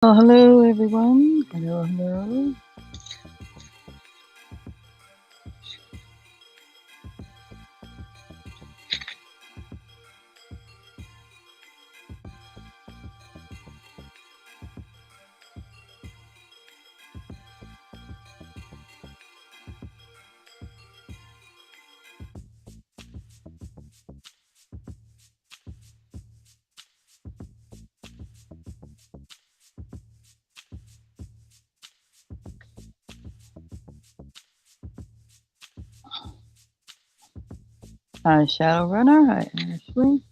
Oh, hello everyone. Hello, hello. Hi, Shadowrunner. Hi, Ashley.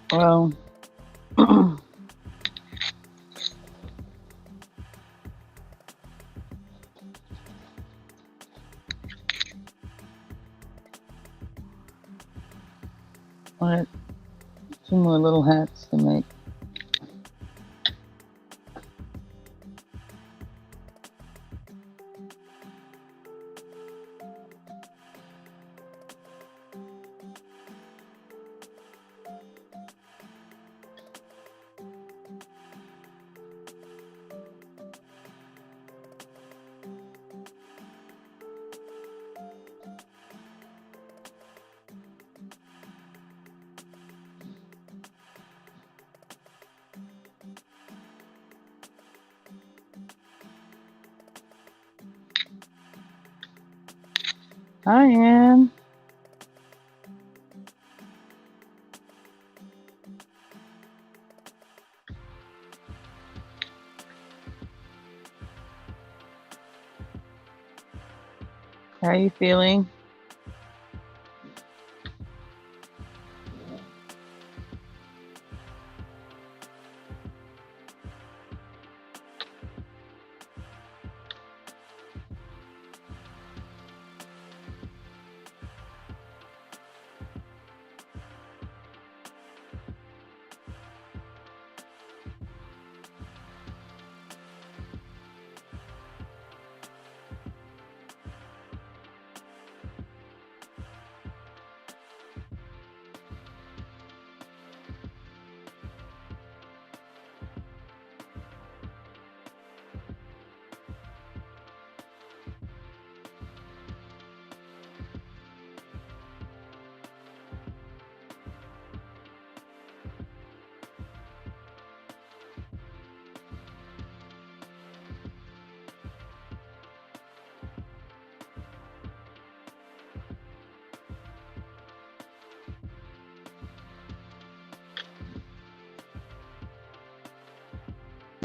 Well, I got two more little hats to make. Hi, Ann. How are you feeling?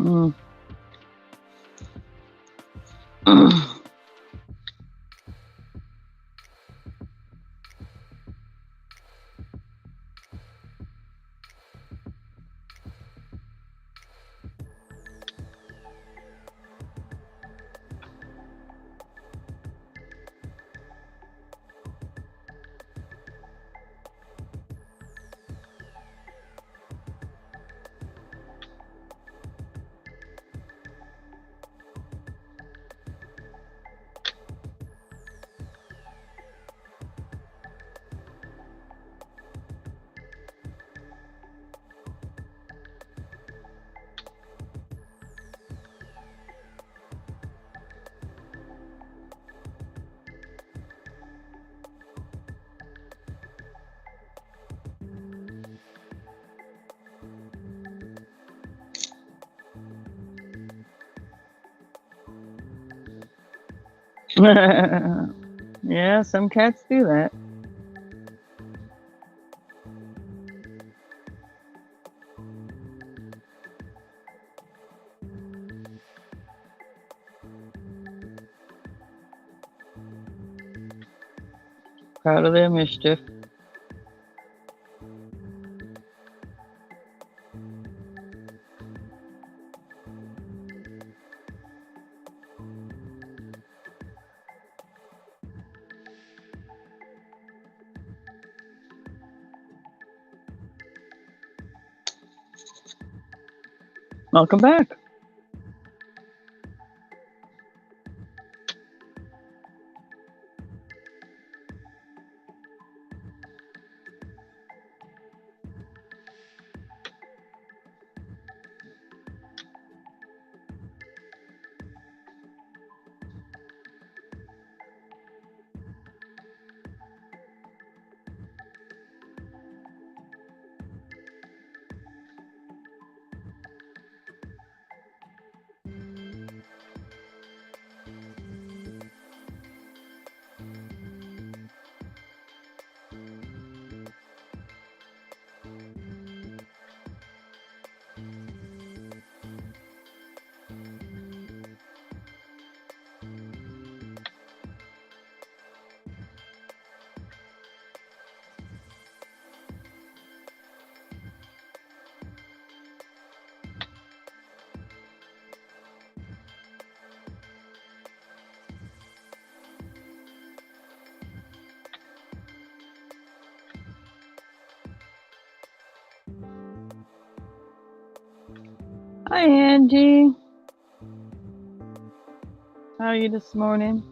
Mm. Yeah, some cats do that. Proud of their mischief. Welcome back. Hi, Angie. How are you this morning?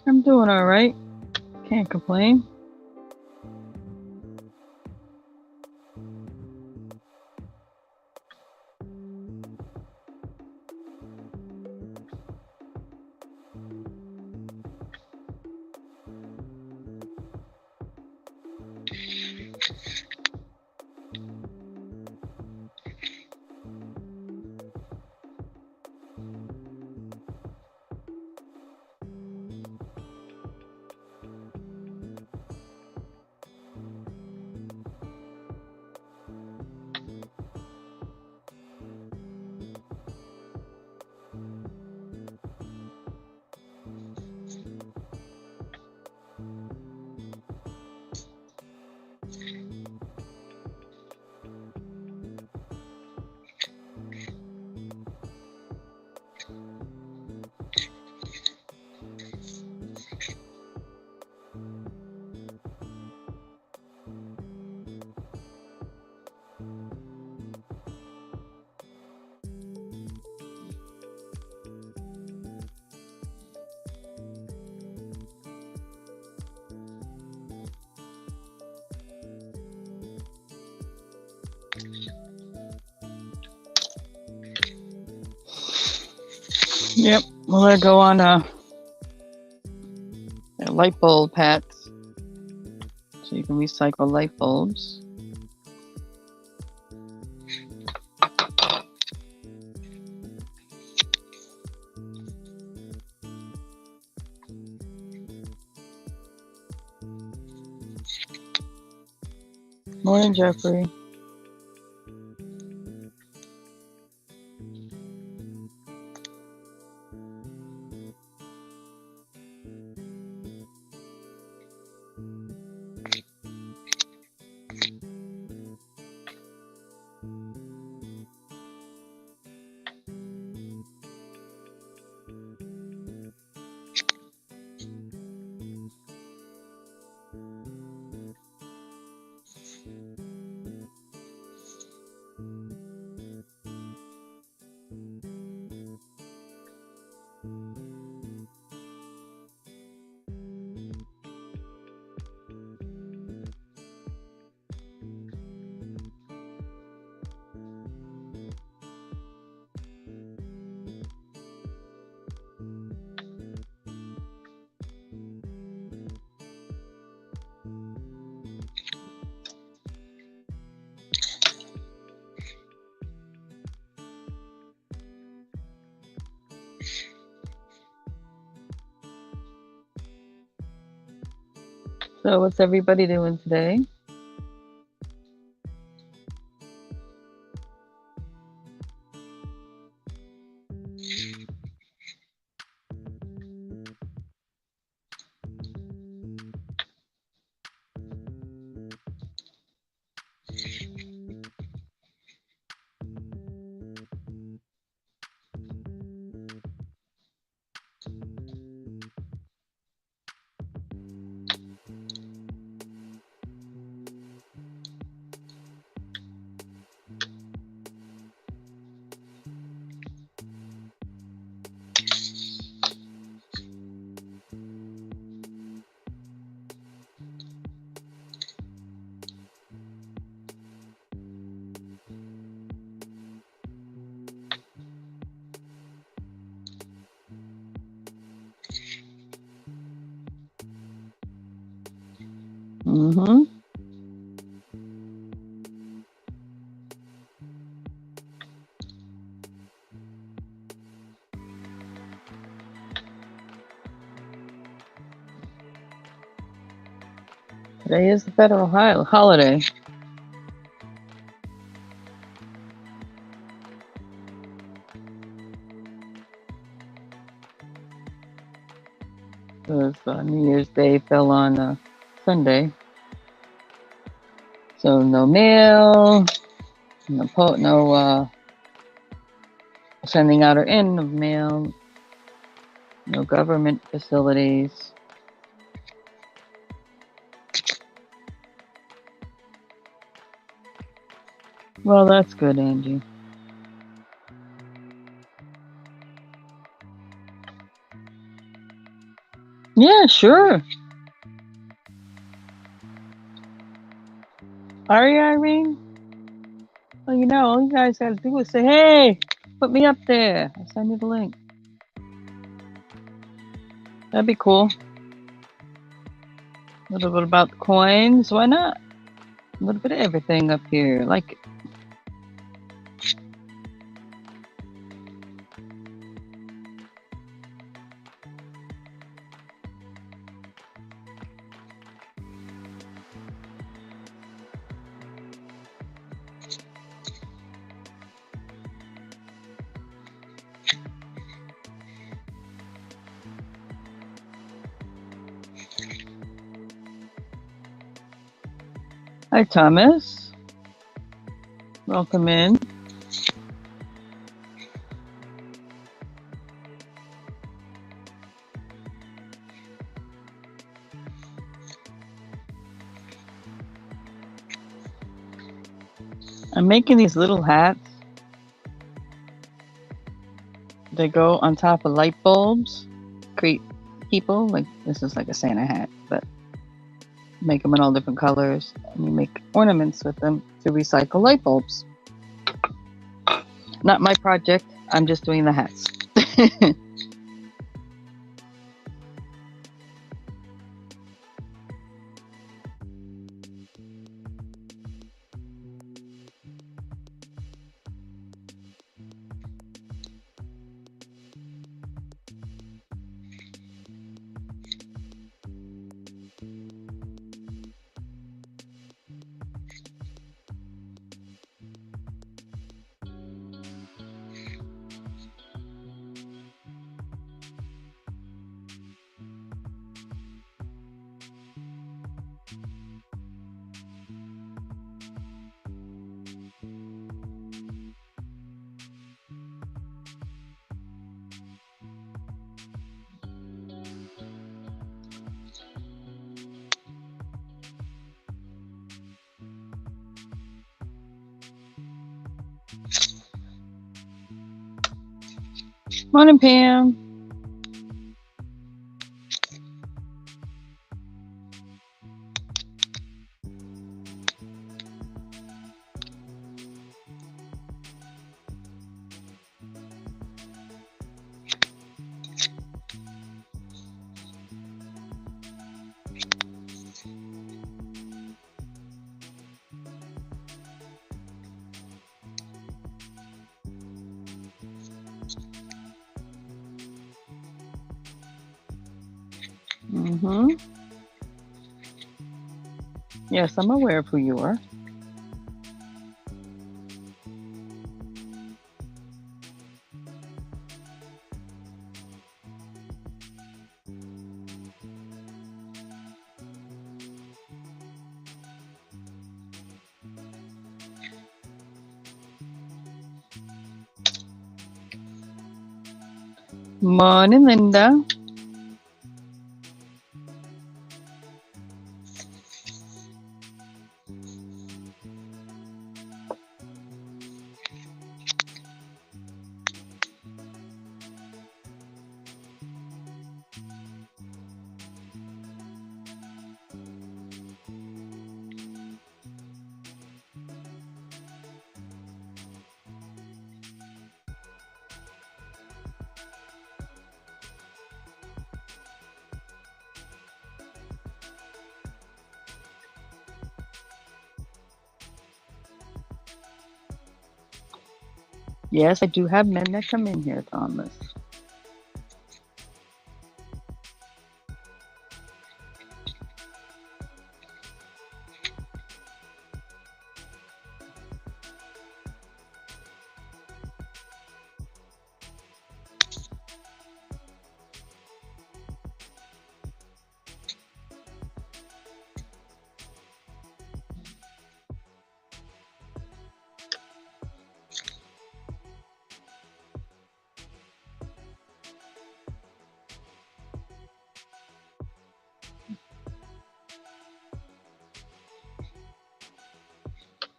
I'm doing all right. Can't complain. Yep, we'll let go on light bulb hats so you can recycle light bulbs. Morning, Jeffrey. So, what's everybody doing today? Mm-hmm. Today is the federal holiday. Because New Year's Day fell on Sunday. So no mail, no sending out or in of mail, no government facilities. Well, that's good, Angie. Yeah, sure. Are you, Irene? Well, all you guys gotta do is say, hey, put me up there. I'll send you the link. That'd be cool. A little bit about the coins. Why not? A little bit of everything up here. Like it. Hi, Thomas. Welcome in. I'm making these little hats. They go on top of light bulbs. Create people. Like, this is like a Santa hat, but make them in all different colors. And you make ornaments with them to recycle light bulbs. Not my project. I'm just doing the hats. Morning, Pam. Mm-hmm. Yes, I'm aware of who you are. Morning, Linda. Yes, I do have men that come in here, Thomas.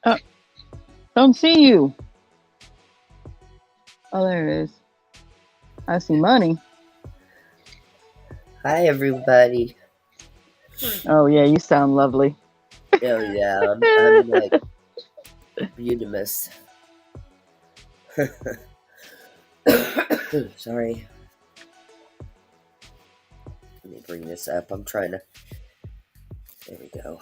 Oh, don't see you. Oh, there it is. I see money. Hi, everybody. Oh, yeah, you sound lovely. Oh, yeah, I'm like Butimus. Sorry. Let me bring this up. I'm trying to. There we go.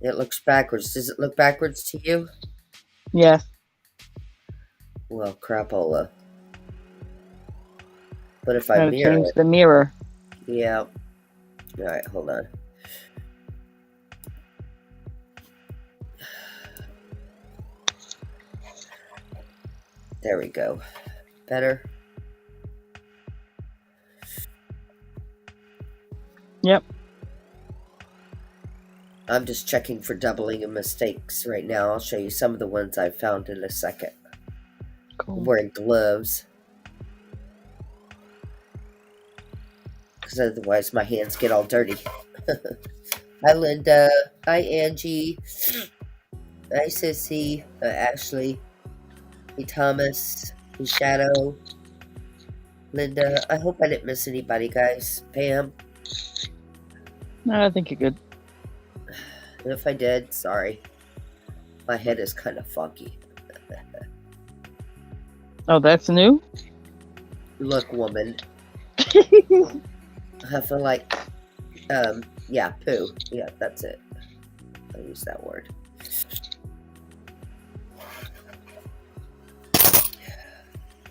It looks backwards. Does it look backwards to you? Yes. Well, crapola. But if I Gotta mirror change it. the mirror. Yeah. Alright, hold on. There we go. Better? Yep. I'm just checking for doubling and mistakes right now. I'll show you some of the ones I found in a second. Cool. I'm wearing gloves. Because otherwise my hands get all dirty. Hi, Linda. Hi, Angie. Hi, Sissy. Ashley. Hey, Thomas. Hey, Shadow. Linda. I hope I didn't miss anybody, guys. Pam. No, I think you're good. If I did, sorry. My head is kind of foggy. Oh, that's new? Look, woman. I feel like, yeah, poo. Yeah, that's it. I'll use that word.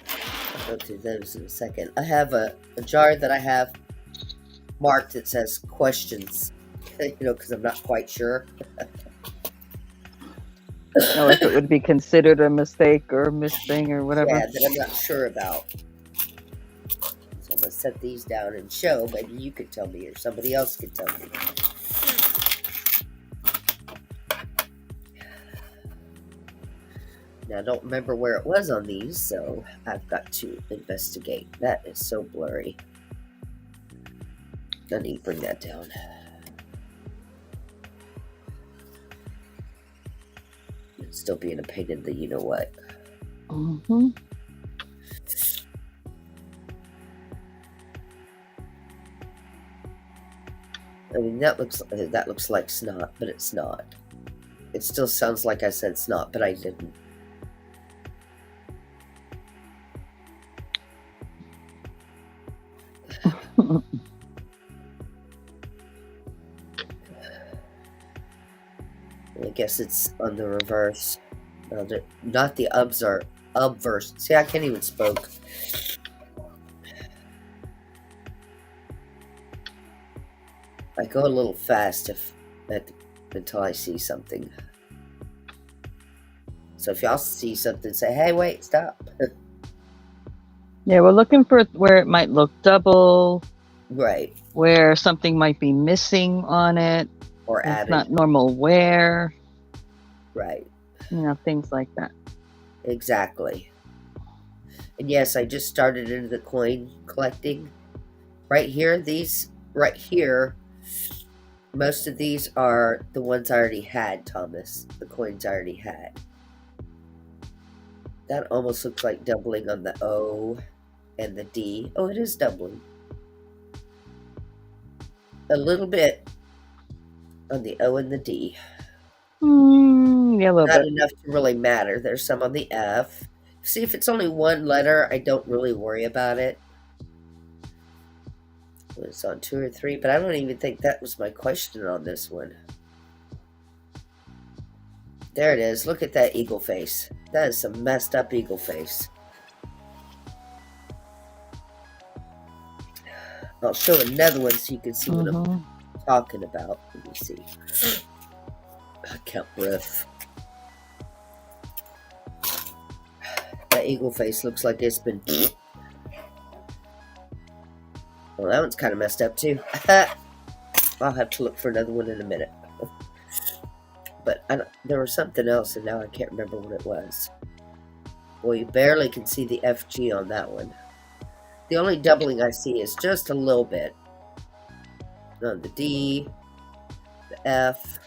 I'll go through those in a second. I have a jar that I have marked that says questions, because I'm not quite sure. Oh, if it would be considered a mistake or a misthing or whatever. Yeah, that I'm not sure about. So I'm going to set these down and show. Maybe you could tell me or somebody else could tell me. Now, I don't remember where it was on these, so I've got to investigate. That is so blurry. I need to bring that down. It's still being a pain in the you-know-what. Mm-hmm. I mean, that looks like snot, but it's not. It still sounds like I said snot, but I didn't. I guess it's on the reverse. No, not the obverse. See, I can't even spoke. I go a little fast if until I see something. So if y'all see something, say, hey, wait, stop. Yeah, we're looking for where it might look double, Right. where something might be missing on it, Or it's added. not normal wear, Right. things like that. Exactly. And yes, I just started into the coin collecting. Right here, most of these are the ones I already had, Thomas. The coins I already had. That almost looks like doubling on the O and the D. Oh, it is doubling. A little bit on the O and the D. Yeah, a little Not bit. enough to really matter. There's some on the F. See, if it's only one letter, I don't really worry about it. It's on 2 or 3, but I don't even think that was my question on this one. There it is. Look at that eagle face. That is some messed up eagle face. I'll show another one so you can see what I'm talking about. Let me see. I can't breath. That eagle face looks like it's been... Well, that one's kind of messed up too. I'll have to look for another one in a minute. But there was something else, and now I can't remember what it was. Well, you barely can see the FG on that one. The only doubling I see is just a little bit. On the D, the F.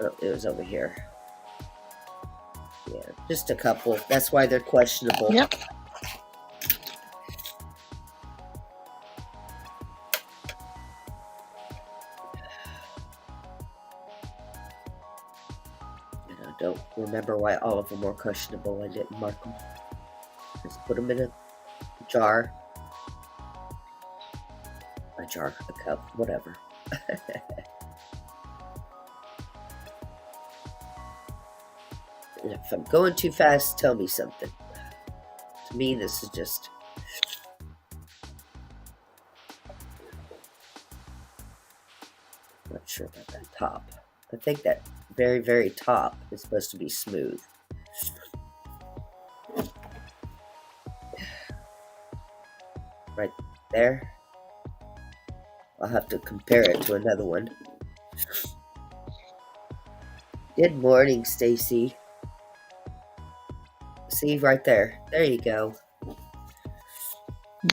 Oh, it was over here. Yeah, just a couple. That's why they're questionable. Yep. I don't remember why all of them were questionable. I didn't mark them. Just put them in a jar. A jar, a cup, whatever. If I'm going too fast, tell me something. To me, this is just... Not sure about that top. I think that very, very top is supposed to be smooth. Right there. I'll have to compare it to another one. Good morning, Stacey. See, right there. There you go.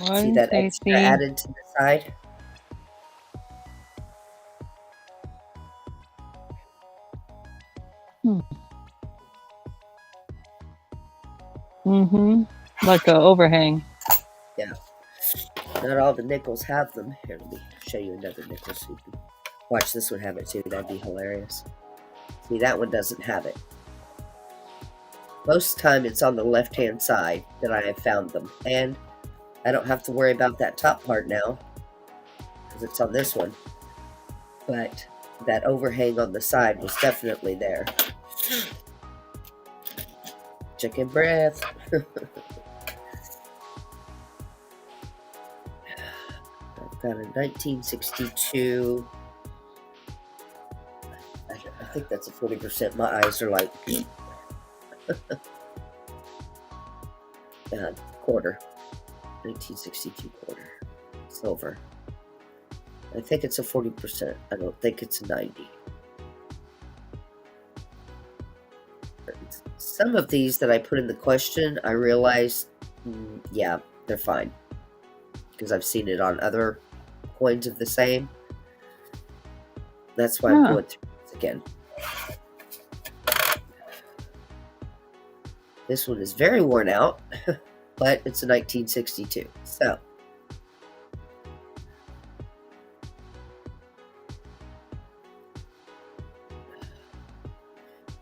Morning, see that Stacey. Extra added to the side? Like an overhang. Yeah. Not all the nickels have them. Here, let me show you another nickel so you can watch this one have it too. That'd be hilarious. See, that one doesn't have it. Most of the time it's on the left-hand side that I have found them. And I don't have to worry about that top part now, because it's on this one. But that overhang on the side was definitely there. Chicken breath. I've got a 1962. I think that's a 40%. My eyes are like... quarter. 1962 quarter. Silver. I think it's a 40%. I don't think it's a 90. Some of these that I put in the question, I realized, yeah, they're fine. Because I've seen it on other coins of the same. That's why I'm going through this again. This one is very worn out, but it's a 1962. So,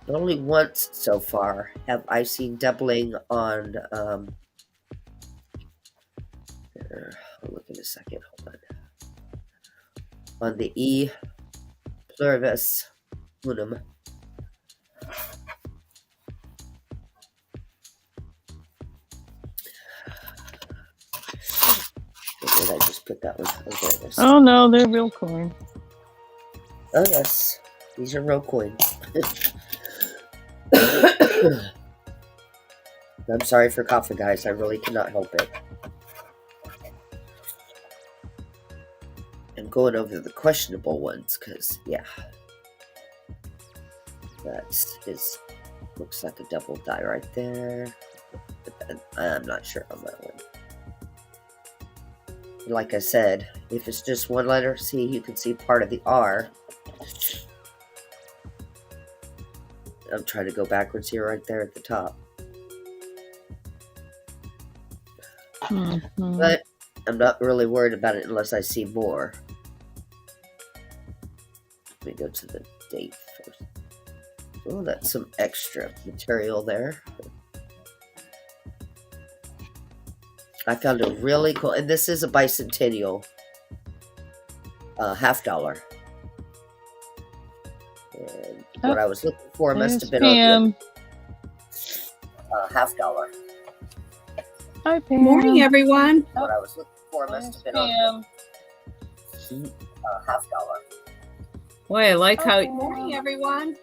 only once so far have I seen doubling on, I'll look in a second, hold on. On the E pluribus unum. Where did I just put that one? Oh, there it is. Oh no, they're real coin. Oh yes, these are real coins. I'm sorry for coughing, guys. I really cannot help it. I'm going over the questionable ones because, yeah, that looks like a double die right there. But I'm not sure on that one. Like I said, if it's just one letter, see, you can see part of the R. I'm trying to go backwards here, right there at the top. Mm-hmm. But I'm not really worried about it unless I see more. Let me go to the date first. Oh, that's some extra material there. I found a really cool, and this is a bicentennial $50. And what I was looking for must have been on the $50. Hi, Pam. Morning, everyone. What I was looking for must have been on the $50. Boy, I like how. Morning, everyone.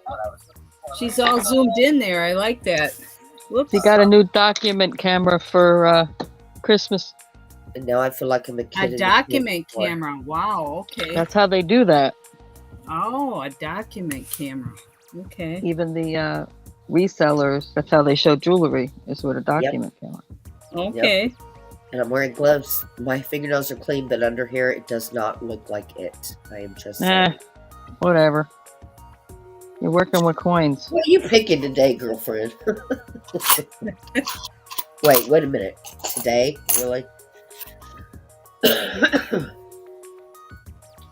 She's all zoomed in there. I like that. Whoops. She got a new document camera for Christmas. And now I feel like I'm a kid. A document camera. Wow. Okay. That's how they do that. Oh, a document camera. Okay. Even the resellers, that's how they show jewelry, is with a document camera. Okay. Yep. And I'm wearing gloves. My fingernails are clean, but under here it does not look like it. I am just saying. Whatever. You're working with coins. What are you picking today, girlfriend? Wait a minute. Today? Really?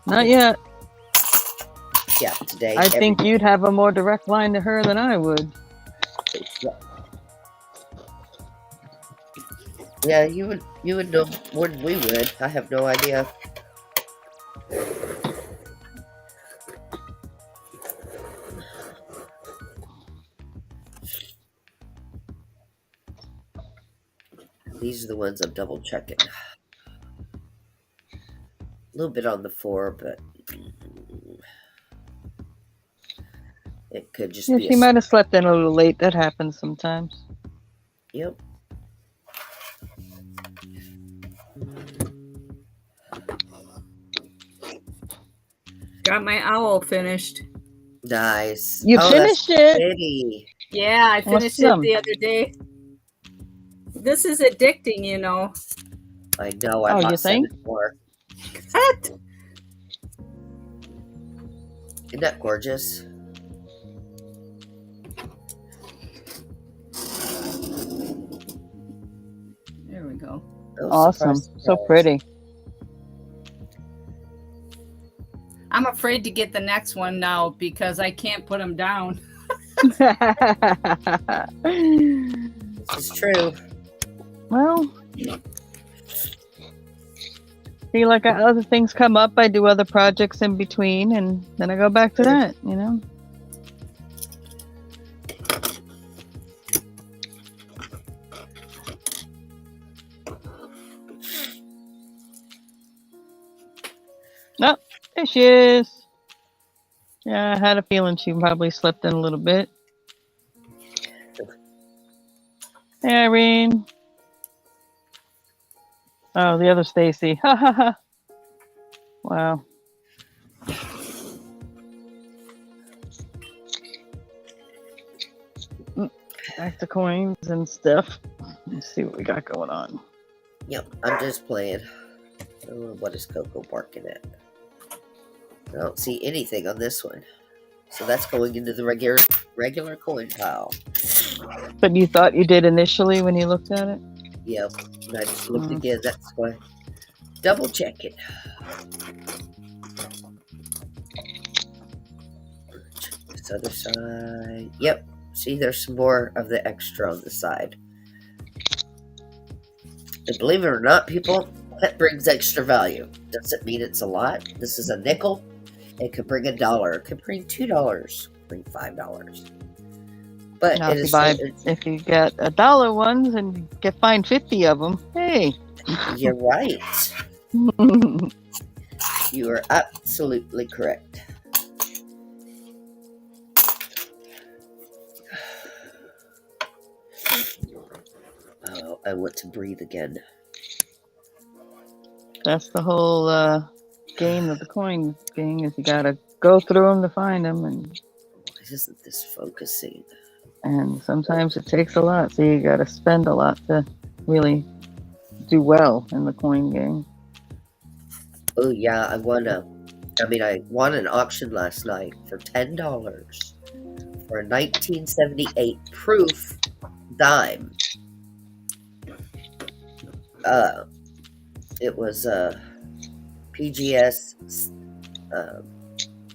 Not yet. Yeah, today. I think you'd have a more direct line to her than I would. Yeah, you would know more than we would. I have no idea. These are the ones I'm double checking. A little bit on the 4, but it could just be. She might have slept in a little late. That happens sometimes. Yep. Got my owl finished. Nice. You finished it? Pretty. Yeah, I finished it the other day. This is addicting, you know. I know. I you think? More. What? Isn't that gorgeous? There we go. Awesome. So pretty. I'm afraid to get the next one now because I can't put them down. This is true. Well, see, like other things come up, I do other projects in between, and then I go back to that, you know? Oh, there she is. Yeah, I had a feeling she probably slept in a little bit. Hey, Irene. Oh, the other Stacey. Ha ha ha. Wow. Back to coins and stuff. Let's see what we got going on. Yep, I'm just playing. Oh, what is Coco barking at? I don't see anything on this one. So that's going into the regular coin pile. But you thought you did initially when you looked at it? Yep. And I just looked again. That's why. Double check it. Check this other side. Yep. See, there's some more of the extra on the side. And believe it or not, people, that brings extra value. Doesn't mean it's a lot. This is a nickel. It could bring $1. It could bring $2. Bring $5. But now, if you get $1 ones and you get fined 50 of them, hey. You're right. You are absolutely correct. I want to breathe again. That's the whole game of the coin thing. Is you gotta go through them to find them, and Why isn't this focusing? sometimes it takes a lot. So you gotta spend a lot to really do well in the coin game. Oh yeah, I won an auction last night for $10 for a 1978 proof dime. It was a PGS.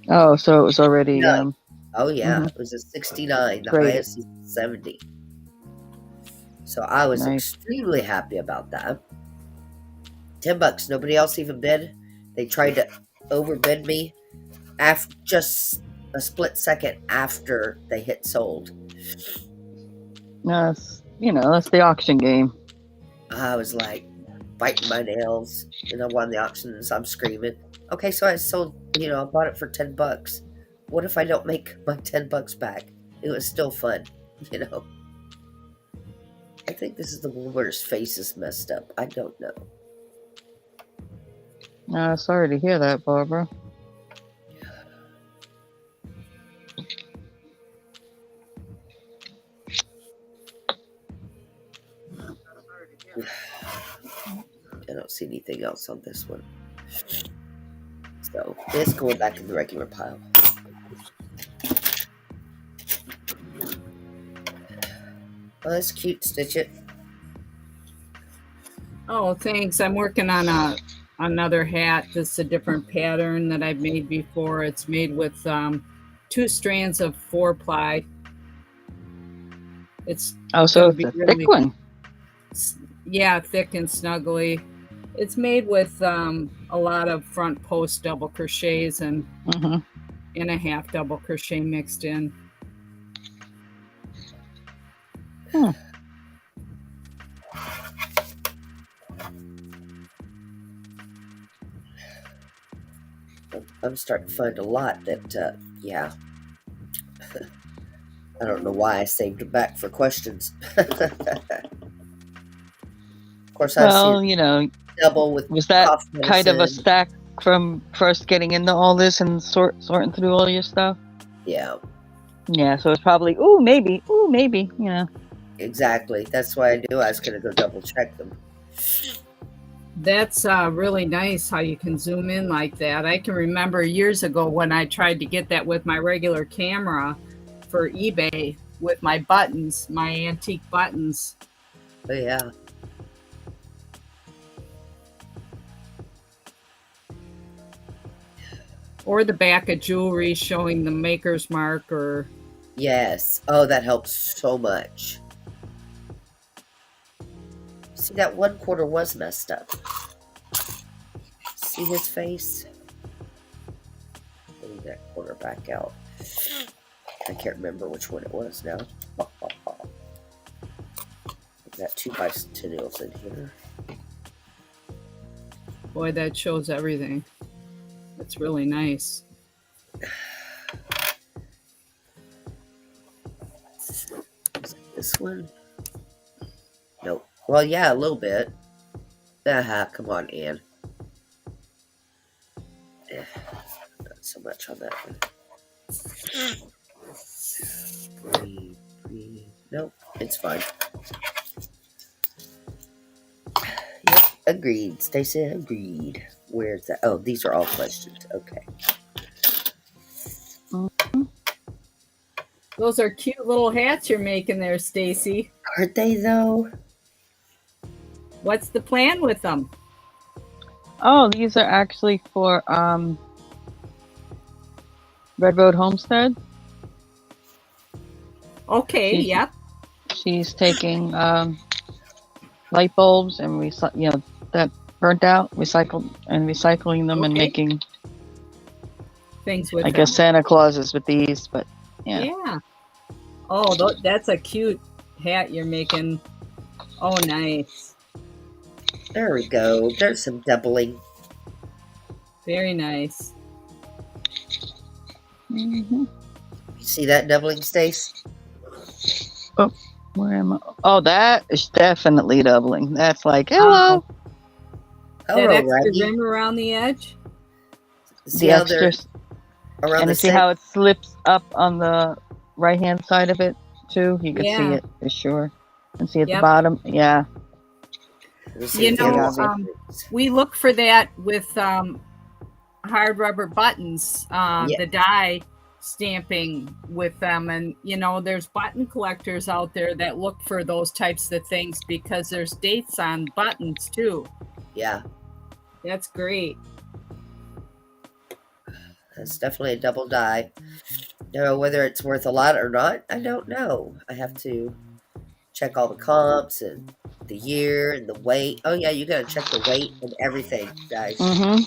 Oh, so it was already. Yeah. Oh yeah, Mhm. It was a 69. The Great. highest is 70. So I was Nice. extremely happy about that. $10. Nobody else even bid. They tried to overbid me after just a split second after they hit sold. That's that's the auction game. I was like biting my nails, and I won the auction, and so I'm screaming. Okay, so I sold. I bought it for $10. What if I don't make my $10 back? It was still fun. I think this is the one where his face is messed up. I don't know. Sorry to hear that, Barbara. I don't see anything else on this one. So it's going back in the regular pile. Oh, that's cute, Stitch It. Oh, thanks. I'm working on another hat. This is a different pattern that I've made before. It's made with 2 strands of 4-ply. It's so it's a thick one. Yeah, thick and snuggly. It's made with a lot of front post double crochets and a half double crochet mixed in. I'm starting to find a lot that, yeah. I don't know why I saved it back for questions. Of course, I see double with. Was that kind of a stack from first getting into all this and sorting through all your stuff? Yeah. Yeah, so it's probably maybe. Exactly. That's why I knew I was going to go double check them. That's really nice how you can zoom in like that. I can remember years ago when I tried to get that with my regular camera for eBay with my buttons, my antique buttons. Oh, yeah. Or the back of jewelry showing the maker's mark or... Yes. Oh, that helps so much. See, that one quarter was messed up. See his face? Leave that quarter back out. I can't remember which one it was now. Got 2 bicentennials in here. Boy, that shows everything. That's really nice. Is it this one? Nope. Well, yeah, a little bit. Come on, Ann. Not so much on that one. Breathe. Nope, it's fine. Yep, agreed. Stacey, agreed. Where's that? Oh, these are all questions. Okay. Those are cute little hats you're making there, Stacey. Aren't they, though? What's the plan with them? Oh, these are actually for Red Road Homestead. Okay, yep. She's taking light bulbs and that burnt out, recycling them and making things with I guess Santa Clauses with these, but yeah. Yeah. Oh, that's a cute hat you're making. Oh, nice. There we go. There's some doubling. Very nice. You see that doubling, Stace? Oh, Where am I? Oh, that is definitely doubling. That's like, Oh, hello. that Hello, extra Raggy. rim around the edge. See The how they're extras. around And the you see center? how it slips up on the right-hand side of it, too? You can see Yeah. it for sure. And see at the Yep. bottom? Yeah. Let me see You if they Very know, have obvious. secrets. we look for that with hard rubber buttons, Yeah, the die stamping with them. And, you know, there's button collectors out there that look for those types of things because there's dates on buttons too. yeah. That's great. That's definitely a double die. Now, whether it's worth a lot or not, I don't know. I have to check all the comps and the year and the weight. Oh, yeah, you got to check the weight and everything, guys. Mm-hmm.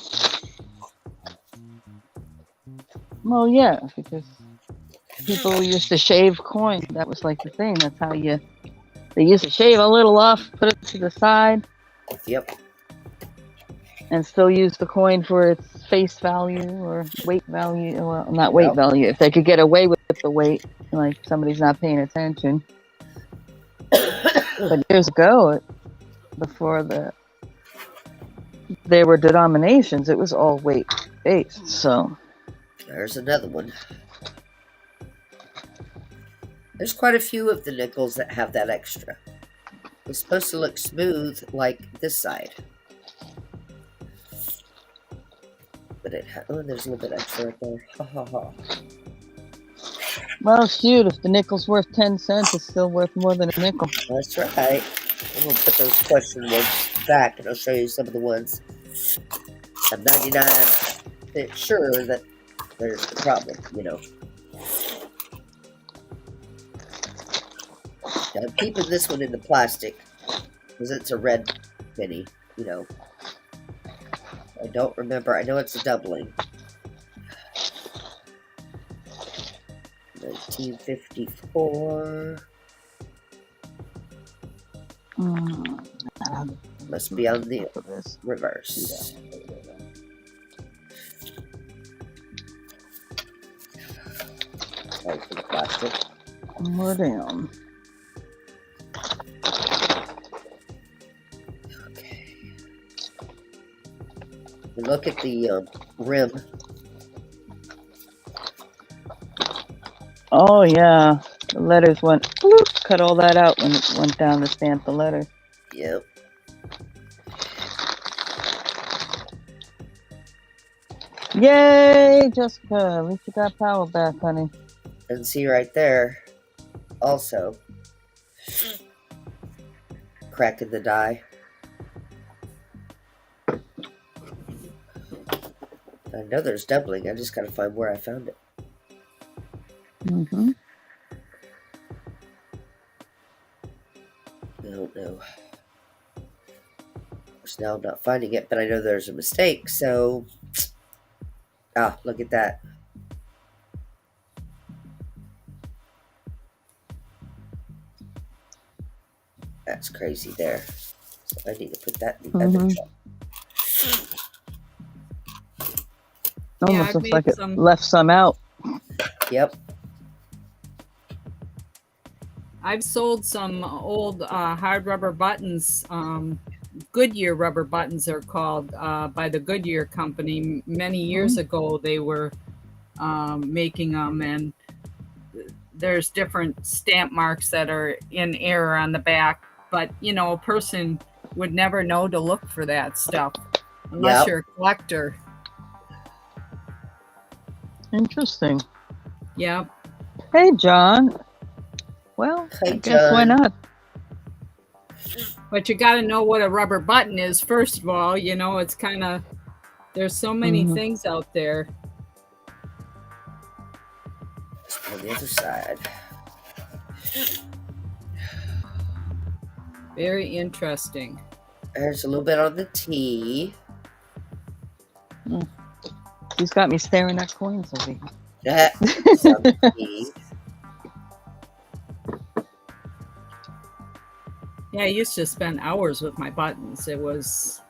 Well, yeah, because people used to shave coins. That was like the thing. That's how they used to shave a little off, put it to the side, Yep. and still use the coin for its face value or weight value. Well, not weight Yep. value. If they could get away with the weight, like somebody's not paying attention. But years ago, before there were denominations, it was all weight based. So There's another one. There's quite a few of the nickels that have that extra. It's supposed to look smooth like this side. But there's a little bit extra right there. Ha ha ha. well, shoot, if the nickel's worth 10 cents, it's still worth more than a nickel. That's right. I'm going to put those question ones back and I'll show you some of the ones. I'm 99% sure that there's the problem, you know. Now, I'm keeping this one in the plastic because it's a red penny, you know. I don't remember. I know it's a doubling. 1954. Must be on the reverse. Sorry for the plastic. More down. Okay. And look at the rim. Oh, yeah. The letters went, whoop, cut all that out when it went down to stamp the letter. Yep. Yay, Jessica. At least you got power back, honey. And see right there, also, crack in the die. I know there's doubling. I just gotta find where I found it. Mm-hmm. I don't know. So now I'm not finding it, but I know there's a mistake, so... Ah, look at that. That's crazy there. So I need to put that in the other truck. Almost I've looks made like it some- left some out. Yep. I've sold some old hard rubber buttons. Goodyear rubber buttons are called by the Goodyear company. Many years ago, they were making them, and there's different stamp marks that are in error on the back. But, you know, a person would never know to look for that stuff unless Yep. you're a collector. Interesting. Yep. Hey, John. Well, Hey, I guess why John. not? But you got to know what a rubber button is, first of all. You know, it's kind of, there's so many things out there. On the other side. Very interesting. There's a little bit on the T. He's got me staring at coins over here. That's on the T. Yeah, I used to spend hours with my buttons. It was...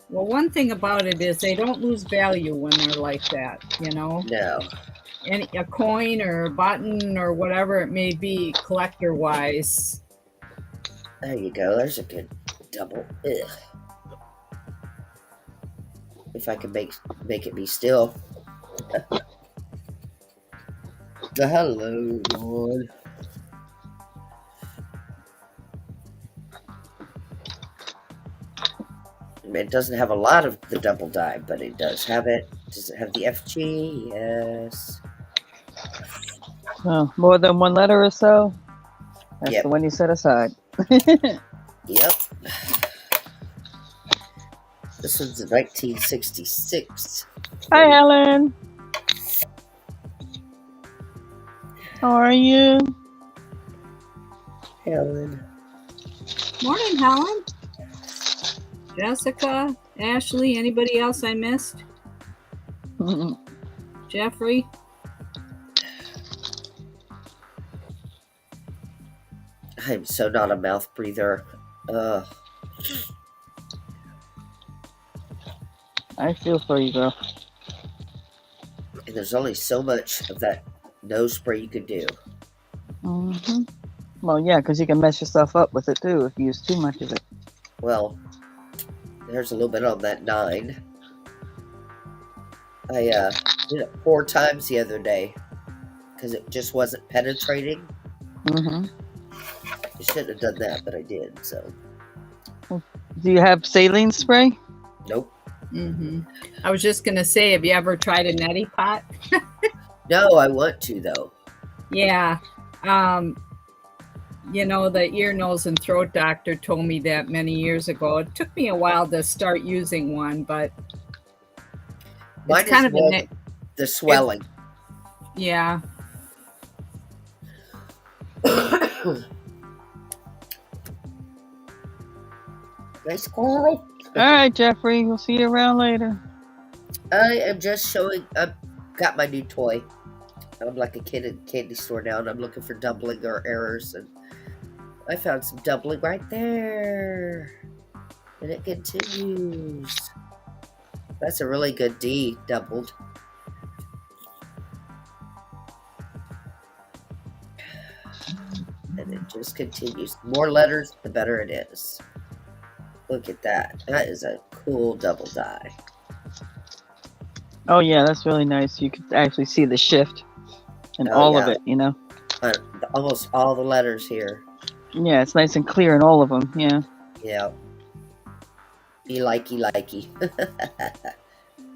Well, one thing about it is they don't lose value when they're like that, you know? No. a coin or a button or whatever it may be, collector wise. There you go. There's a good double. Ugh. If I could make it be still. Hello, Lord. It doesn't have a lot of the double die, but it does have it. Does it have the FG? Yes. Oh, more than one letter or so? That's Yep. the one you set aside. Yep. This one's in 1966. Hi, Helen. How are you? Helen. Morning, Helen. Jessica, Ashley, anybody else I missed? Jeffrey? I'm so not a mouth breather. I feel for you, girl. And there's only so much of that nose spray you could do. Mm-hmm. Well, yeah, because you can mess yourself up with it, too, if you use too much of it. Well, there's a little bit on that 9. I did it 4 times the other day because it just wasn't penetrating. Mm-hmm. I shouldn't have done that, but I did, so. Do you have saline spray? Nope. Mm-hmm. I was just going to say, have you ever tried a neti pot? No, I want to, though. Yeah. You know, the ear, nose, and throat doctor told me that many years ago. It took me a while to start using one, but Mine it's kind is of more the swelling. Yeah. Nice squirrel. All right, Jeffrey. We'll see you around later. I am just showing. I've got my new toy. I'm like a kid in a candy store now, and I'm looking for doubling or errors, and I found some doubling right there, and it continues. That's a really good D doubled. And it just continues. The more letters, the better it is. Look at that. That is a cool double die. Oh, yeah, that's really nice. You could actually see the shift in all of it, you know? Almost all the letters here. Yeah, it's nice and clear in all of them, yeah. Yeah. Be likey.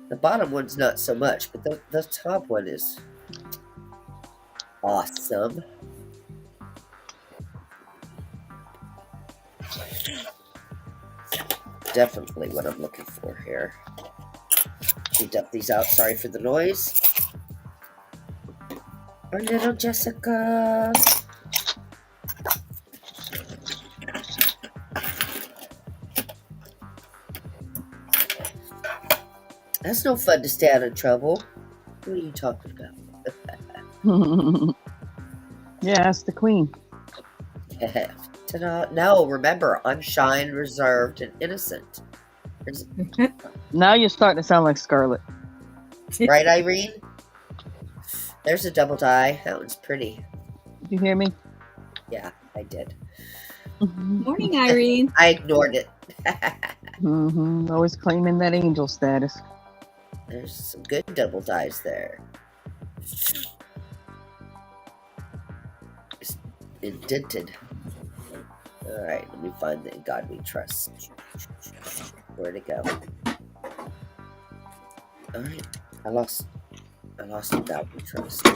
The bottom one's not so much, but the top one is awesome. Definitely what I'm looking for here. We dump these out. Sorry for the noise. Our little Jessica. That's no fun to stay out of trouble. What are you talking about? Yeah, that's the queen. Ta-da. No, remember, I'm shy and reserved and innocent. Now you're starting to sound like Scarlet. Right, Irene? There's a double die. That one's pretty. Did you hear me? Yeah, I did. Morning, Irene. I ignored it. Always claiming that angel status. There's some good double dies there. It's indented. Alright, let me find the God we trust. Where'd it go? Alright, I lost the God we trust.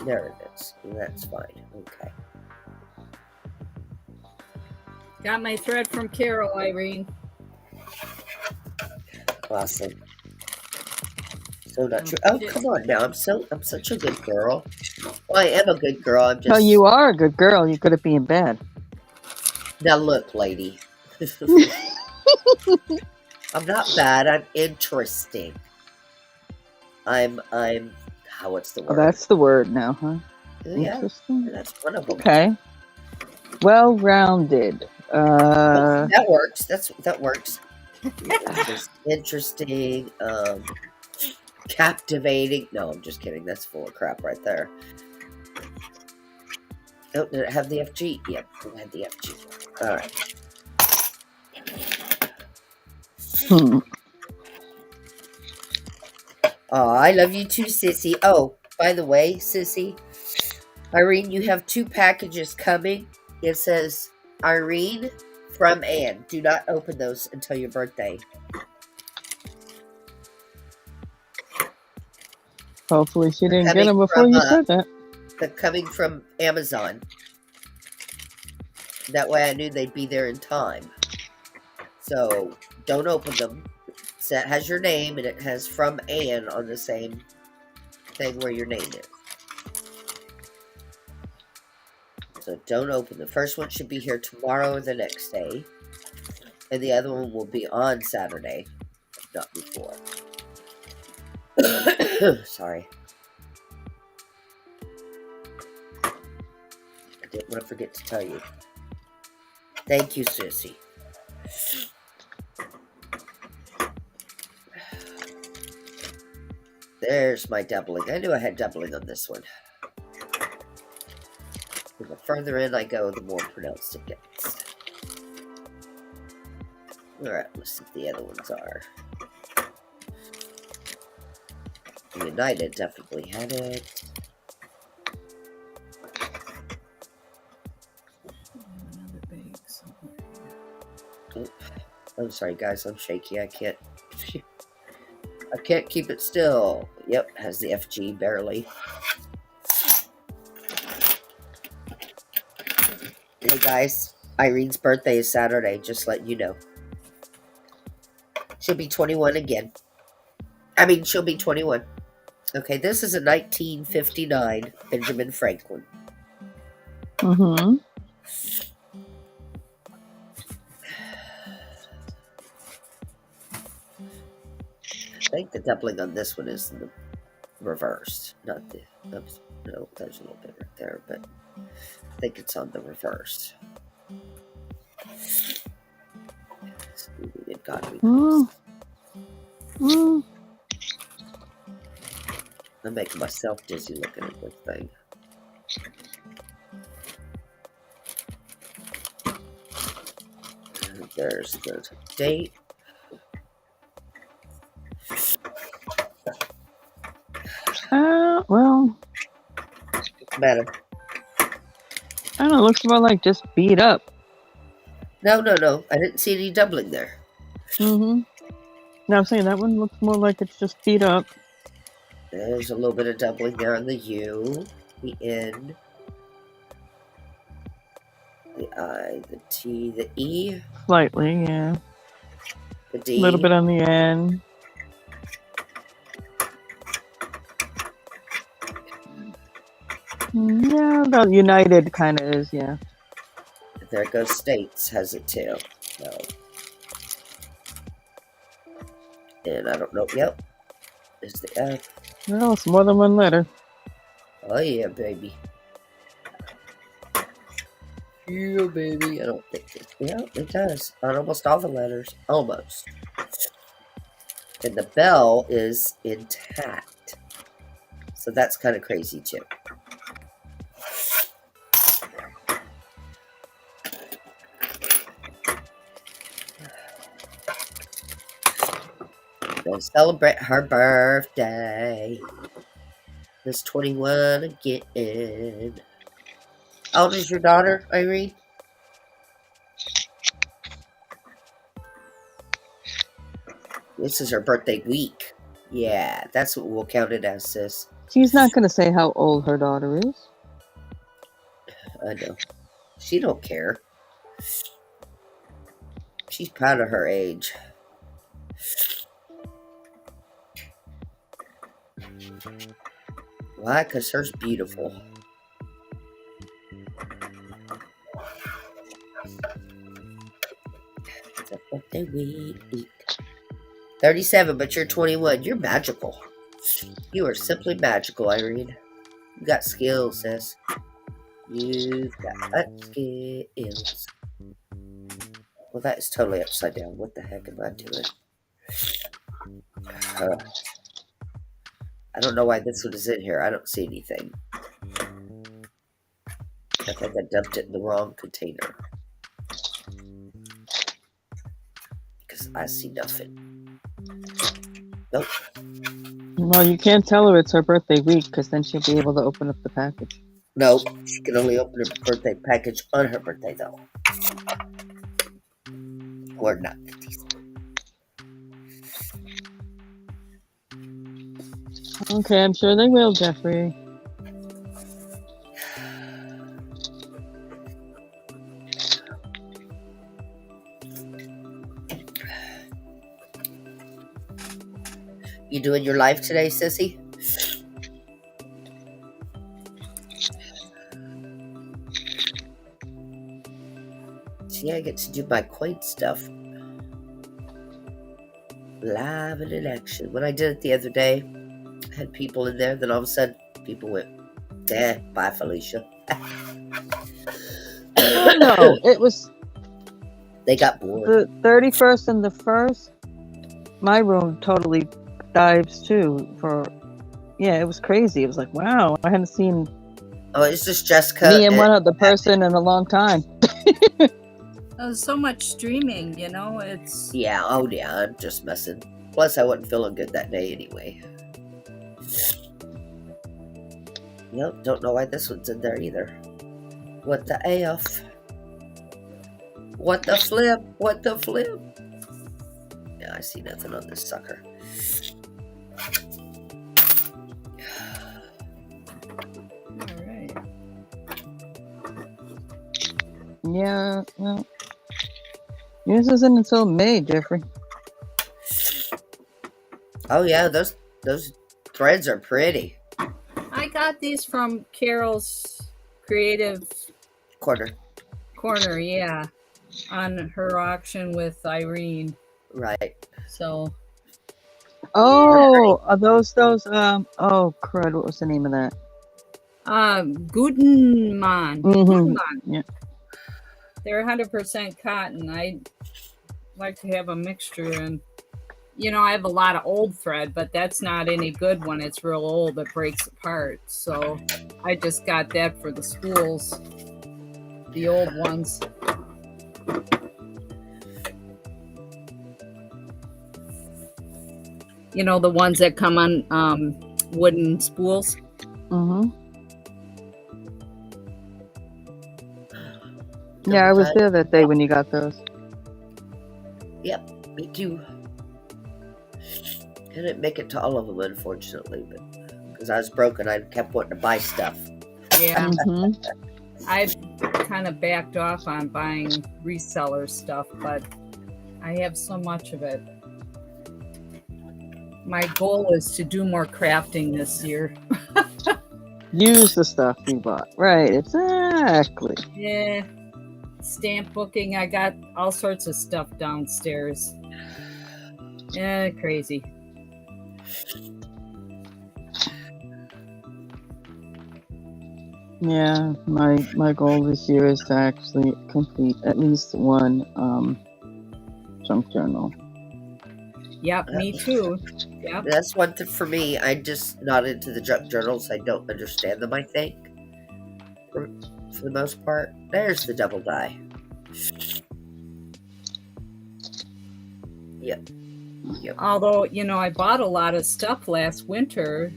There it is. That's fine. Okay. Got my thread from Carol, Irene. Awesome. So not true. Oh, come on now. I'm such a good girl. Well, I am a good girl. I'm just. Oh, you are a good girl. You could have been bad. Now look, lady. I'm not bad. I'm interesting. I'm. What's the word? Oh, that's the word now, huh? Yeah, Interesting. that's one of them. Okay. Well-rounded. That works. That works. Just interesting. Captivating. No, I'm just kidding. That's full of crap right there. Oh, did it have the FG? Yep, it had the FG. Alright. Oh, I love you too, Sissy. Oh, by the way, Sissy, Irene, you have 2 packages coming. It says, Irene from Anne. Do not open those until your birthday. Hopefully she didn't get them before you said that. They're coming from Amazon. That way I knew they'd be there in time. So, don't open them. So it has your name, and it has from Anne on the same thing where your name is. So don't open. The first one should be here tomorrow or the next day. And the other one will be on Saturday, not before. Sorry. I didn't want to forget to tell you. Thank you, Sissy. There's my doubling. I knew I had doubling on this one. The further in I go, the more pronounced it gets. Alright, let's see if the other ones are. United definitely had it. Oh, I'm sorry, guys. I'm shaky. I can't keep it still. Yep, has the FG barely. Hey guys, Irene's birthday is Saturday, just letting you know. She'll be 21 again. She'll be 21. Okay, this is a 1959 Benjamin Franklin. Mm-hmm. I think the doubling on this one is in the reverse. Not the... Oops, no, there's a little bit right there, but I think it's on the reverse. It got me. I'm making myself dizzy looking at this thing. And there's the date. Well, What's the matter? I don't know. It looks more like just beat up. No. I didn't see any doubling there. Mm-hmm. No, I'm saying that one looks more like it's just beat up. There's a little bit of doubling there on the U, the N, the I, the T, the E. Slightly, yeah. The D. A little bit on the N. Yeah, the United kind of is, yeah. There goes States has it too. So. And I don't know. Yep. There's the F. Well, it's more than one letter. Oh yeah, baby. Yeah, baby. I don't think it. Yeah, it does. On almost all the letters. Almost. And the bell is intact. So that's kind of crazy too. Gonna celebrate her birthday. It's 21 again. How old is your daughter, Irene? This is her birthday week. Yeah, that's what we'll count it as, sis. She's not going to say how old her daughter is. I know. She don't care. She's proud of her age. Why? Because hers beautiful. It's a birthday week. 37, but you're 21. You're magical. You are simply magical, Irene. You got skills, sis. You've got skills. Well, that is totally upside down. What the heck am I doing? I don't know why this one is in here. I don't see anything. I think I dumped it in the wrong container. Because I see nothing. Nope. Well, you can't tell her it's her birthday week because then she'll be able to open up the package. Nope. She can only open her birthday package on her birthday, though. Or not. Okay, I'm sure they will, Jeffrey. You doing your live today, Sissy? See, I get to do my coin stuff live and in action. When I did it the other day, I had people in there, then all of a sudden, people went, bye, Felicia. Oh, no, it was They got bored. the 31st and the 1st. My room totally dives too. It was crazy. It was like, wow, I hadn't seen Oh, it's just Jessica. me and one other person in a long time. There's so much streaming, you know. It's Yeah, I'm just messing. Plus, I wasn't feeling good that day anyway. Yep, don't know why this one's in there either. What the AF? What the flip? What the flip? Yeah, I see nothing on this sucker. all right. Yeah, well, yours isn't until May, Jeffrey. Oh yeah, those threads are pretty. I got these from Carol's Creative Corner, yeah, on her auction with Irene. right? So Oh, are those oh crud, what was the name of that? Gutenmann. Mm-hmm. Yeah. They're 100% cotton. I like to have a mixture, and you know, I have a lot of old thread, but that's not any good when it's real old. It breaks apart. So I just got that for the spools, the old ones. You know, the ones that come on wooden spools. Mm-hmm. Yeah, I was there that day when you got those. Yep, me too. Didn't make it to all of them, unfortunately, but because I was broke and I kept wanting to buy stuff. Yeah. Mm-hmm. I've kind of backed off on buying reseller stuff, but I have so much of it. My goal is to do more crafting this year. Use the stuff you bought. Right, exactly. Yeah. Stamp booking. I got all sorts of stuff downstairs. Yeah, crazy. Yeah, my goal this year is to actually complete at least one junk journal. Yep, me too. Yep. That's one thing for me. I'm just not into the junk journals. I don't understand them, I think. For the most part. There's the double die. Yep. Although, you know, I bought a lot of stuff last winter,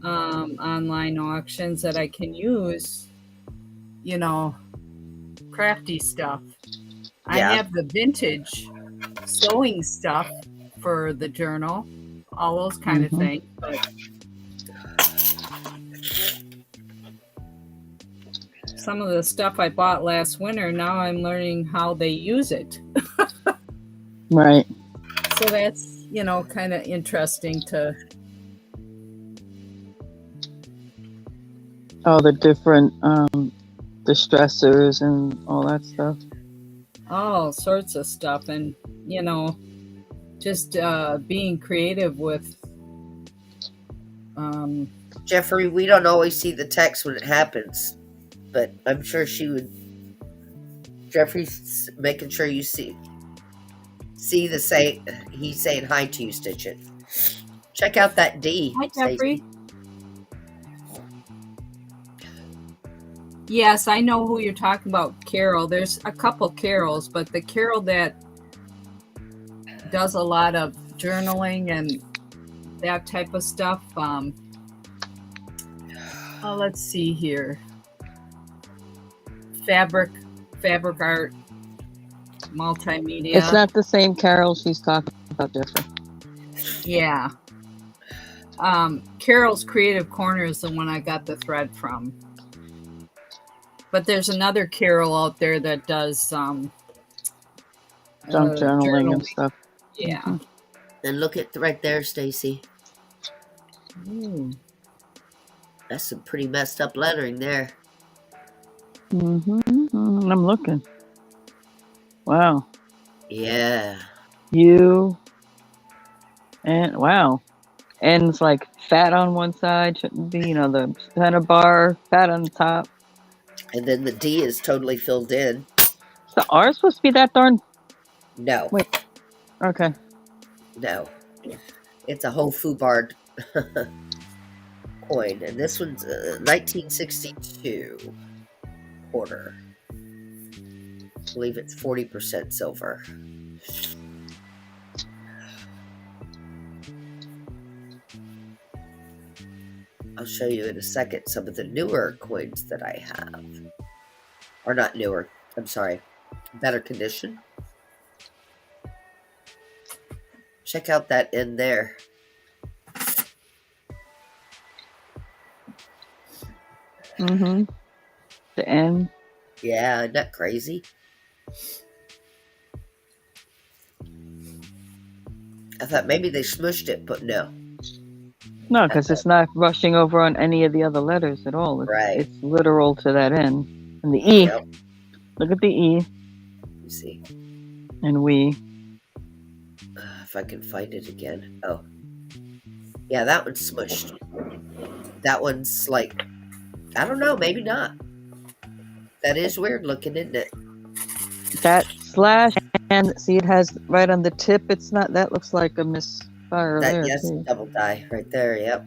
online auctions that I can use, you know, crafty stuff. Yeah. I have the vintage sewing stuff for the journal, all those kind of things. But some of the stuff I bought last winter, now I'm learning how they use it. Right. So that's, you know, kind of interesting to... Oh, the different distressors and all that stuff. all sorts of stuff, and you know, just being creative with Jeffrey, we don't always see the text when it happens, but I'm sure she would. Jeffrey's making sure you see the say he's saying hi to you, Stitch It. Check out that D. Hi, Stacey. Jeffrey. Yes, I know who you're talking about, Carol. There's a couple Carols, but the Carol that does a lot of journaling and that type of stuff. Let's see here. Fabric art, multimedia. It's not the same Carol she's talking about, Jeffrey. Yeah. Carol's Creative Corner is the one I got the thread from. But there's another Carol out there that does Junk journaling and stuff. Yeah. Mhm. And look at right there, Stacey. Ooh. That's some pretty messed up lettering there. I'm looking. Wow. Yeah. You and wow. And it's like fat on one side, shouldn't be, the center bar, fat on the top. And then the D is totally filled in. Is the R supposed to be that darn? No. Wait. Okay. No. It's a whole FUBAR coin. And this one's 1962 quarter. I believe it's 40% silver. I'll show you in a second some of the newer coins that I have. Or not newer, I'm sorry. Better condition. Check out that in there. The N. Yeah, isn't that crazy? I thought maybe they smushed it, but no. No, because it's not rushing over on any of the other letters at all. It's, Right. It's literal to that N. And the E. Yep. Look at the E. You see. And we. If I can find it again. Oh. Yeah, that one's smushed. That one's like, I don't know, maybe not. That is weird looking, isn't it? That slash, and see, it has right on the tip. It's not, that looks like a misfire That, there. yes, Too. double die right there, yep.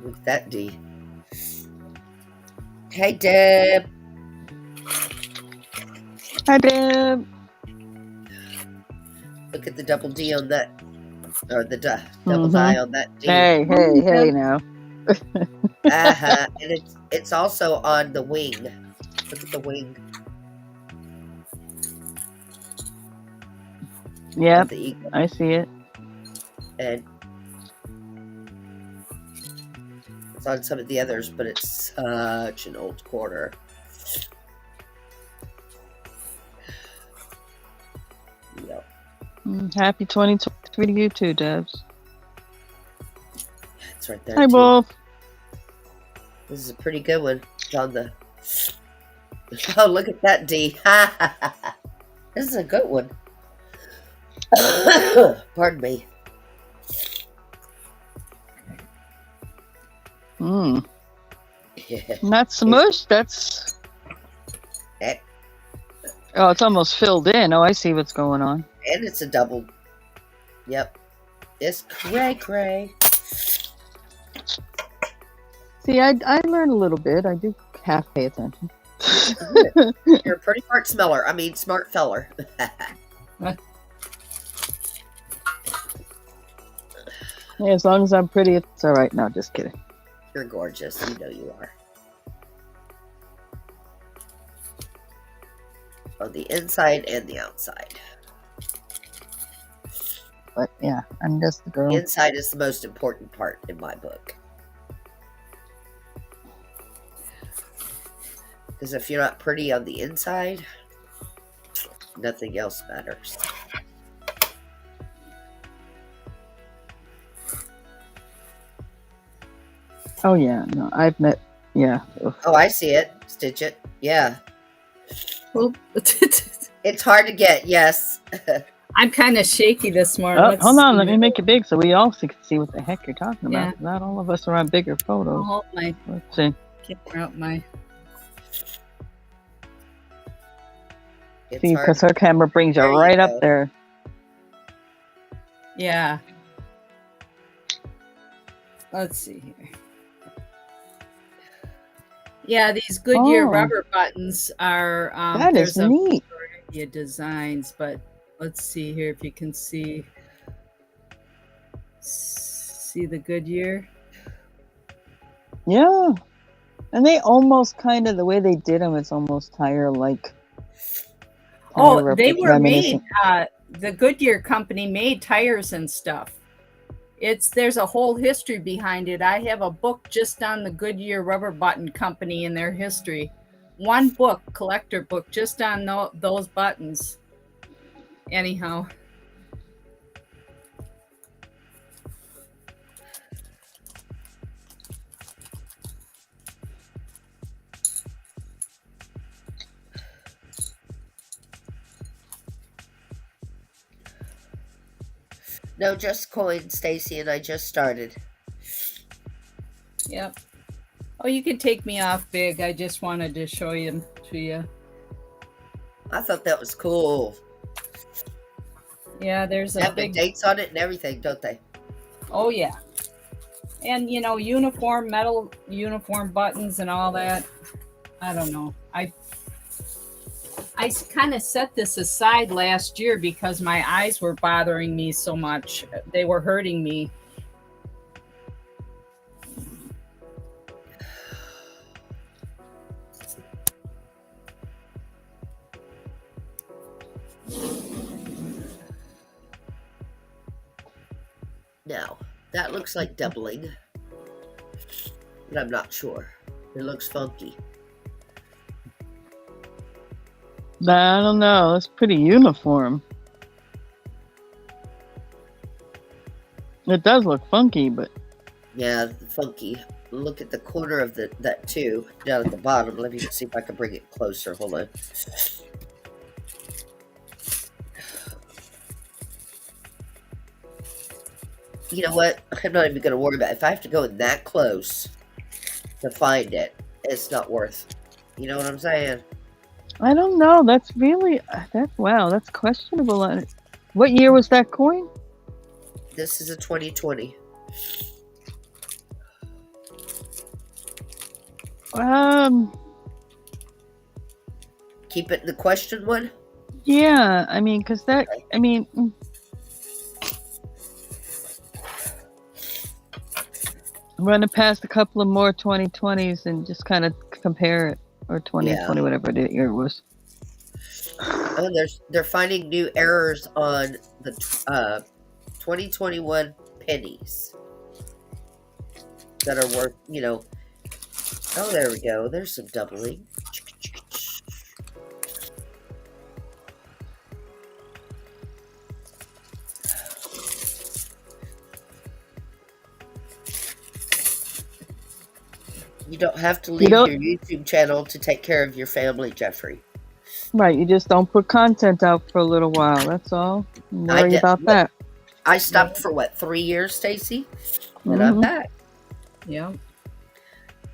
Look at that D. Hey, Deb. Hi, Deb. Look at the double D on that, or the double die on that D. Hey now. And it's also on the wing. Look at the wing. Yep, Of the eagle. I see it. And it's on some of the others, but it's such an old quarter. Yep. Happy 2023 to you too, Debs. It's right there. Hi, too. Wolf. This is a pretty good one. It's on the. Oh, look at that D. This is a good one. Pardon me. Yeah. Not smushed. That's. Eh. Oh, it's almost filled in. Oh, I see what's going on. And it's a double. Yep. It's cray. See, I learn a little bit. I do half pay attention. You're a pretty smart feller. Yeah, as long as I'm pretty, it's all right. No, just kidding. You're gorgeous. You know you are. On the inside and the outside. But yeah, I'm just the girl. The inside is the most important part in my book. Because if you're not pretty on the inside, nothing else matters. Oh yeah, no, I've met. Yeah. Ugh. Oh, I see it. Stitch it. Yeah. Well, It's hard to get, yes. I'm kind of shaky this morning. Oh, Let's hold on. see. Let me make it big so we all can see what the heck you're talking Yeah. about. Not all of us are on bigger I'll photos. hold my Let's see. camera up my. It's See, hard. because her camera brings you There you right go. up there. Yeah. Let's see here. Yeah, these Goodyear Oh. rubber buttons are. That is there's a neat. variety of designs, but let's see here if you can see the Goodyear. Yeah. And they almost kind of, the way they did them, it's almost tire-like. Oh, they were made. reminiscent. The Goodyear company made tires and stuff. There's a whole history behind it. I have a book just on the Goodyear Rubber Button Company and their history. One book, collector book, just on those buttons. Anyhow. No, just coin, Stacey, and I just started. Yep. Oh, you can take me off big. I just wanted to show them to you. I thought that was cool. Yeah, there's They a have the big. dates on it and everything, don't they? Oh yeah. And metal uniform buttons and all that. I don't know. I kind of set this aside last year because my eyes were bothering me so much. They were hurting me. Now, that looks like doubling. But I'm not sure. It looks funky. I don't know. It's pretty uniform. It does look funky, but Yeah, funky. Look at the corner of that too, down at the bottom. Let me see if I can bring it closer. Hold on. You know what? I'm not even going to worry about it. If I have to go in that close to find it, it's not worth. You know what I'm saying? I don't know. That's really wow. That's questionable. What year was that coin? This is a 2020. Keep it in the question one. Yeah. I mean, because that. I mean. I'm going to pass a couple of more 2020s and just kind of compare it, or 2020, whatever the year it was. Oh, they're finding new errors on the 2021 pennies that are worth, Oh, there we go. There's some doubling. You don't have to leave your YouTube channel to take care of your family, Jeffrey. Right, you just don't put content out for a little while. That's all. Worry about that. I stopped for 3 years, Stacey? And I'm back. Yeah.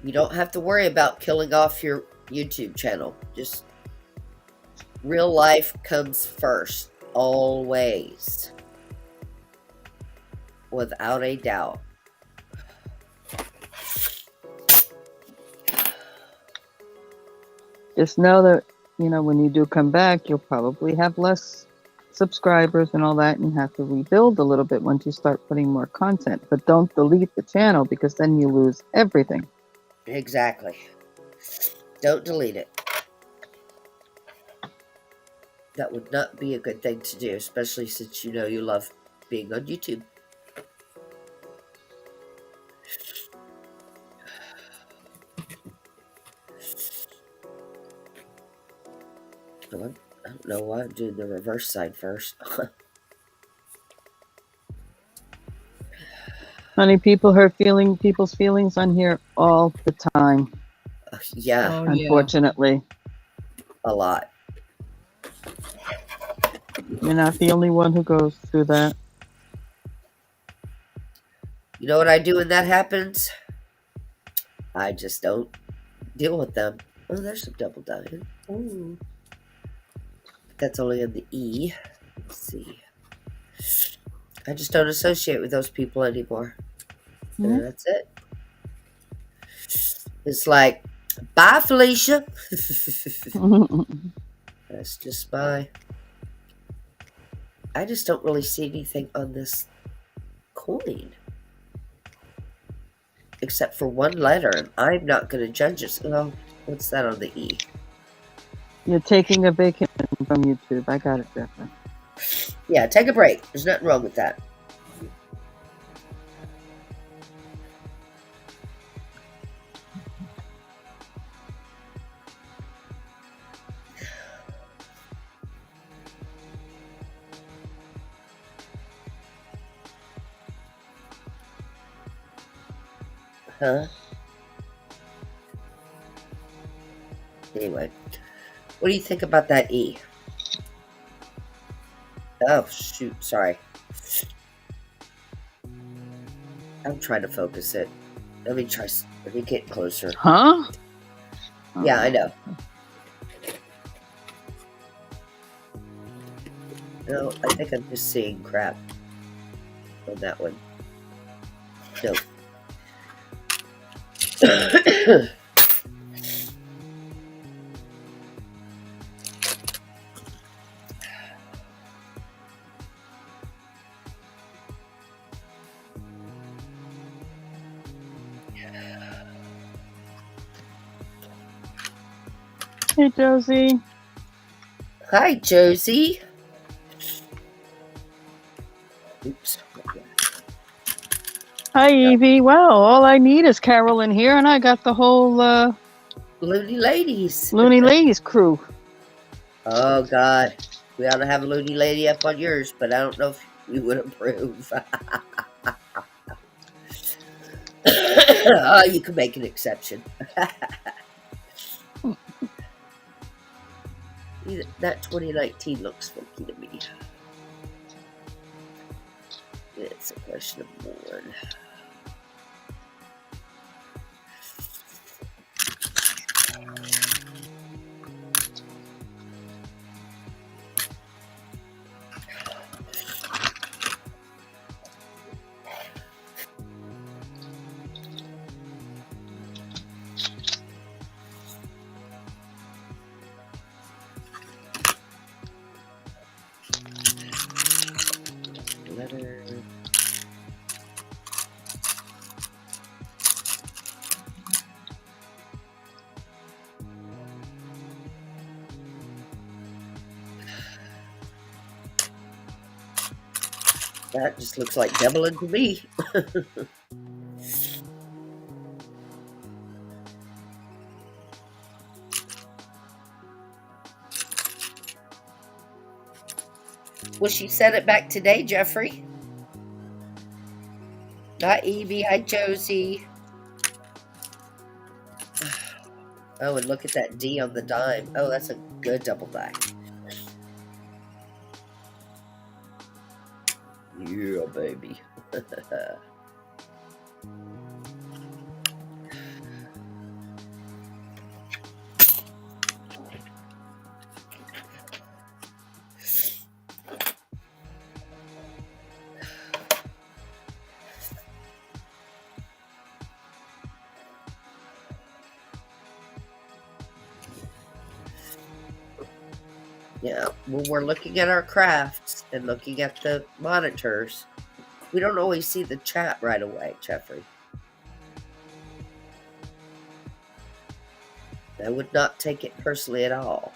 You don't have to worry about killing off your YouTube channel. Just real life comes first, always. Without a doubt. Just know that, when you do come back, you'll probably have less subscribers and all that, and have to rebuild a little bit once you start putting more content. But don't delete the channel, because then you lose everything. Exactly. Don't delete it. That would not be a good thing to do, especially since you love being on YouTube. I don't know why I'm doing the reverse side first. Honey, people hurt people's feelings on here all the time. Yeah. Unfortunately. A lot. You're not the only one who goes through that. You know what I do when that happens? I just don't deal with them. Oh, there's some double diamond. Ooh. But that's only on the E. Let's see. I just don't associate with those people anymore. Hmm? And that's it. It's like, bye, Felicia. That's just my. I just don't really see anything on this coin. Except for one letter, and I'm not going to judge it. Oh, what's that on the E? You're taking a vacation from YouTube. I got it, Jeffrey. Yeah, take a break. There's nothing wrong with that. Huh? Anyway, what do you think about that E? Oh, shoot, sorry. I'm trying to focus it. Let me get closer. Huh? Yeah, I know. No, I think I'm just seeing crap on that one. No. Hey, Josie. Hi, Josie. Oops. Hi, Evie. Wow, all I need is Carol in here, and I got the whole Loony Ladies. Looney Ladies crew. Oh, God. We ought to have a Loony Lady up on yours, but I don't know if you would approve. Oh, you can make an exception. That 2019 looks funky to me. It's a question of one. Letter. That just looks like doubling to me. Well, she sent it back today, Jeffrey. Hi, Evie. Hi, Josie. Oh, and look at that D on the dime. Oh, that's a good double die. Yeah, baby. Yeah, when we're looking at our crafts and looking at the monitors, we don't always see the chat right away, Jeffrey. I would not take it personally at all.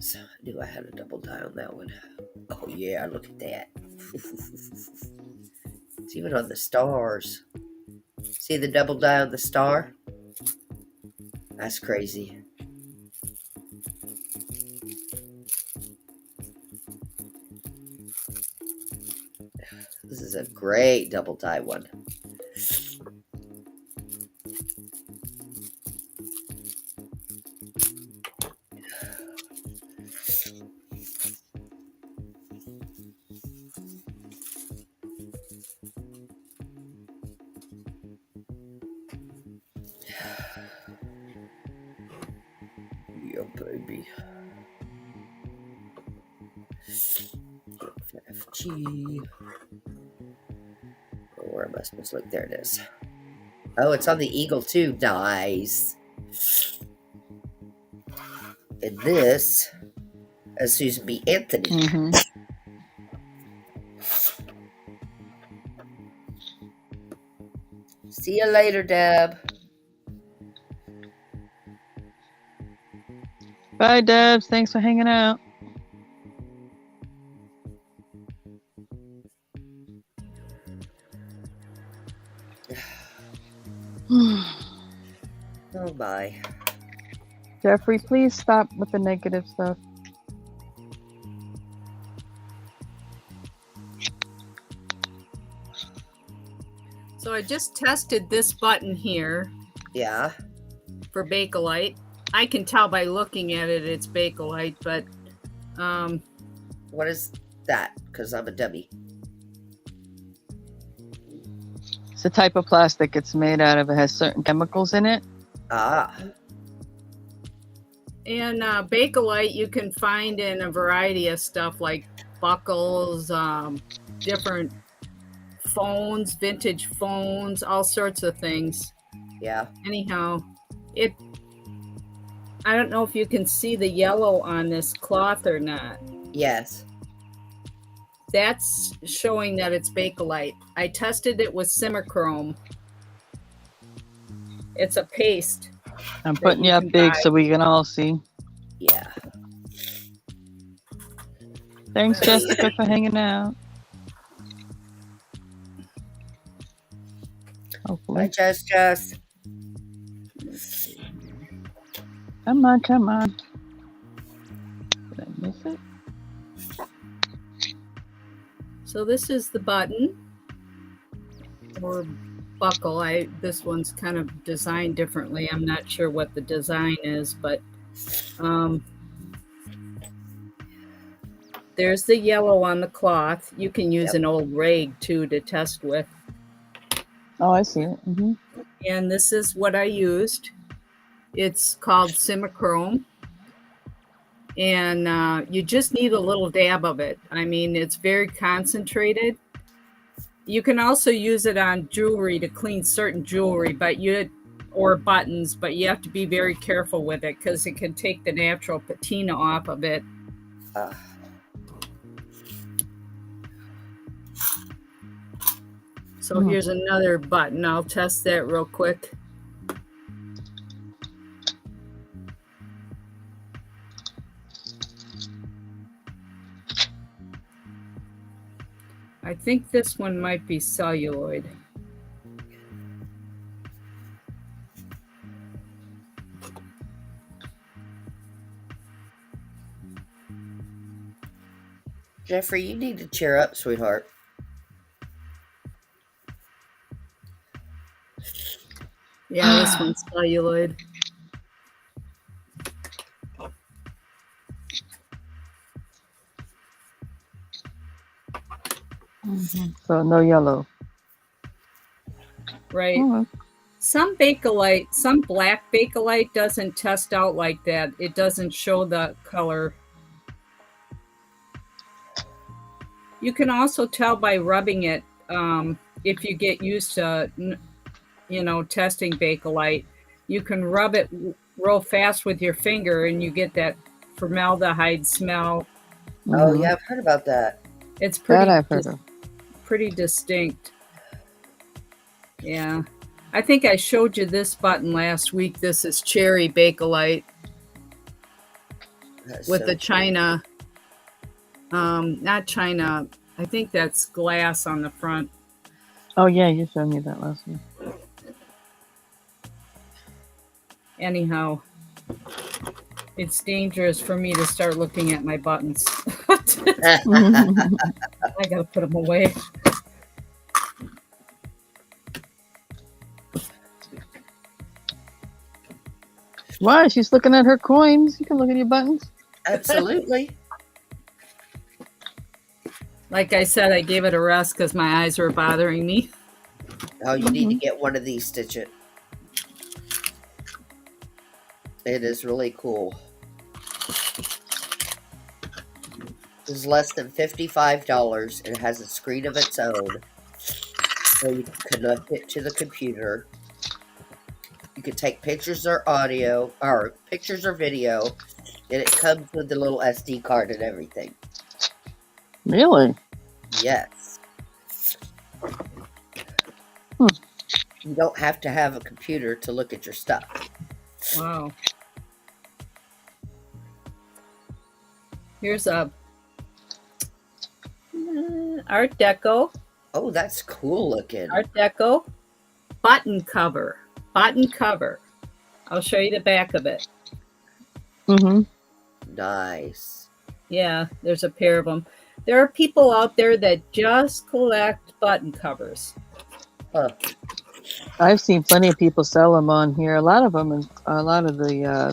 is. I knew I had a double die on that one. Oh yeah, look at that. It's even on the stars. See the double die on the star? That's crazy. This is a great double die one. Yeah, baby. FG. Where am I supposed to look? There it is. Oh, it's on the eagle too. Nice. And this is Susan B. Anthony. Mm-hmm. See you later, Deb. Bye, Debs. Thanks for hanging out. Oh my. Jeffrey, please stop with the negative stuff. So I just tested this button here Yeah. for Bakelite. I can tell by looking at it it's Bakelite, but What is that? Because I'm a dummy. It's the type of plastic it's made out of. It has certain chemicals in it. Ah. and Bakelite you can find in a variety of stuff like buckles, different phones, vintage phones, all sorts of things. Yeah. Anyhow, I don't know if you can see the yellow on this cloth or not. Yes. That's showing that it's Bakelite. I tested it with Simichrome. It's a paste. I'm putting you up big so we can all see. Yeah. Thanks, Jessica, for hanging out. Hopefully. Hi, Jess. Come on, come on. Did I miss it? So this is the button or buckle. This one's kind of designed differently. I'm not sure what the design is, but there's the yellow on the cloth. You can use an old rag too to test with. Oh, I see it. Mm-hmm. And this is what I used. It's called Simichrome. And you just need a little dab of it. I mean, it's very concentrated. You can also use it on jewelry to clean certain jewelry, or buttons, but you have to be very careful with it because it can take the natural patina off of it. So here's another button. I'll test that real quick. I think this one might be celluloid. Jeffrey, you need to cheer up, sweetheart. Yeah, this one's celluloid. Mm-hmm. So no yellow. Right. Oh, Some Bakelite, some black Bakelite doesn't test out like that. It doesn't show the color. You can also tell by rubbing it if you get used to, testing Bakelite. You can rub it real fast with your finger and you get that formaldehyde smell. Oh, yeah, I've heard about that. It's pretty, that I've heard of. Pretty distinct. Yeah. I think I showed you this button last week. This is Cherry Bakelite. That's with so the cool. China, not China. I think that's glass on the front. Oh yeah, you showed me that last week. Anyhow, it's dangerous for me to start looking at my buttons. I gotta put them away. Why? She's looking at her coins. You can look at your buttons. Absolutely. Like I said, I gave it a rest because my eyes were bothering me. Oh, you need to get one of these, Stitch It. It is really cool. It's less than $55. It has a screen of its own. So you can connect it to the computer. You can take pictures or audio, or pictures or video, and it comes with the little SD card and everything. Really? Yes. You don't have to have a computer to look at your stuff. Wow. Here's a Art Deco. Oh, that's cool looking. Art Deco button cover. Button cover. I'll show you the back of it. Mm-hmm. Nice. Yeah, there's a pair of them. There are people out there that just collect button covers. Huh. I've seen plenty of people sell them on here. A lot of them, and a lot of the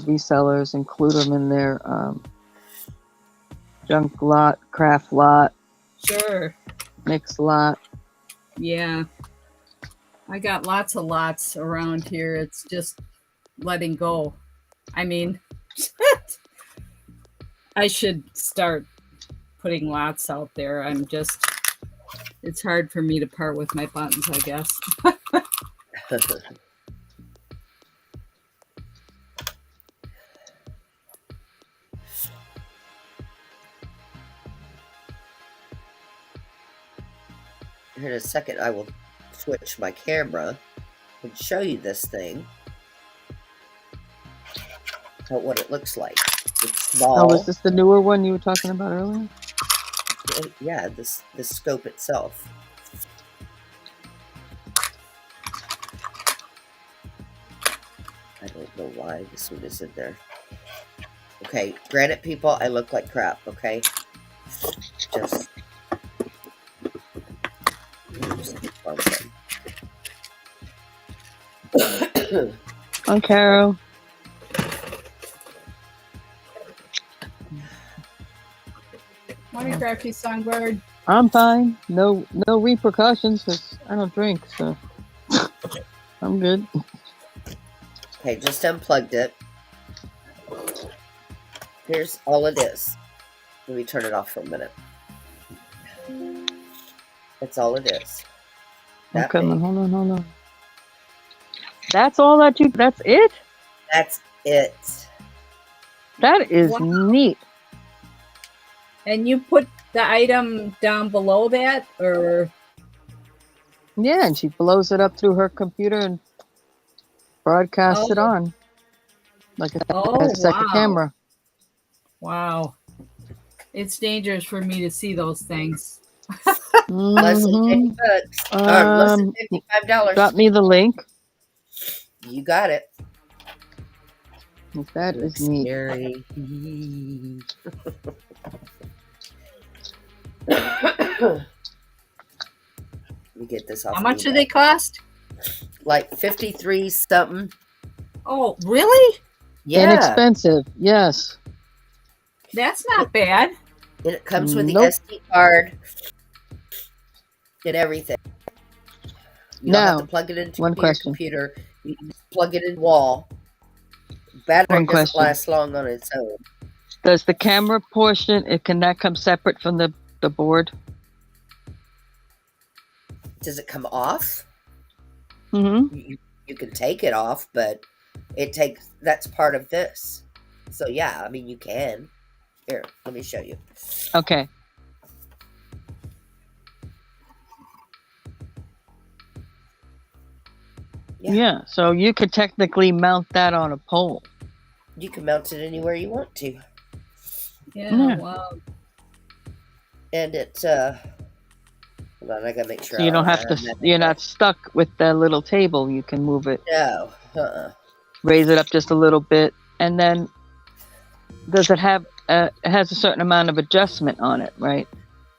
resellers include them in their junk lot, craft lot, Sure. mixed lot. Yeah. I got lots of lots around here. It's just letting go. I mean, I should start putting lots out there. It's hard for me to part with my buttons, I guess. In a second, I will switch my camera and show you this thing. What it looks like. It's small. Oh, was this the newer one you were talking about earlier? Yeah, this scope itself. I don't know why this one is in there. Okay, granted, people, I look like crap, okay? Just On Carol. Morning, Crafty Songbird. I'm fine. No repercussions because I don't drink, so I'm good. Okay, just unplugged it. Here's all it is. Let me turn it off for a minute. That's all it is. That Okay, big. hold on. That's all that you. That's it. That's it. That is Wow. neat. And you put the item down below that, or? Yeah, and she blows it up through her computer and broadcasts it on, like a second wow. camera. Wow. It's dangerous for me to see those things. Less than $50. Less than $55. Got me the link. You got it. That is neat. Scary. Let me get this off. How much do they cost? Like 53 something. Oh, really? Yeah. Inexpensive. Yes. That's not bad. And it comes with Nope. the SD card and everything. You don't have Now, to plug it into one your question. computer. You can just plug it in the wall. Battery One doesn't question. last long on its own. Does the camera portion, can that come separate from the board? Does it come off? Mm-hmm. You can take it off, but that's part of this. So yeah, I mean, you can. Here, let me show you. Okay. Yeah. So you could technically mount that on a pole. You can mount it anywhere you want to. Yeah, Yeah. wow. And it's hold on, I gotta make sure So you don't have I'm to. at the You're right. not stuck with that little table. You can move it, No. raise it up just a little bit, and then does it have? It has a certain amount of adjustment on it, right?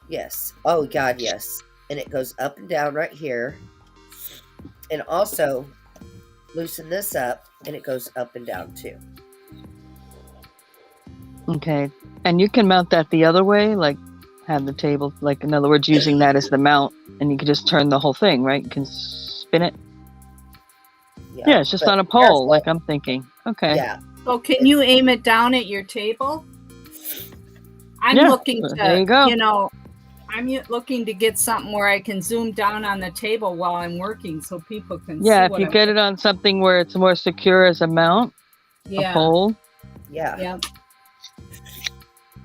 Yes. Oh God, yes. And it goes up and down right here. And also loosen this up and it goes up and down too. Okay. And you can mount that the other way, like have the table, like in other words, using that as the mount, and you can just turn the whole thing, right? You can spin it. Yeah, it's just but on a pole, careful. like I'm thinking. Okay. Yeah. So can you aim it down at your table? I'm Yeah. looking There to, you go. looking to get something where I can zoom down on the table while I'm working so people can Yeah, see if what you I'm get doing. it on something where it's more secure as a mount, a Yeah. pole. Yeah. Yeah.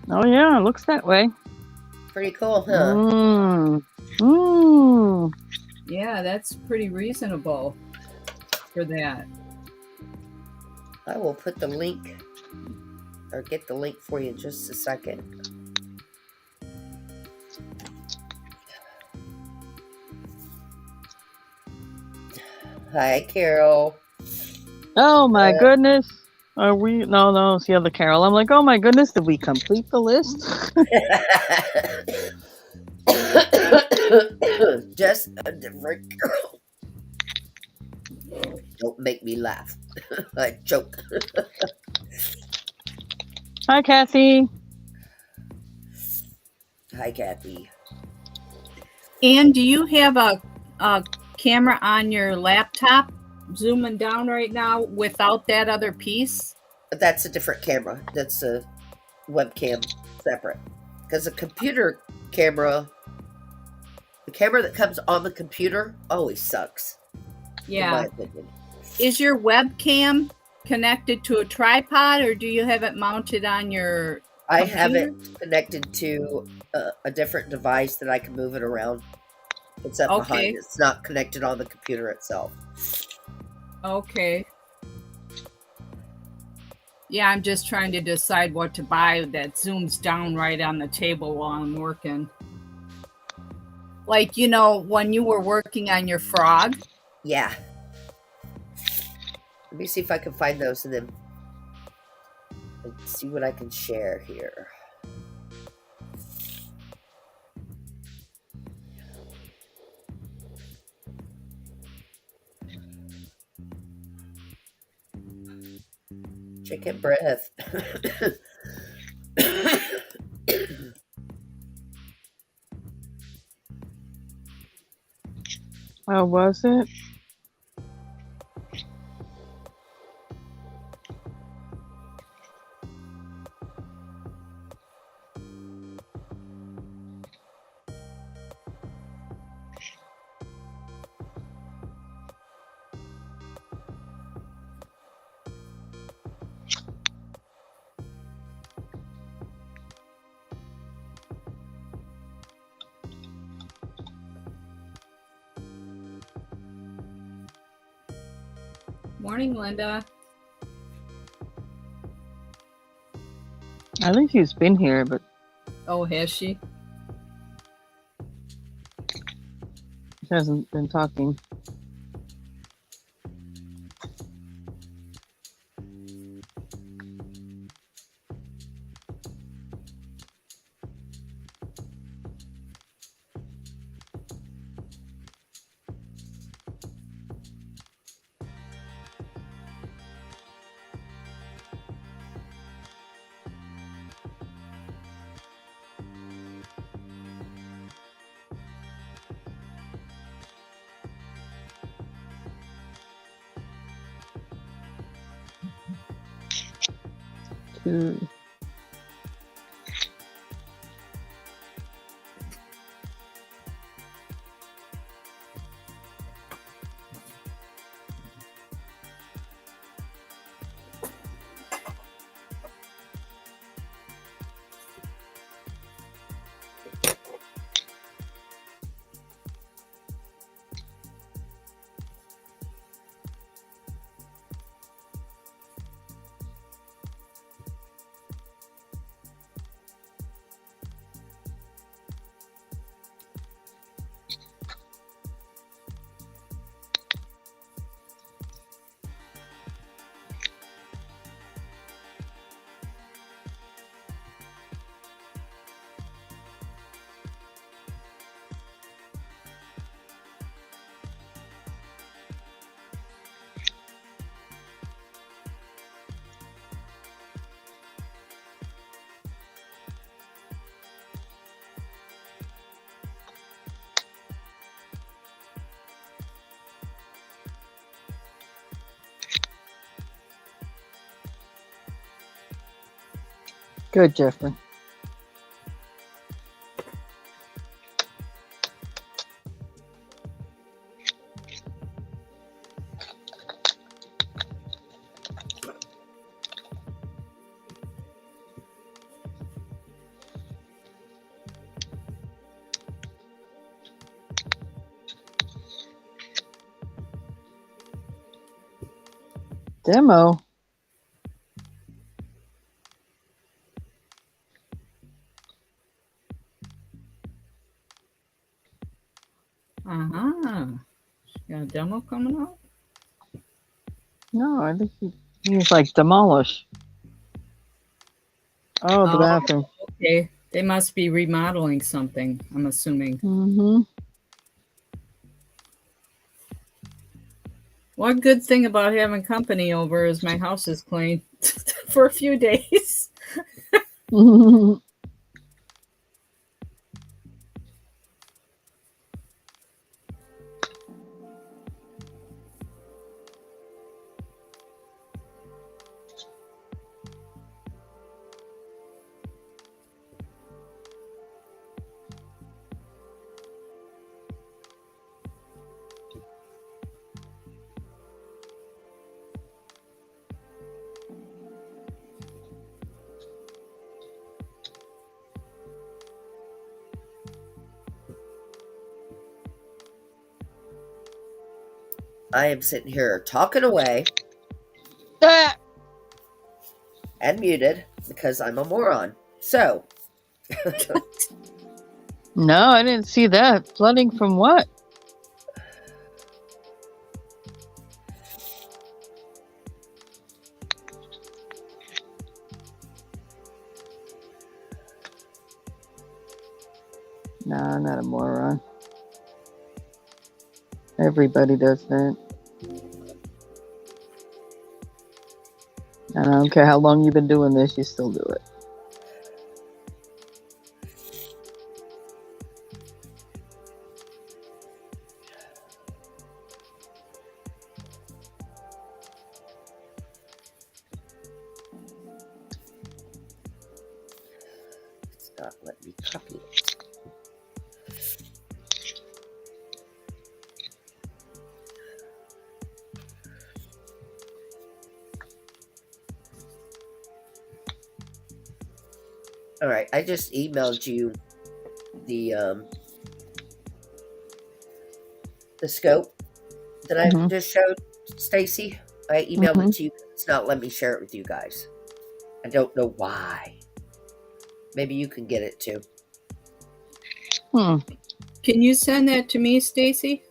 Oh yeah, it looks that way. Pretty cool, huh? Mmm. Mmm. Yeah, that's pretty reasonable for that. I will put the link or get the link for you in just a second. Hi, Carol. Oh my goodness. Are we? No, it's the other Carol. I'm like, oh my goodness, did we complete the list? Just a different girl. Don't make me laugh. I joke. Hi, Kathy. Hi, Kathy. And do you have a camera on your laptop zooming down right now without that other piece? But that's a different camera. That's a webcam separate. Because a computer camera, the camera that comes on the computer always sucks. Yeah. In my opinion. Is your webcam connected to a tripod or do you have it mounted on your I computer? have it connected to a different device that I can move it around. It's up behind. It's not connected on the computer itself. Okay. Yeah, I'm just trying to decide what to buy that zooms down right on the table while I'm working. Like, when you were working on your frog. Yeah. Let me see if I can find those and then see what I can share here. Chicken breath. Oh, was it? Morning, Linda. I think she's been here, but Oh, has she? she hasn't been talking. Two. Good, Jeffrey. Demo. Got a demo coming out? No, I think he's like demolish. Oh, the bathroom. Okay. They must be remodeling something, I'm assuming. Mm-hmm. One good thing about having company over is my house is clean for a few days. I am sitting here talking away and muted because I'm a moron. So. No, I didn't see that. Flooding from what? No, I'm not a moron. Everybody does that. And I don't care how long you've been doing this, you still do it. It's not letting me copy it. All right, I just emailed you the scope that I just showed Stacey. I emailed it to you. It's not letting me share it with you guys. I don't know why. Maybe you can get it too. Can you send that to me, Stacey?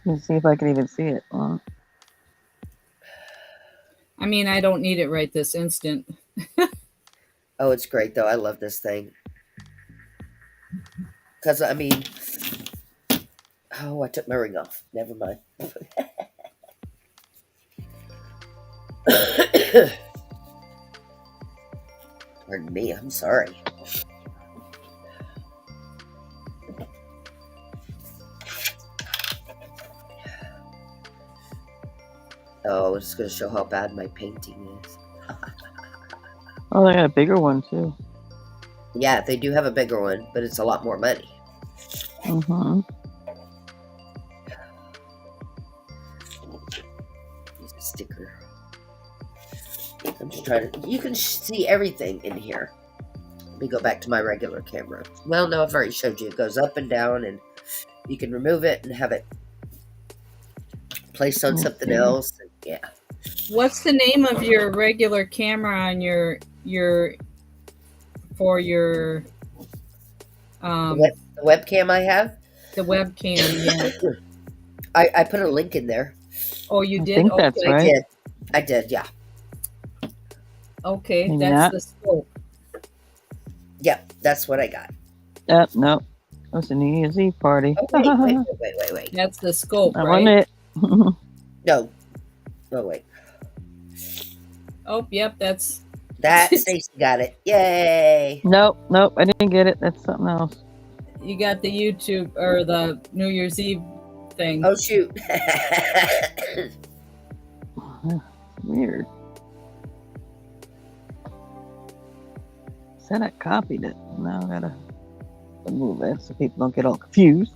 Let's see if I can even see it. I mean, I don't need it right this instant. Oh, it's great though. I love this thing. Because, I mean... Oh, I took my ring off. Never mind. Pardon me, I'm sorry. Oh, it's going to show how bad my painting is. Oh, they got a bigger one too. Yeah, they do have a bigger one, but it's a lot more money. Mm-hmm. Use a sticker. I'm just trying to... You can see everything in here. Let me go back to my regular camera. Well, no, I've already showed you. It goes up and down, and you can remove it and have it placed on something else. And, yeah. What's the name of your regular camera on your for your the webcam I have? The webcam, yeah. I put a link in there. Oh, you did? I think that's okay. right. I did, yeah. Okay, Maybe that's not. the scope. Yep, that's what I got. No. That's a New Year's Eve party. Oh, wait. That's the scope, I right? want it. No. Oh, wait. Oh, yep, that's... That, Stacey got it. Yay! Nope, I didn't get it. That's something else. You got the YouTube, or the New Year's Eve thing. Oh, shoot. Weird. Said I copied it. Now I gotta remove it so people don't get all confused.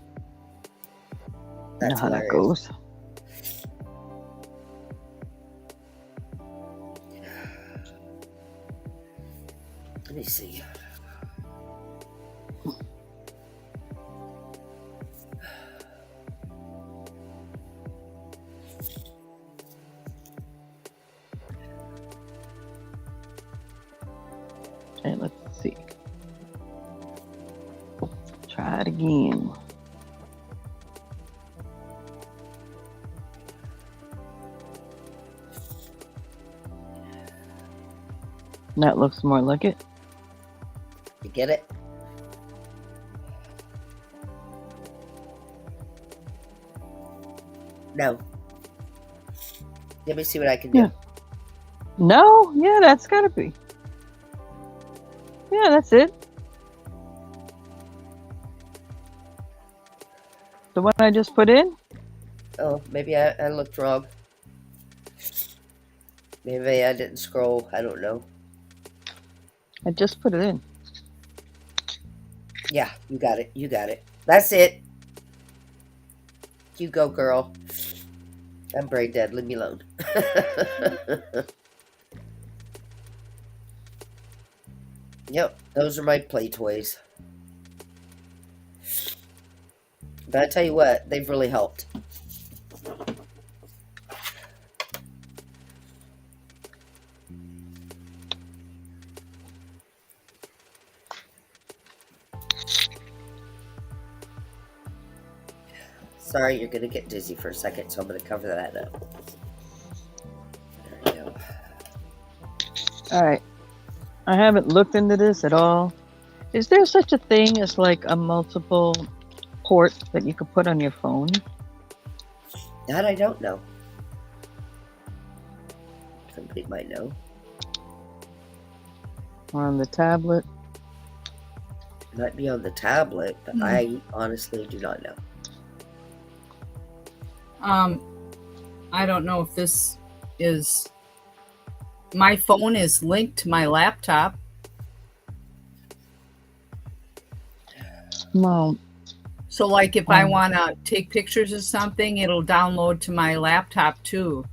You know That's how that hilarious. goes. Let me see. Okay, let's see. Try it again. That looks more like it. You get it? No. Let me see what I can do. Yeah. No? Yeah, that's gotta be. Yeah, that's it. The one I just put in? Oh, maybe I looked wrong. Maybe I didn't scroll. I don't know. I just put it in. Yeah, you got it. You got it. That's it. You go, girl. I'm brain dead. Leave me alone. Yep, those are my play toys. But I tell you what, they've really helped. Sorry, you're going to get dizzy for a second, so I'm going to cover that up. There we go. Alright. I haven't looked into this at all. Is there such a thing as like a multiple port that you could put on your phone? That I don't know. Somebody might know. Or on the tablet? It might be on the tablet, but I honestly do not know. I don't know if this is. My phone is linked to my laptop. No. So, like, if I want to take pictures of something, it'll download to my laptop too,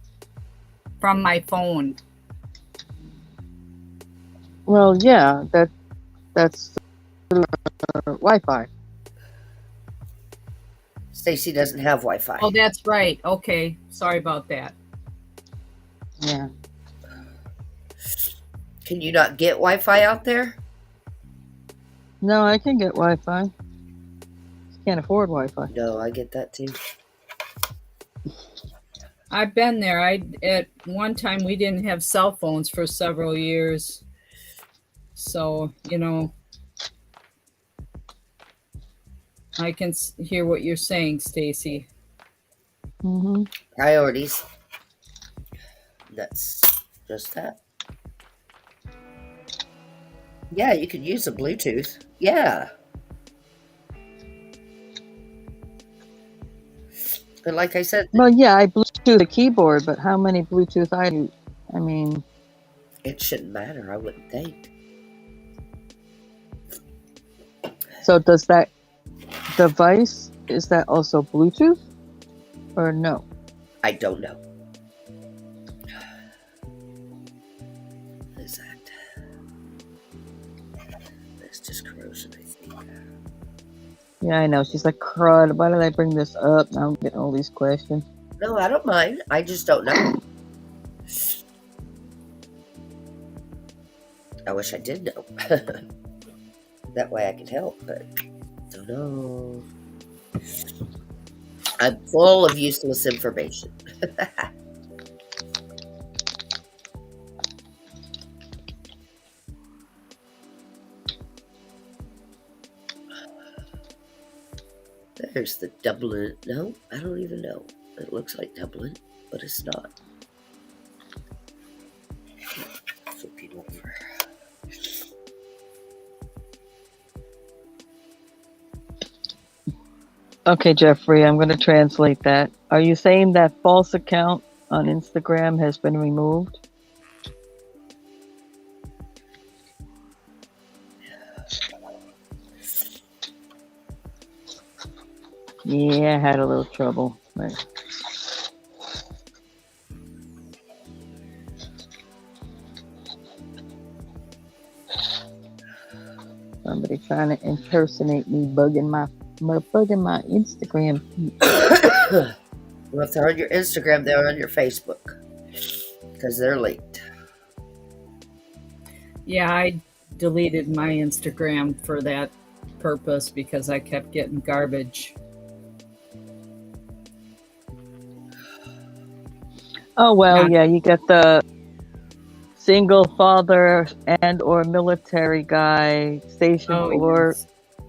from my phone. Well, yeah, that's Wi-Fi. Stacey doesn't have Wi-Fi. Oh, that's right. Okay, sorry about that. Yeah. Can you not get Wi-Fi out there? No, I can get Wi-Fi. Just can't afford Wi-Fi. No, I get that too. I've been there. At one time we didn't have cell phones for several years, so I can hear what you're saying, Stacey. Mm-hmm. Priorities. That's just that. Yeah, you could use a Bluetooth. Yeah. But like I said, Well, yeah, I Bluetooth the keyboard, but how many Bluetooth I mean, it shouldn't matter, I wouldn't think. so does that device, is that also Bluetooth or no? I don't know. What is that? That's just corrosion, I think. Yeah, I know. She's like, crud, why did I bring this up? Now I'm getting all these questions. No, I don't mind. I just don't know. I wish I did know. That way I could help, but don't know. I'm full of useless information. There's the Dublin. No, I don't even know. It looks like Dublin, but it's not. Flip it over. Okay, Jeffrey, I'm going to translate that. Are you saying that false account on Instagram has been removed? Yeah, I had a little trouble. But somebody trying to impersonate me, bugging my Instagram feed. Well, if they're on your Instagram, they're on your Facebook because they're linked. Yeah, I deleted my Instagram for that purpose because I kept getting garbage. Oh well, Not- yeah, you get the single father and or military guy stationed Oh, or yes.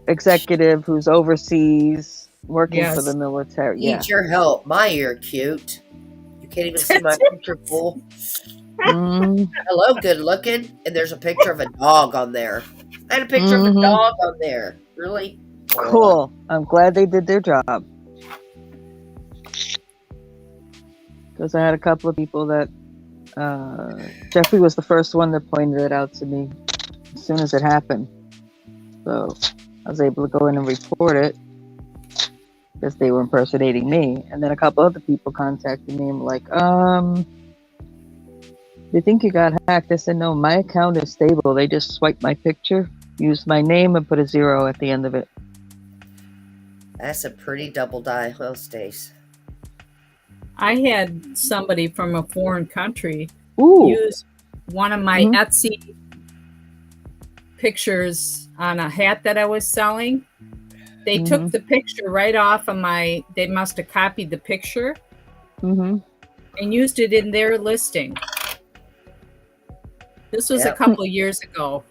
executive who's overseas working for the Yes. military. Yeah. Need your help. My ear cute. You can't even see my picture full. Mm, Hello, good looking. And there's a picture of a dog on there. I had a picture of a mhm. dog on there. Really? Cool. I'm glad they did their job. Because I had a couple of people that Jeffrey was the first one that pointed it out to me as soon as it happened. So I was able to go in and report it because they were impersonating me. And then a couple other people contacted me and were like, they think you got hacked. I said, no, my account is stable. They just swiped my picture, used my name, and put a 0 at the end of it. That's a pretty double dial, Stace. I had somebody from a foreign country Ooh. use one of my Mhm. Etsy pictures on a hat that I was selling. They took Mhm. the picture right off of they must have copied the picture Mm-hmm. and used it in their listing. This was a Yep. couple years ago.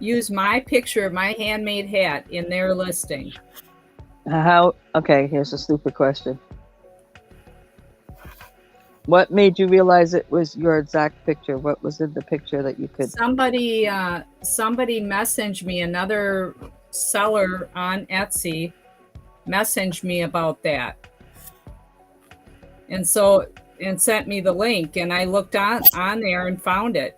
Use my picture of my handmade hat in their listing. Okay, here's a stupid question. What made you realize it was your exact picture? What was in the picture that you could? Somebody messaged me, another seller on Etsy messaged me about that. And sent me the link, and I looked on there and found it.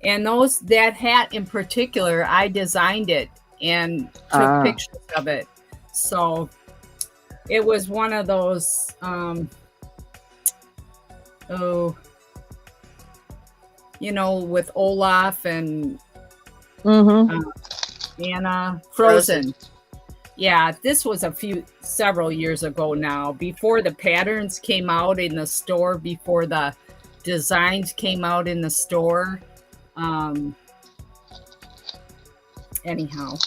And that hat in particular, I designed it and took pictures of it. So it was one of those with Olaf and Anna Frozen. Yeah, this was several years ago now, before the patterns came out in the store, before the designs came out in the store. Anyhow.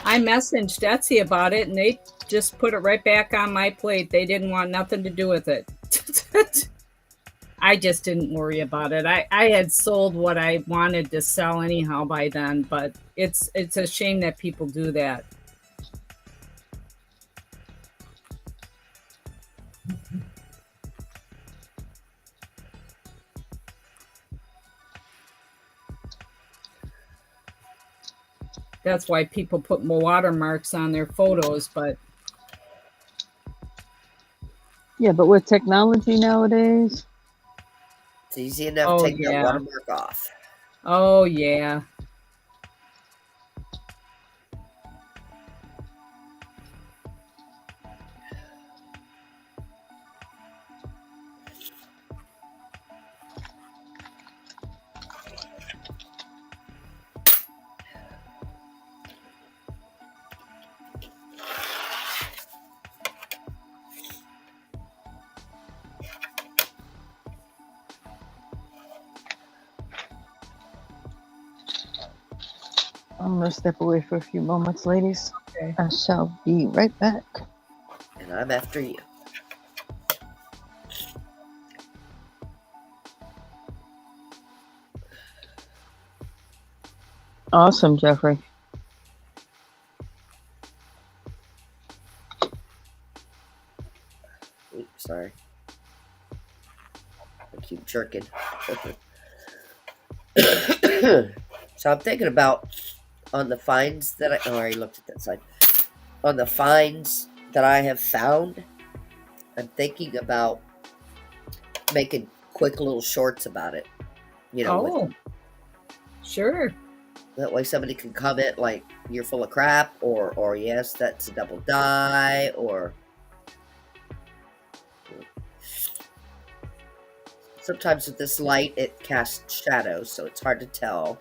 I messaged Etsy about it, and they just put it right back on my plate. They didn't want nothing to do with it. I just didn't worry about it. I had sold what I wanted to sell anyhow by then, but it's a shame that people do that. That's why people put watermarks on their photos, but yeah, but with technology nowadays, it's easy enough to take that watermark off. Oh yeah. I'm gonna step away for a few moments, ladies. Okay. I shall be right back. And I'm after you. Awesome, Jeffrey. Oops, sorry. I keep jerking. So I'm thinking about on the finds that I already looked at that side. On the finds that I have found, I'm thinking about making quick little shorts about it. Sure. That way somebody can comment like, you're full of crap, or yes, that's a double die, or... Sometimes with this light, it casts shadows, so it's hard to tell.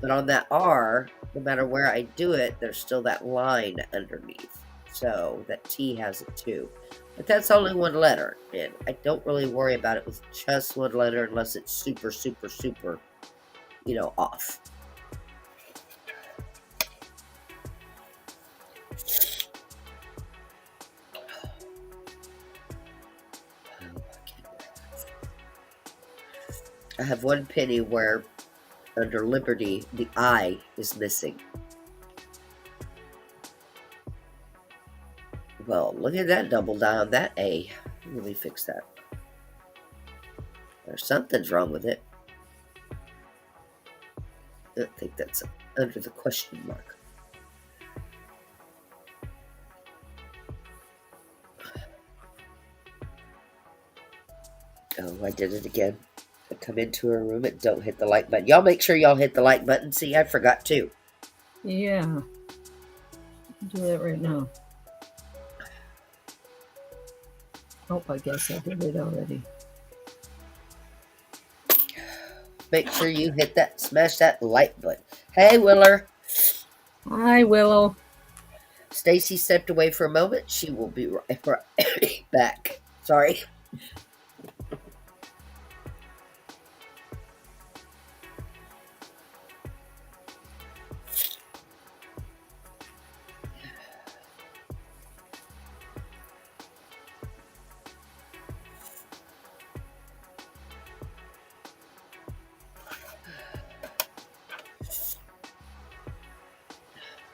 But on that R, no matter where I do it, there's still that line underneath. So that T has it too. But that's only one letter, and I don't really worry about it with just one letter unless it's super, super, super, off. I have one penny where under Liberty, the I is missing. Well, look at that double die on that A. Let me fix that. There's something's wrong with it. I don't think that's under the question mark. Oh, I did it again. I come into a room and don't hit the like button. Y'all make sure y'all hit the like button. See, I forgot too. Yeah. I'll do that right now. Oh, I guess I did it already. Make sure you hit that, smash that like button. Hey, Willer. Hi, Willow. Stacey stepped away for a moment. She will be right back. Sorry.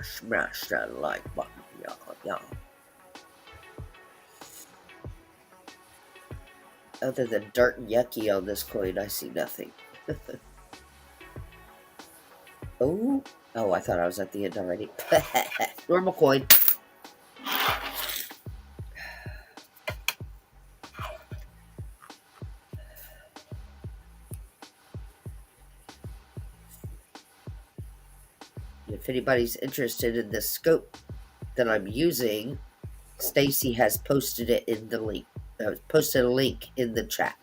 Smash that like button, y'all. Other than dirt and yucky on this coin, I see nothing. Oh, I thought I was at the end already. Normal coin. If anybody's interested in this scope that I'm using, Stacey has posted it in the link. Posted a link in the chat.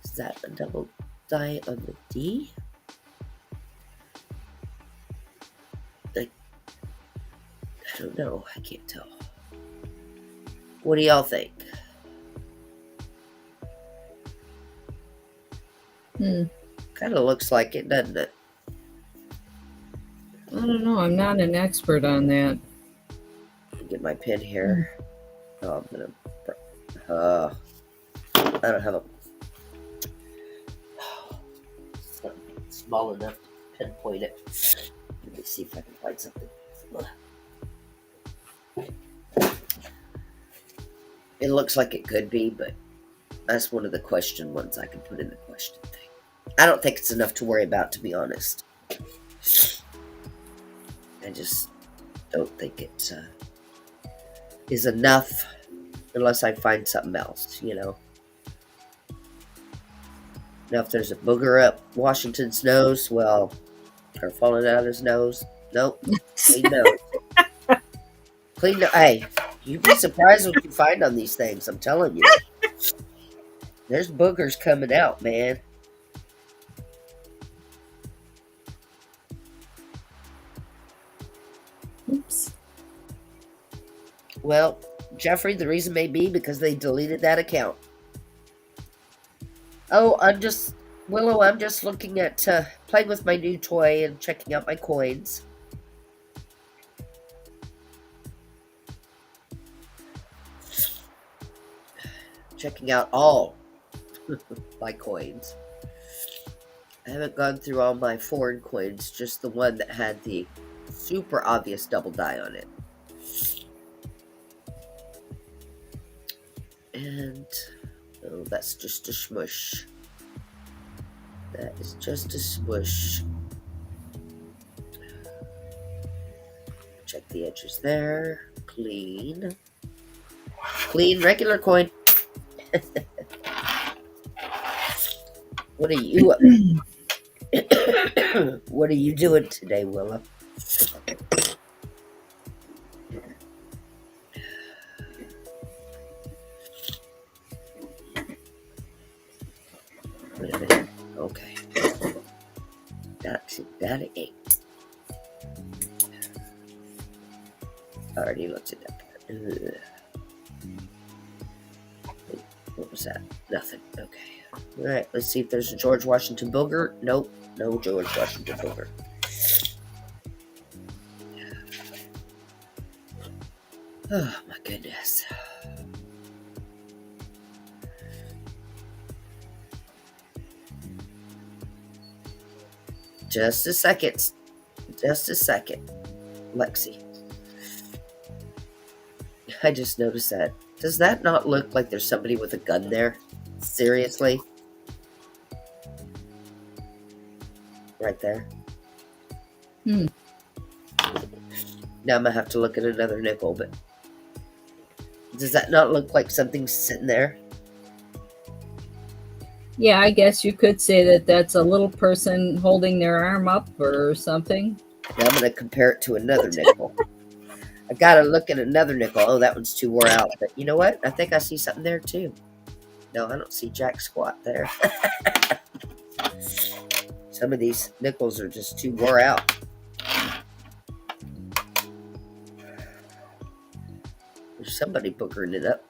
Is that a double die on the D? I don't know. I can't tell. What do y'all think? Kind of looks like it, doesn't it? I don't know. I'm not an expert on that. Get my pen here. Oh, I'm gonna. I don't have a small enough to pinpoint it. Let me see if I can find something. It looks like it could be, but that's one of the question ones I can put in the question thing. I don't think it's enough to worry about, to be honest. I just don't think it is enough unless I find something else, Now, if there's a booger up Washington's nose, well, or falling out of his nose, nope, clean nose. Clean nose. Hey, you'd be surprised what you find on these things, I'm telling you. There's boogers coming out, man. Oops. Well, Jeffrey, the reason may be because they deleted that account. Oh, I'm just looking at playing with my new toy and checking out my coins. Checking out all my coins. I haven't gone through all my foreign coins, just the one that had the super obvious double die on it. And oh, that's just a smush. That is just a smush. Check the edges there. Clean. Clean regular coin. What are you up? What are you doing today, Willa? Wait a minute. Okay. Got it. 8. I already looked at that part. Wait, what was that? Nothing. Okay. Alright, let's see if there's a George Washington booger. Nope. No George Washington booger. Oh my goodness. Just a second. Lexi. I just noticed that. Does that not look like there's somebody with a gun there? Seriously? Right there. Hmm. Now I'm gonna have to look at another nickel, but does that not look like something's sitting there? Yeah, I guess you could say that that's a little person holding their arm up or something. Now I'm gonna compare it to another nickel. I gotta look at another nickel. Oh, that one's too wore out. But you know what? I think I see something there too. No, I don't see jack squat there. Some of these nickels are just too wore out. There's somebody boogering it up.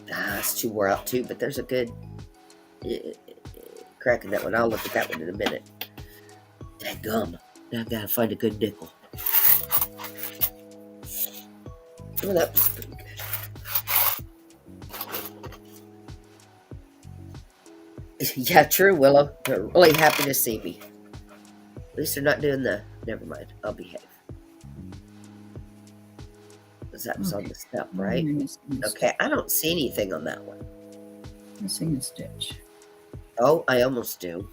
It's too wore out too, but there's a good crack in that one. I'll look at that one in a minute. Dadgum. Now I gotta find a good nickel. Oh, that was pretty good. Yeah, true, Willow. They're really happy to see me. At least they're not doing the... Never mind. I'll behave. Because that was on the step, right? Okay, I don't see anything on that one. Missing a stitch. Oh, I almost do.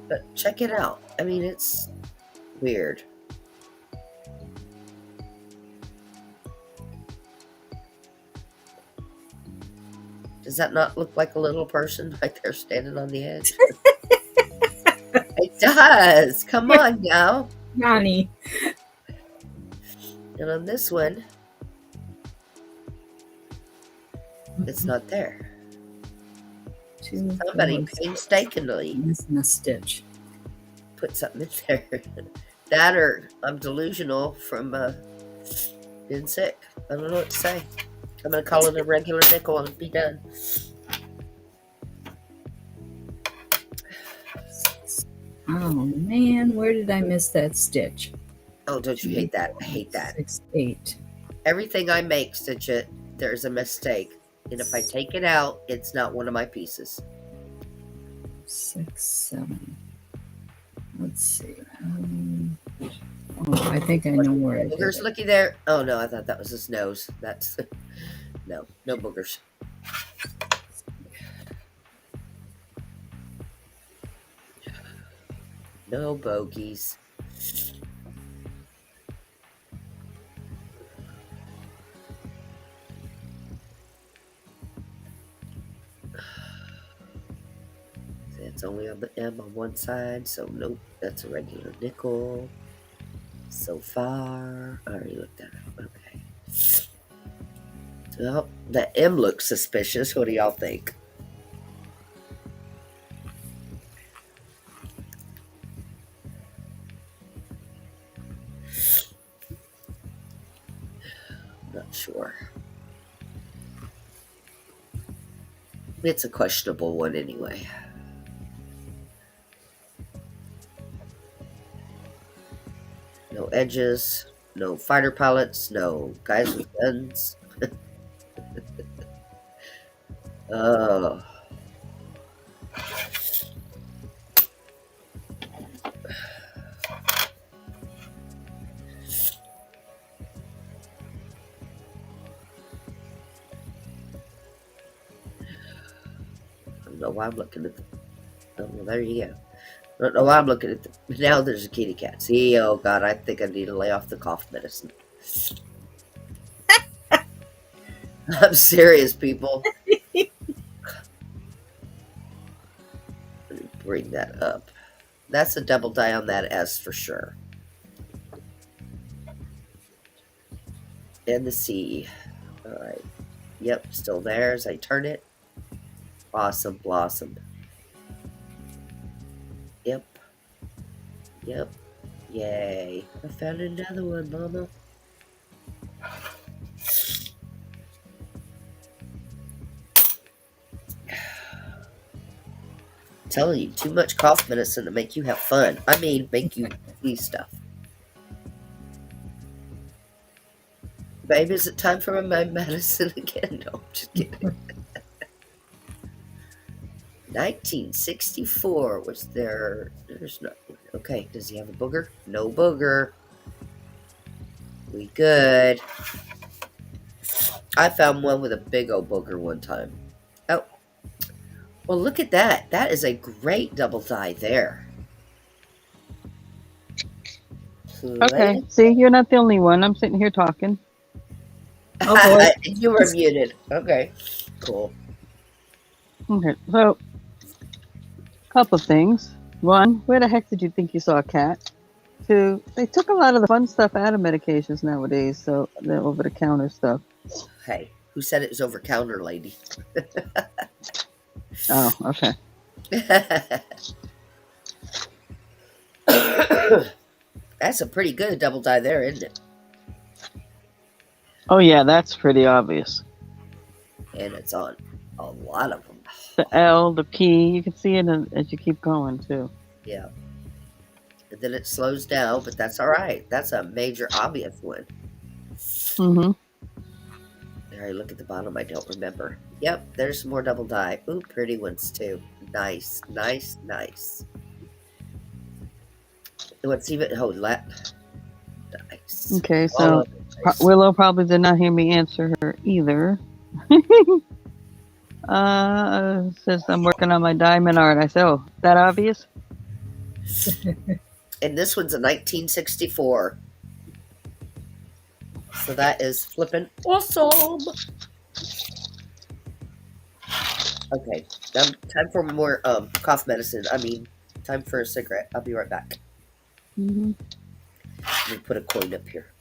But check it out. I mean, it's weird. Does that not look like a little person right there standing on the edge? It does. Come on now. Nani. And on this one, it's not there. Somebody painstakingly missing a stitch. Put something in there. That or I'm delusional from being sick. I don't know what to say. I'm going to call it a regular nickel and be done. Oh man, where did I miss that stitch? Oh, don't you hate that? I hate that. 6, 8. Everything I make, stitch it, there's a mistake. And if I take it out, it's not one of my pieces. 6, 7. Let's see. Oh, I think I know where it is. Boogers, looky there. Oh no, I thought that was his nose. That's no boogers. No bogeys. It's only on the M on one side, so nope, that's a regular nickel. So far, I already looked at it. Okay. Well, the M looks suspicious. What do y'all think? Not sure. It's a questionable one anyway. No edges, no fighter pilots, no guys with guns. Oh. I don't know why I'm looking at the... Oh, well, there you go. I don't know why I'm looking at the... Now there's a kitty cat. See, oh God, I think I need to lay off the cough medicine. I'm serious, people. Let me bring that up. That's a double die on that S for sure. And the C. All right. Yep, still there as I turn it. Awesome blossom. Yep. Yep. Yay. I found another one, Mama. Telling you, too much cough medicine to make you have fun. I mean, make you see stuff. Babe, is it time for my medicine again? No, I'm just kidding. 1964 was there. There's not. Okay, does he have a booger? No booger. We good. I found one with a big old booger one time. Oh, well, look at that. That is a great double die there. Okay. See, you're not the only one. I'm sitting here talking. Oh, boy. You were muted. Okay, cool. Okay. So, couple things. One, where the heck did you think you saw a cat? Two, they took a lot of the fun stuff out of medications nowadays, so the over-the-counter stuff. Hey, who said it was over counter, lady? Oh, okay. That's a pretty good double die there, isn't it? Oh yeah, that's pretty obvious. And it's on a lot of them. The L, the P, you can see it as you keep going too. Yeah. And then it slows down, but that's all right. That's a major obvious one. Mm-hmm. All right, look at the bottom. I don't remember. Yep, there's some more double die. Ooh, pretty ones too. Nice, nice, nice. What's even? Oh, nice. Okay, so nice. Willow probably did not hear me answer her either. Says I'm working on my diamond art. I said, oh, that obvious? And this one's a 1964. So that is flipping awesome. Okay, time for more cough medicine. I mean, time for a cigarette. I'll be right back. Mm-hmm. Let me put a coin up here.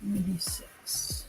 96.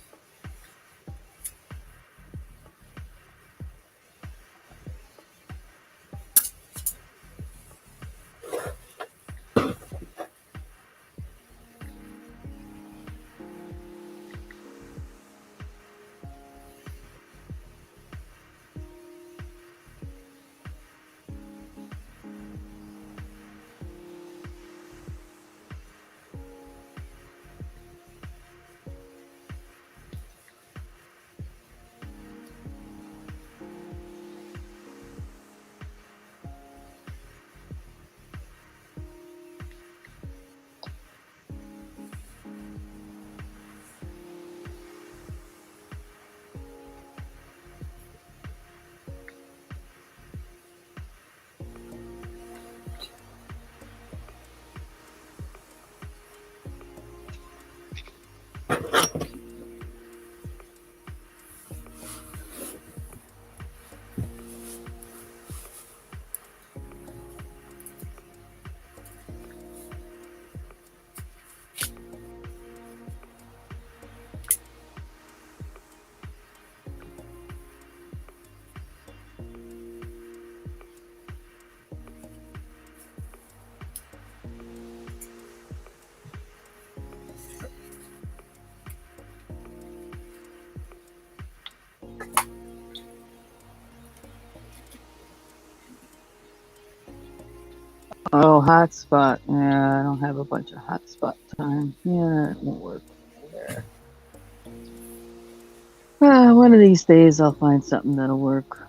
Oh, hotspot. Yeah, I don't have a bunch of hotspot time. Yeah, it won't work there. One of these days I'll find something that'll work.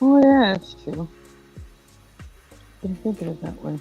Oh yeah, that's true. Didn't think of it that way.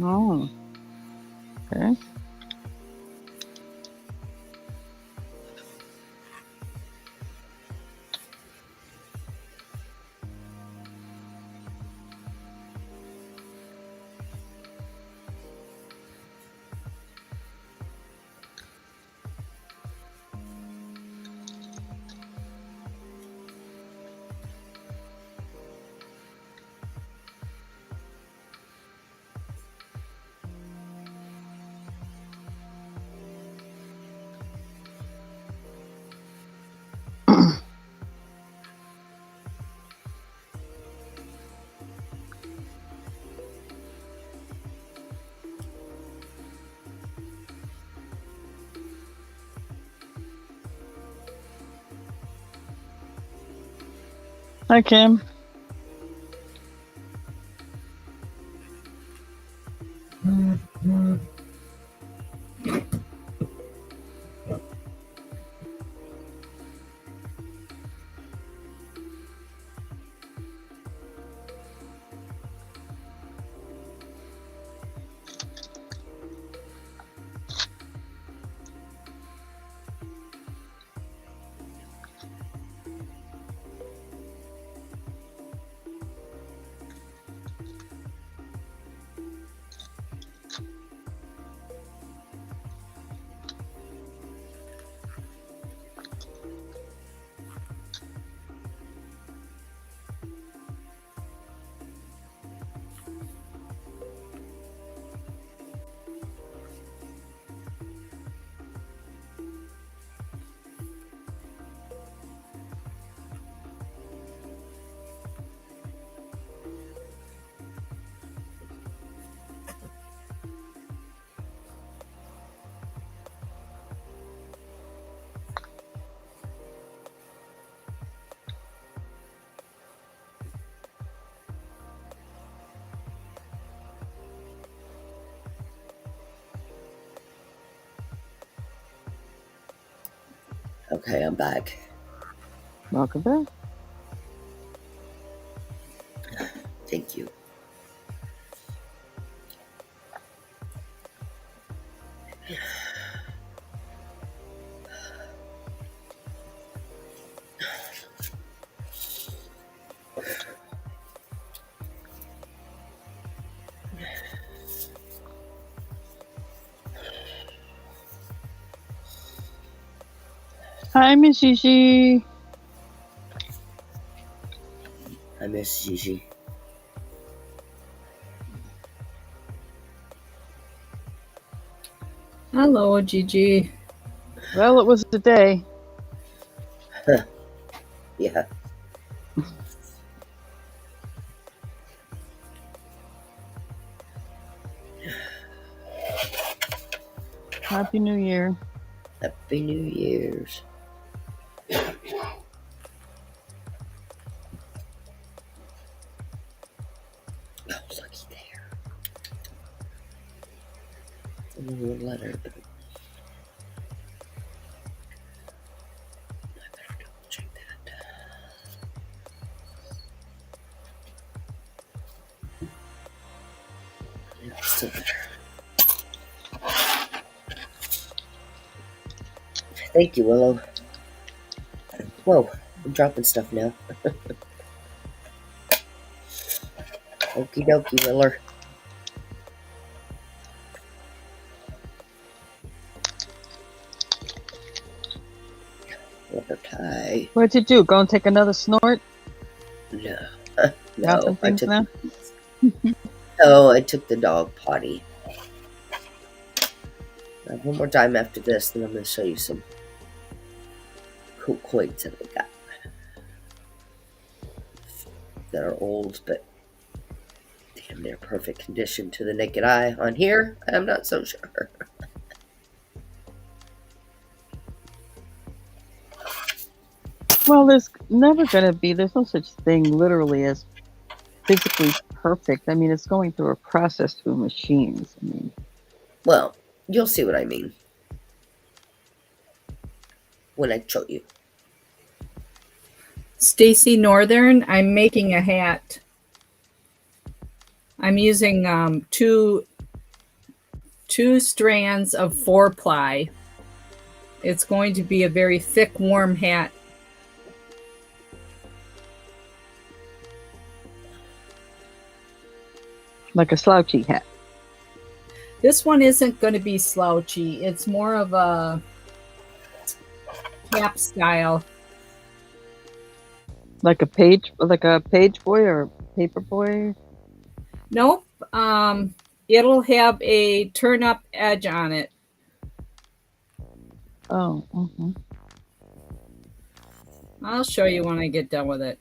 Oh, okay. Hi, Kim. Okay, I'm back. Welcome back. Thank you. Hi, Miss Gigi. I miss Gigi. Hello, Gigi. Well, it was the day. Yeah. Happy New Year. Happy New Year's. would let her, but I better double check that. Yeah, it's still there. Thank you, Willow. Whoa, I'm dropping stuff now. Okie dokie, Willer. Rubber tie. What'd you do? Go and take another snort? No. Dropping things now? No, I took the dog potty. Now, one more time after this, then I'm going to show you some cool coins that I got. That are old, but damn, they're perfect condition to the naked eye. On here, I'm not so sure. Well, there's never going to be, there's no such thing literally as physically perfect. I mean, it's going through a process through machines. I mean, Well, you'll see what I mean when I show you. Stacey Northern, I'm making a hat. I'm using two strands of 4-ply. It's going to be a very thick, warm hat. like a slouchy hat. This one isn't going to be slouchy. It's more of a cap style. Like a page boy or paper boy? Nope. It'll have a turn-up edge on it. Oh, mm-hmm. I'll show you when I get done with it.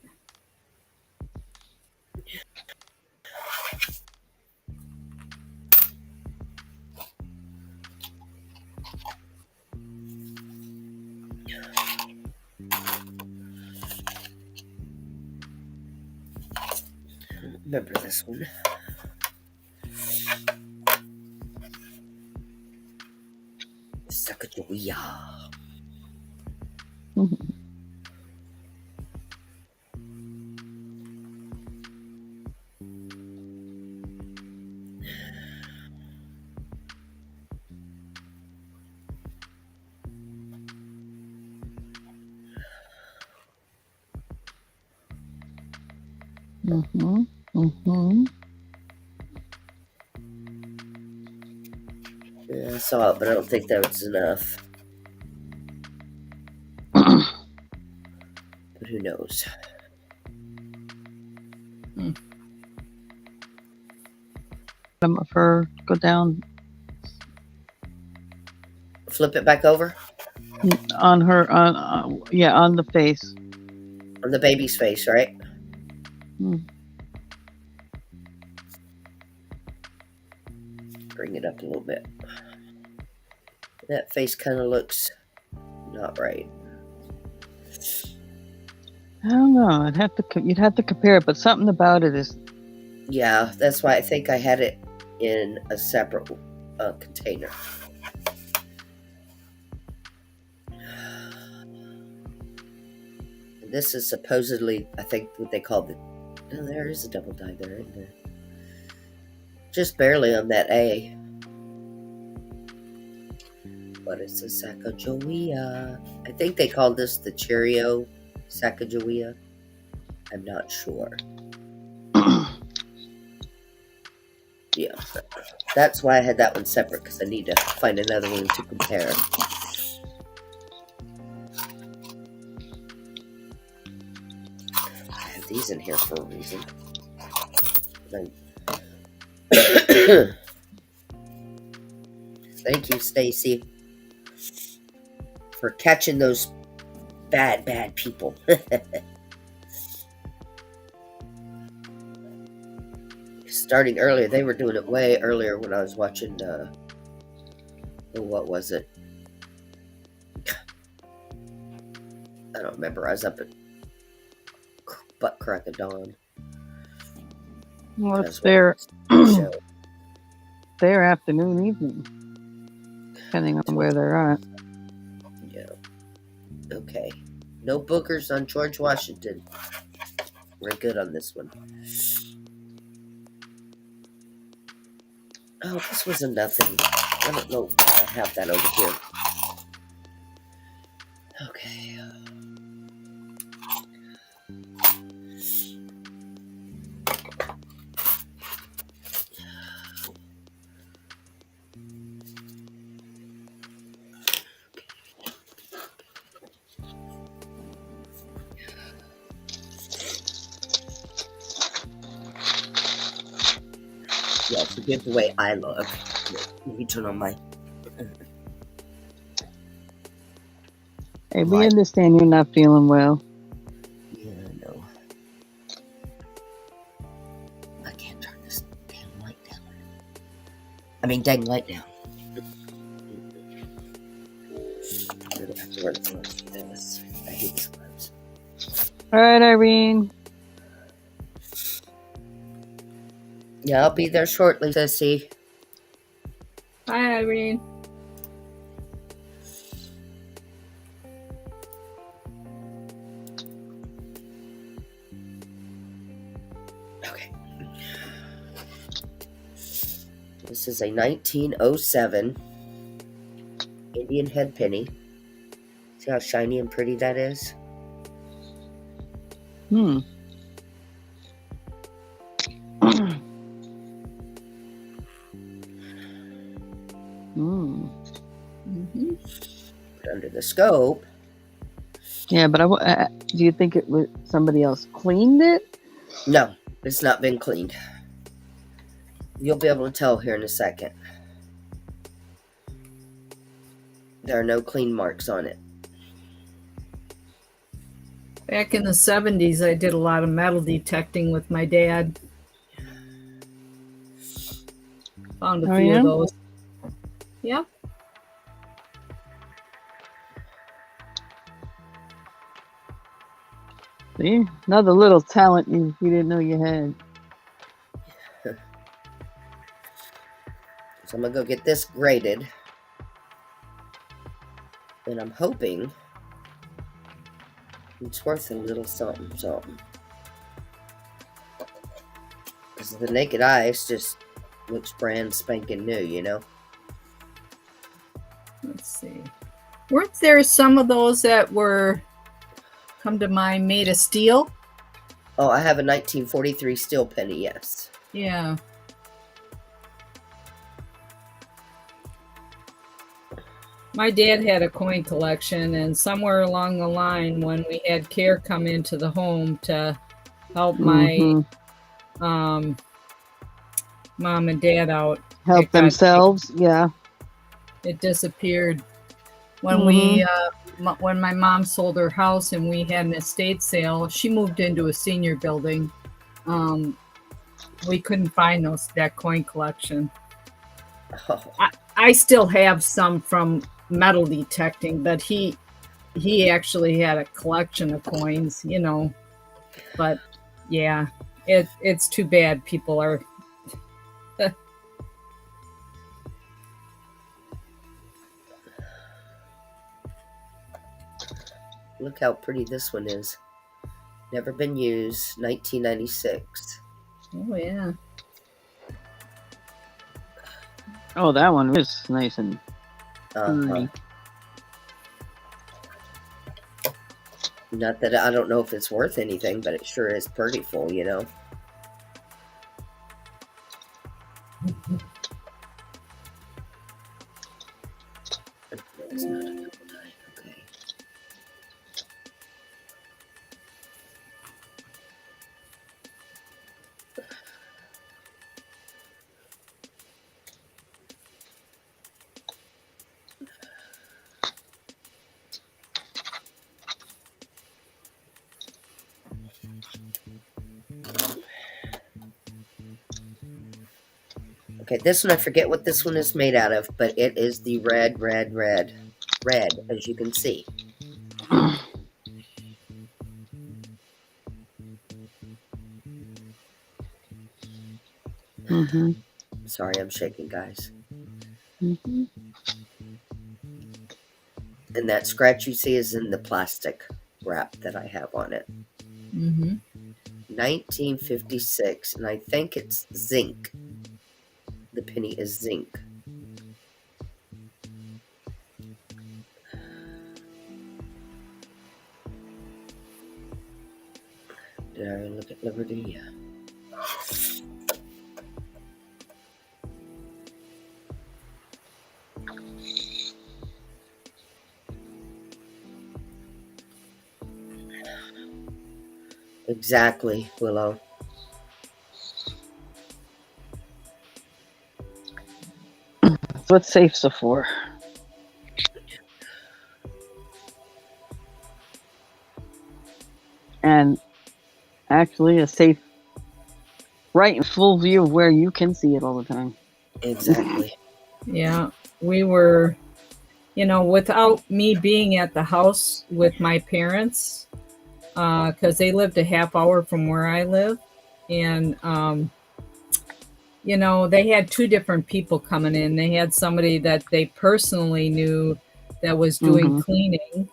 Remember this one. Sacagawea. Mm-hmm. Mm-hmm. Mm-hmm. Yeah, I saw it, but I don't think that was enough. But who knows? Some of her go down Flip it back over on her on the face. on the baby's face, right? Mm. Bring it up a little bit. That face kind of looks not right. I don't know. You'd have to compare it, but something about it is. Yeah, that's why I think I had it in a separate container. And this is supposedly, I think, what they call the. Oh, there is a double die there, isn't there? Just barely on that A. But it's a Sacagawea. I think they called this the Cheerio Sacagawea. I'm not sure. Yeah, that's why I had that one separate, because I need to find another one to compare. I have these in here for a reason. Thank you, Stacey, for catching those bad people. Starting earlier, they were doing it way earlier when I was watching, what was it? I don't remember. I was up at butt crack of dawn. Well, it's their afternoon, evening. depending on where they're at. Yeah. Okay. No boogers on George Washington. We're good on this one. Oh, this was a nothing. I don't know why I have that over here. Okay. Yeah, forgive the way I look. Let me turn on my... Hey, we Light. understand you're not feeling well. Yeah, I know. I can't turn this damn light down. I mean, dang light down. I'm gonna have to wear the gloves for this. I hate these gloves. All right, Irene. Yeah, I'll be there shortly, Sissy. Hi, Irene. Okay. This is a 1907 Indian head penny. See how shiny and pretty that is? Hmm. Hmm. Mm-hmm. Put under the scope. Yeah, but do you think it was somebody else cleaned it? No, it's not been cleaned. You'll be able to tell here in a second. There are no clean marks on it. Back in the 70s, I did a lot of metal detecting with my dad. Found a Oh, few yeah? of those. Yep. See, another little talent you didn't know you had. So I'm going to go get this graded. And I'm hoping it's worth a little something, something. Because the naked eye, it just looks brand spanking new, you know? Let's see. Weren't there some of those that were, come to mind, made of steel? Oh, I have a 1943 steel penny, yes. Yeah. My dad had a coin collection, and somewhere along the line, when we had care come into the home to help my mom and dad out, Help it got themselves. Yeah. it disappeared. When we when my mom sold her house and we had an estate sale, she moved into a senior building. We couldn't find that coin collection. Oh. I still have some from metal detecting, but he actually had a collection of coins, you know. But yeah, it's too bad people are. Look how pretty this one is. Never been used, 1996. Oh yeah. Oh, that one is nice and pretty. Not that I don't know if it's worth anything, but it sure is pretty full, you know. It's not a double die. Okay. Okay, this one, I forget what this one is made out of, but it is the red, as you can see. Sorry, I'm shaking, guys. And that scratch you see is in the plastic wrap that I have on it. Mm-hmm. 1956, and I think it's zinc. The penny is zinc. Did I look at Liberty? Yeah. Exactly, Willow. That's what safes are for. And actually, a safe right in full view of where you can see it all the time. Exactly. Yeah, we were, without me being at the house with my parents, because they lived a half hour from where I live. And, they had two different people coming in. They had somebody that they personally knew that was doing cleaning,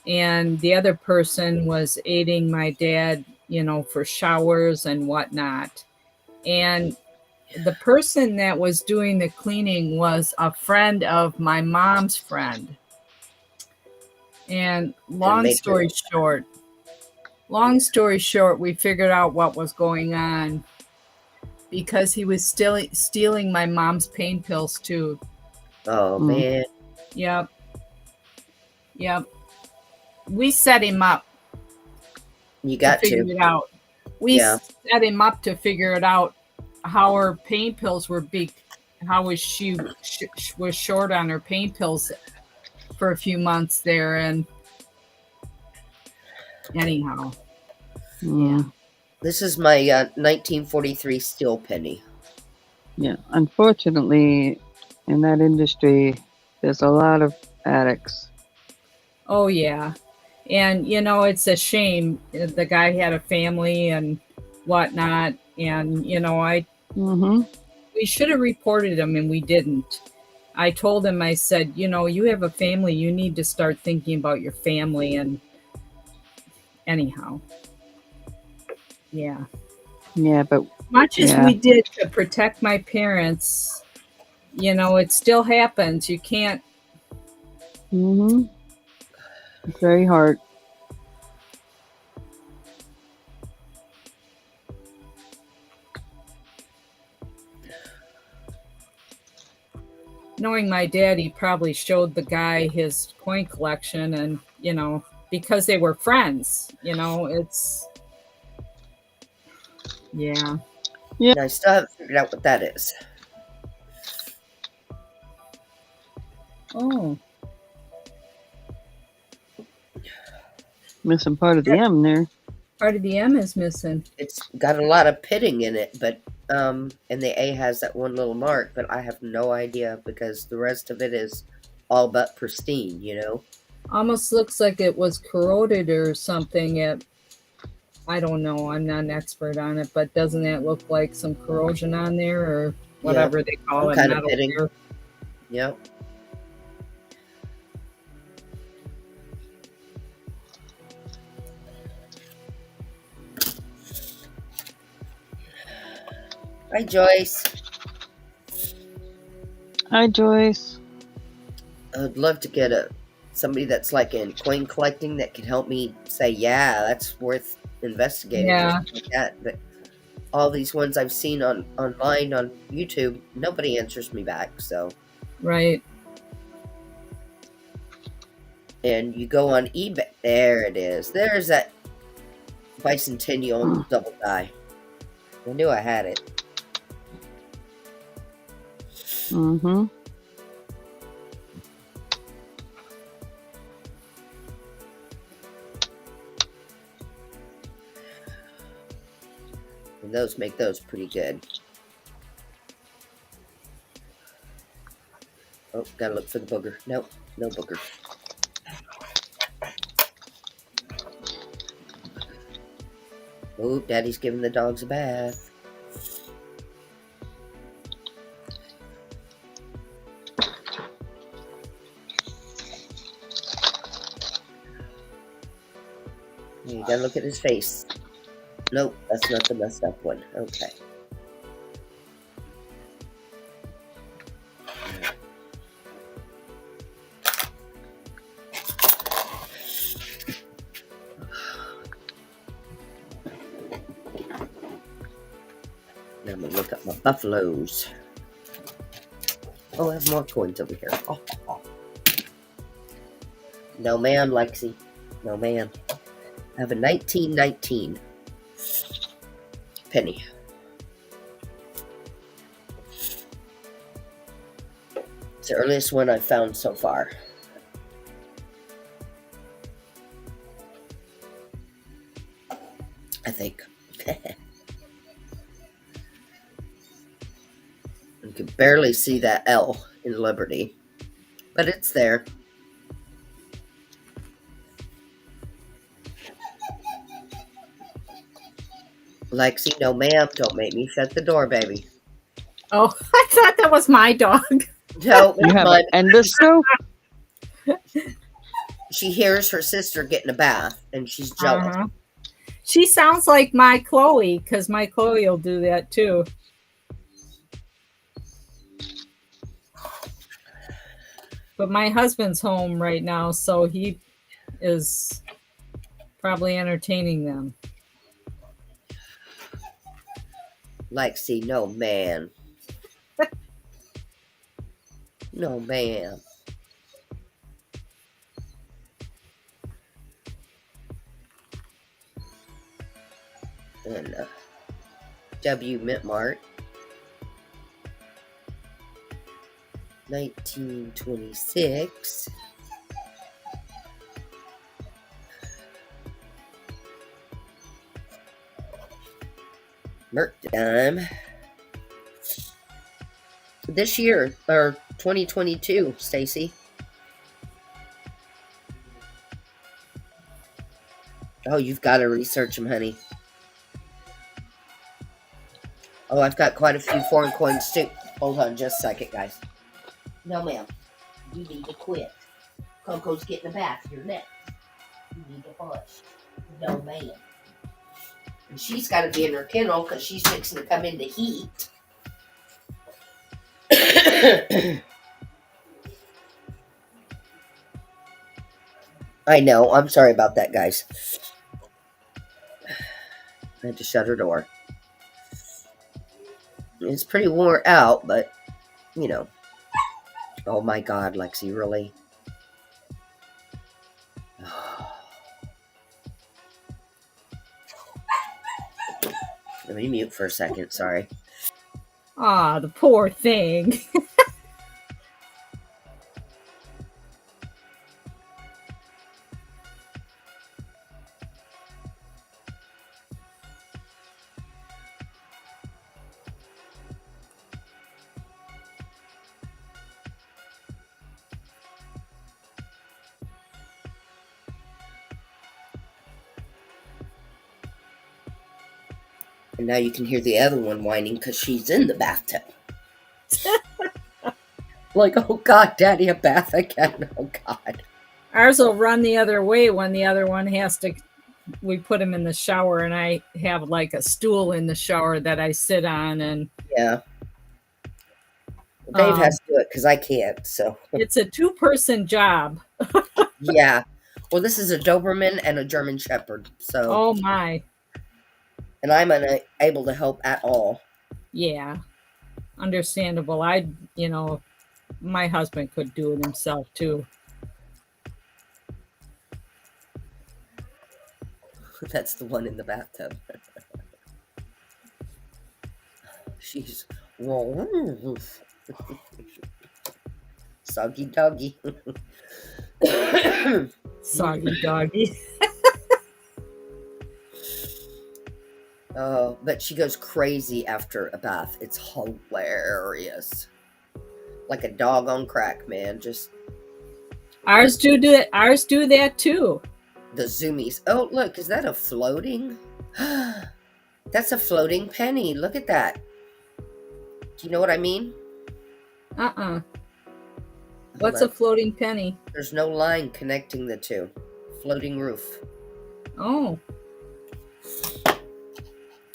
and the other person was aiding my dad, for showers and whatnot. And the person that was doing the cleaning was a friend of my mom's friend. And long story short, we figured out what was going on because he was still stealing my mom's pain pills too. Oh, man. Yep. We set him up. You got to figure it out. We set him up to figure it out how her pain pills were how was she was short on her pain pills for a few months there, and anyhow. Yeah. This is my 1943 steel penny. Yeah, unfortunately, in that industry, there's a lot of addicts. Oh, yeah. And, it's a shame. The guy had a family and whatnot. And, we should have reported him, and we didn't. I told him, I said, you have a family. You need to start thinking about your family. And anyhow. Yeah. Yeah, but much as we did to protect my parents, it still happens. You can't. It's very hard. Knowing my dad, he probably showed the guy his coin collection, and because they were friends, it's yeah. And I still haven't figured out what that is. Oh, missing part of the M there. Part of the M is missing. It's got a lot of pitting in it, but and the A has that one little mark, but I have no idea because the rest of it is all but pristine, Almost looks like it was corroded or something. I don't know. I'm not an expert on it, but doesn't that look like some corrosion on there or whatever they call it? Kind of pitting. Yep. Hi, Joyce. Hi, Joyce. I would love to get somebody that's like in coin collecting that can help me say, yeah, that's worth investigating. Yeah. Like that. But all these ones I've seen online on YouTube, nobody answers me back. So. Right. And you go on eBay. There it is. There's that bicentennial double die. I knew I had it. And those make those pretty good. Oh, gotta look for the booger. Nope, no booger. Oh, Daddy's giving the dogs a bath. You gotta look at his face. Nope, that's not the messed up one. Okay. Now I'm gonna look up my buffaloes. Oh, I have more coins over here. Oh. No, ma'am, Lexi. No, ma'am. I have a 1919 penny. It's the earliest one I've found so far. I think. You can barely see that L in Liberty, but it's there. Lexi, no ma'am, don't make me shut the door, baby. Oh, I thought that was my dog. No, You have an endoscope? She hears her sister getting a bath, and she's jealous. She sounds like my Chloe, because my Chloe will do that too. But my husband's home right now, so he is probably entertaining them. Lexi, no man. No ma'am. And W Mint Mart. 1926. Merc dime. This year, or 2022, Stacey. Oh, you've got to research them, honey. Oh, I've got quite a few foreign coins, too. Hold on just a second, guys. No, ma'am. You need to quit. Coco's getting a bath. You're next. You need to hush. No, ma'am. And she's got to be in her kennel because she's fixing to come into heat. I know. I'm sorry about that, guys. I had to shut her door. It's pretty worn out, but, you know. Oh my God, Lexi, really? Let me mute for a second, sorry. Ah, the poor thing. And now you can hear the other one whining because she's in the bathtub. Like, oh God, Daddy, a bath again. Oh God. Ours will run the other way when the other one has to. We put him in the shower, and I have like a stool in the shower that I sit on, and yeah. Dave has to do it because I can't. So it's a 2-person job. Yeah. Well, this is a Doberman and a German Shepherd. So. Oh my. And I'm unable to help at all. Yeah, understandable. My husband could do it himself too. That's the one in the bathtub. She's soggy doggy. Soggy doggy. Oh, but she goes crazy after a bath. It's hilarious. Like a dog on crack, man. Just Ours do that. Ours do that too. the zoomies. Oh, look, is that a floating? That's a floating penny. Look at that. Do you know what I mean? What's a floating penny? There's no line connecting the two. Floating roof. Oh. Let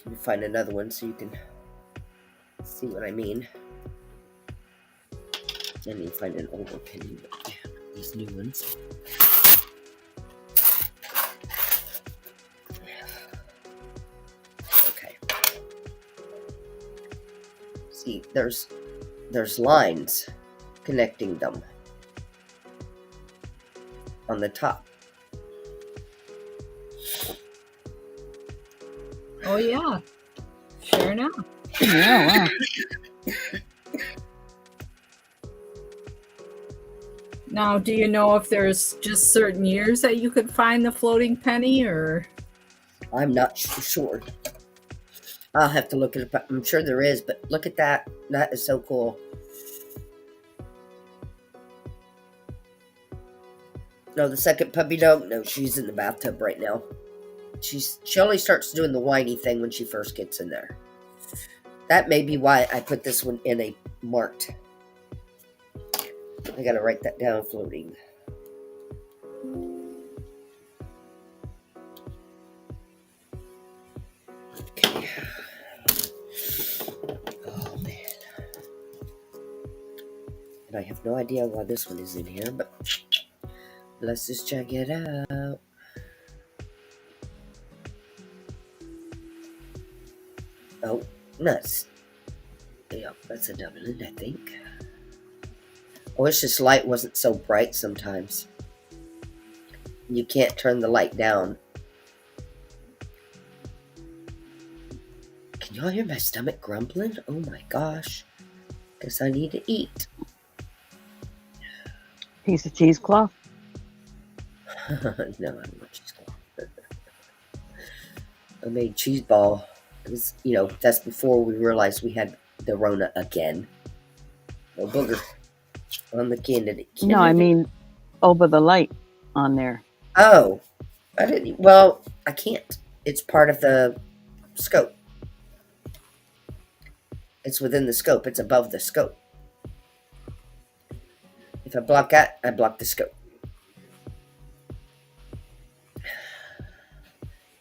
me find another one so you can see what I mean. I need to find an older penny, but yeah, these new ones. Okay. See, there's lines connecting them on the top. Oh yeah. Sure enough. Yeah, wow. Now, do you know if there's just certain years that you could find the floating penny, or? I'm not sure. I'll have to look it up. I'm sure there is, but look at that. That is so cool. No, the second puppy dog, no, she's in the bathtub right now. She only starts doing the whiny thing when she first gets in there. That may be why I put this one in a marked. I gotta write that down, floating. Okay. Oh, man. And I have no idea why this one is in here, but let's just check it out. Oh, nuts. Yeah, that's a doubling, I think. I wish this light wasn't so bright sometimes. You can't turn the light down. Can y'all hear my stomach grumbling? Oh my gosh. Guess I need to eat. Piece of cheesecloth. No, I don't want cheesecloth. I made cheese ball. It was, that's before we realized we had the Rona again. No booger on the candidate. No, I mean over the light on there. Oh, I didn't. Well, I can't. It's part of the scope. It's within the scope. It's above the scope. If I block that, I block the scope.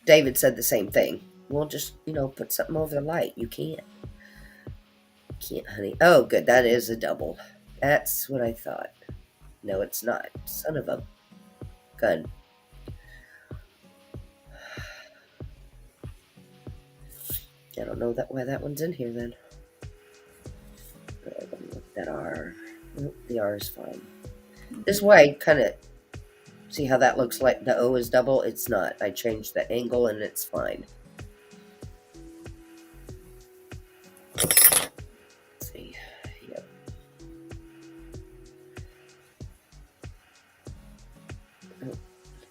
David said the same thing. Well, just, put something over the light. You can't. Can't, honey. Oh, good. That is a double. That's what I thought. No, it's not. Son of a gun. I don't know why that one's in here then. Let me look at that R. Oh, the R is fine. This way, kind of see how that looks like the O is double? It's not. I changed the angle and it's fine. Let's see. Yep.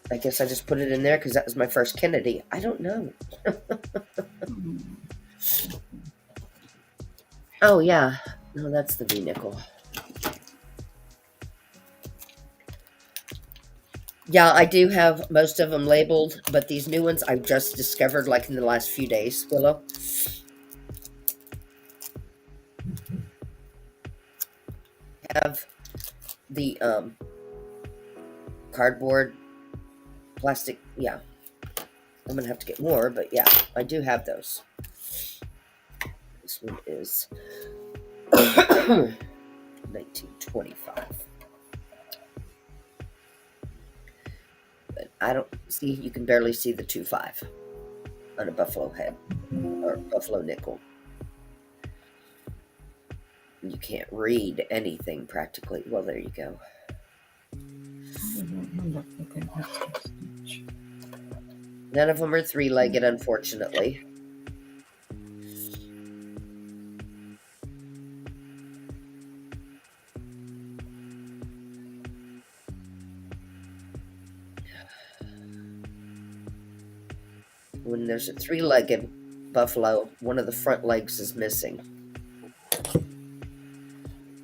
I guess I just put it in there because that was my first Kennedy. I don't know. Oh, yeah. No, that's the V-nickel. Yeah, I do have most of them labeled, but these new ones I've just discovered like in the last few days, Willow. Have the cardboard, plastic, yeah. I'm going to have to get more, but yeah, I do have those. This one is 1925. But I don't see, you can barely see the 2.5 on a buffalo head or buffalo nickel. You can't read anything practically. Well, there you go. None of them are three-legged, unfortunately. When there's a three-legged buffalo, one of the front legs is missing.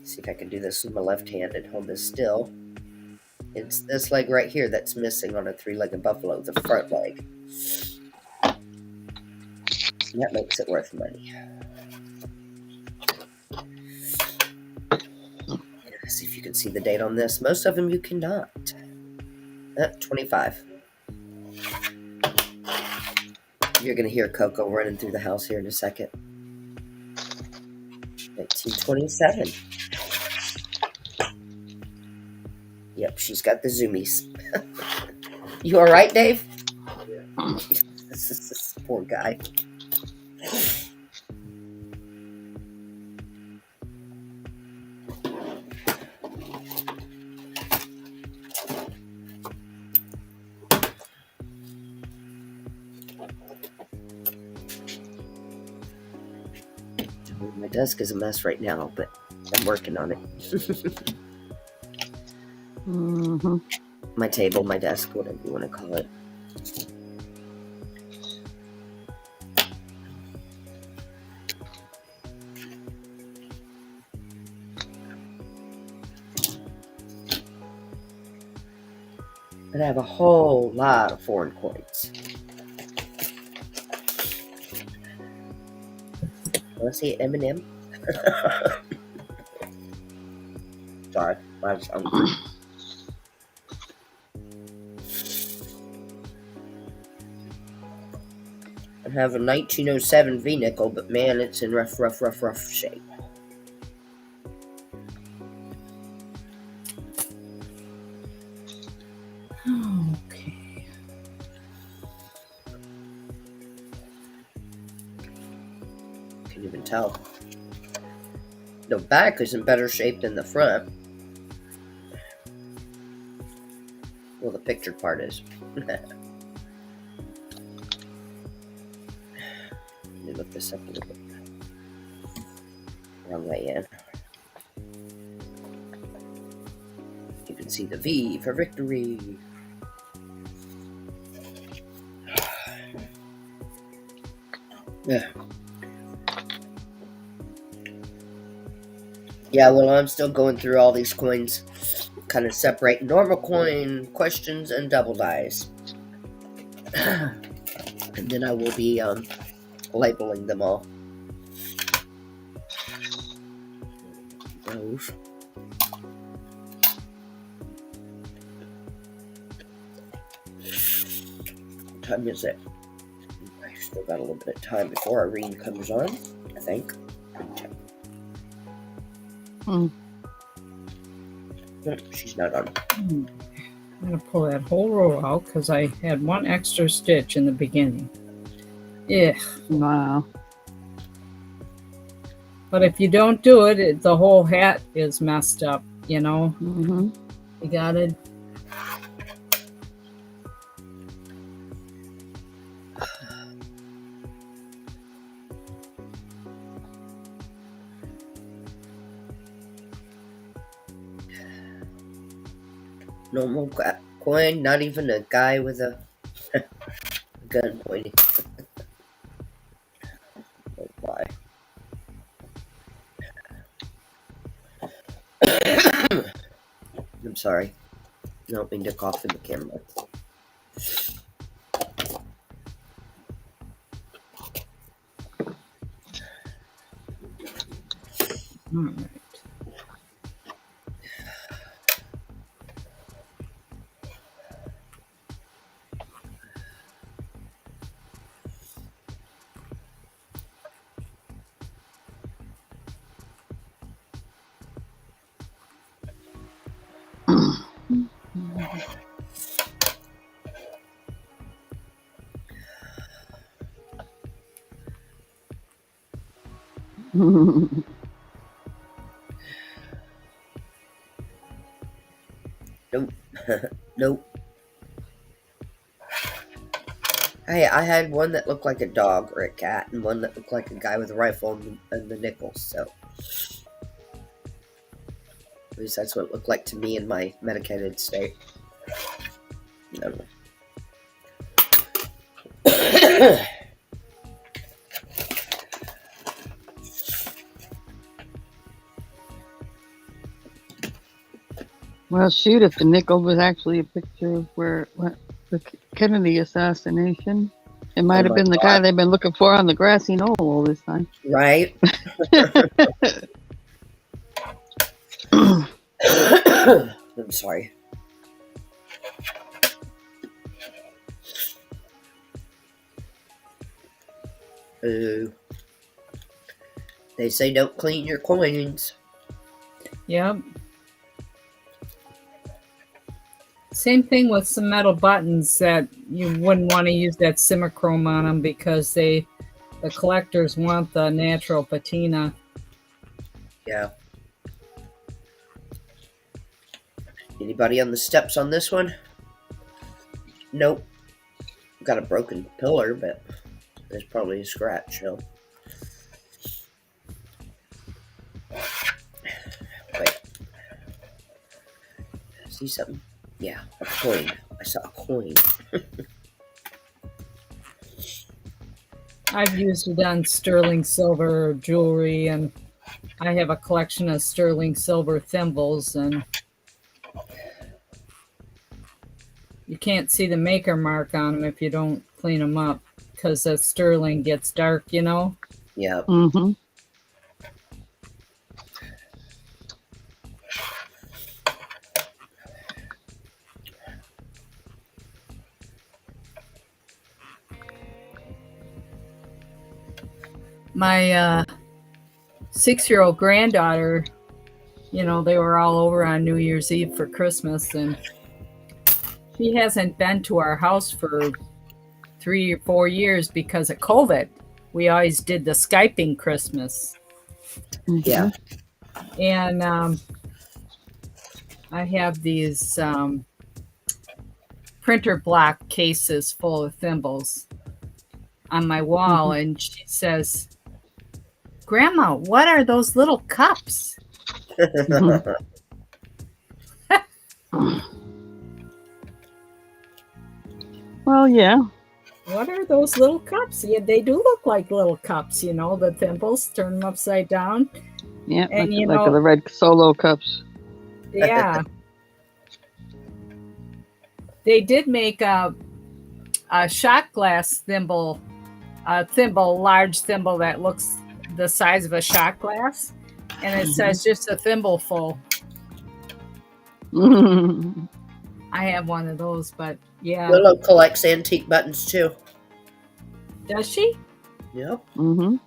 See if I can do this with my left hand and hold this still. It's this leg right here that's missing on a three-legged buffalo, the front leg. And that makes it worth money. See if you can see the date on this. Most of them you cannot. 25. You're going to hear Coco running through the house here in a second. 1927. Yep, she's got the zoomies. You all right, Dave? This poor guy. My desk is a mess right now, but I'm working on it. Mm-hmm. My table, my desk, whatever you want to call it. And I have a whole lot of foreign coins. Want to see M&M? Sorry, I was hungry. I have a 1907 V-nickel, but man, it's in rough shape. Okay. Can't even tell. The back is in better shape than the front. Well, the pictured part is. Let me look this up a little bit. Wrong way in. You can see the V for victory. Yeah. Yeah, well, I'm still going through all these coins. Kind of separate normal coin, questions, and double dice. And then I will be labeling them all. Those. What time is it? I still got a little bit of time before Irene comes on, I think. Mm. No, she's not on. I'm going to pull that whole row out because I had one extra stitch in the beginning. Yeah. Wow. But if you don't do it, the whole hat is messed up, you know? Mm-hmm. You got it. Normal coin, not even a guy with a gun pointing. Oh, why? I'm sorry. I don't mean to cough in the camera. All right. Nope. Nope. Hey, I had one that looked like a dog or a cat, and one that looked like a guy with a rifle and the nickels, so. At least that's what it looked like to me in my medicated state. I don't know. Well, shoot, if the nickel was actually a picture of the Kennedy assassination, it might have been the guy they've been looking for on the grassy knoll all this time. Right? I'm sorry. Ooh. They say don't clean your coins. Yep. Same thing with some metal buttons that you wouldn't want to use that simichrome on them because the collectors want the natural patina. Yeah. Anybody on the steps on this one? Nope. Got a broken pillar, but there's probably a scratch. So. Wait. See something? Yeah, a coin. I saw a coin. I've used it on sterling silver jewelry, and I have a collection of sterling silver thimbles, and you can't see the maker mark on them if you don't clean them up because the sterling gets dark, you know? Yeah. Mm-hmm. My 6-year-old granddaughter, you know, they were all over on New Year's Eve for Christmas, and she hasn't been to our house for 3 or 4 years because of COVID. We always did the Skyping Christmas. Yeah. And I have these printer block cases full of thimbles on my wall, and she says, "Grandma, what are those little cups?" Well, yeah. What are those little cups? Yeah, they do look like little cups, you know, the thimbles, turn them upside down. Yeah, And, like, you like know, the red solo cups. Yeah. They did make a shot glass thimble, large thimble that looks the size of a shot glass. And it says just a thimble full. I have one of those, but yeah. Willow collects antique buttons too. Does she? Yep. Mm-hmm.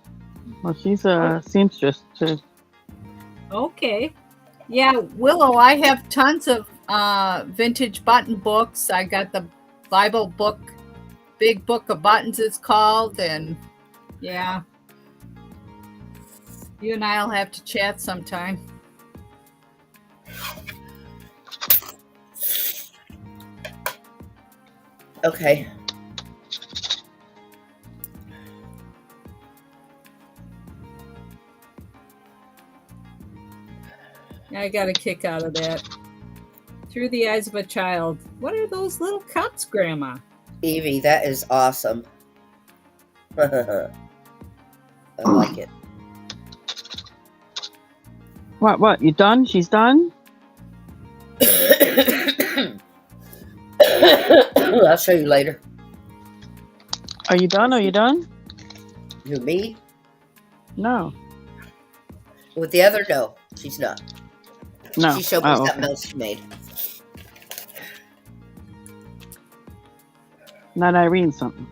Well, she's a seamstress too. Okay. Yeah, Willow, I have tons of vintage button books. I got the Bible book, Big Book of Buttons it's called, and yeah. You and I'll have to chat sometime. Okay. I got a kick out of that. Through the eyes of a child. What are those little cups, Grandma? Evie, that is awesome. I like it. What? You done? She's done? I'll show you later. Are you done? Are you done? Who, me? No. With the other? No, she's not. No. She showed me something okay. else she made. Not Irene something.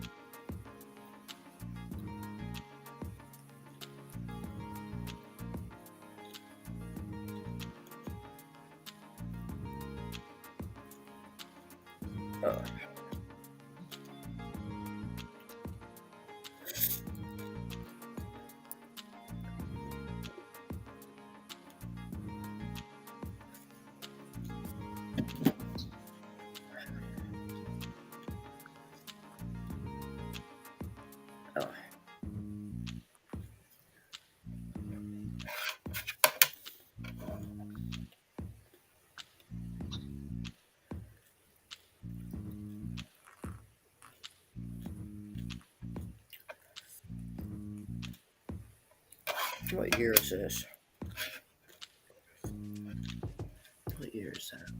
Oh. Oh. What year is this? What year is that?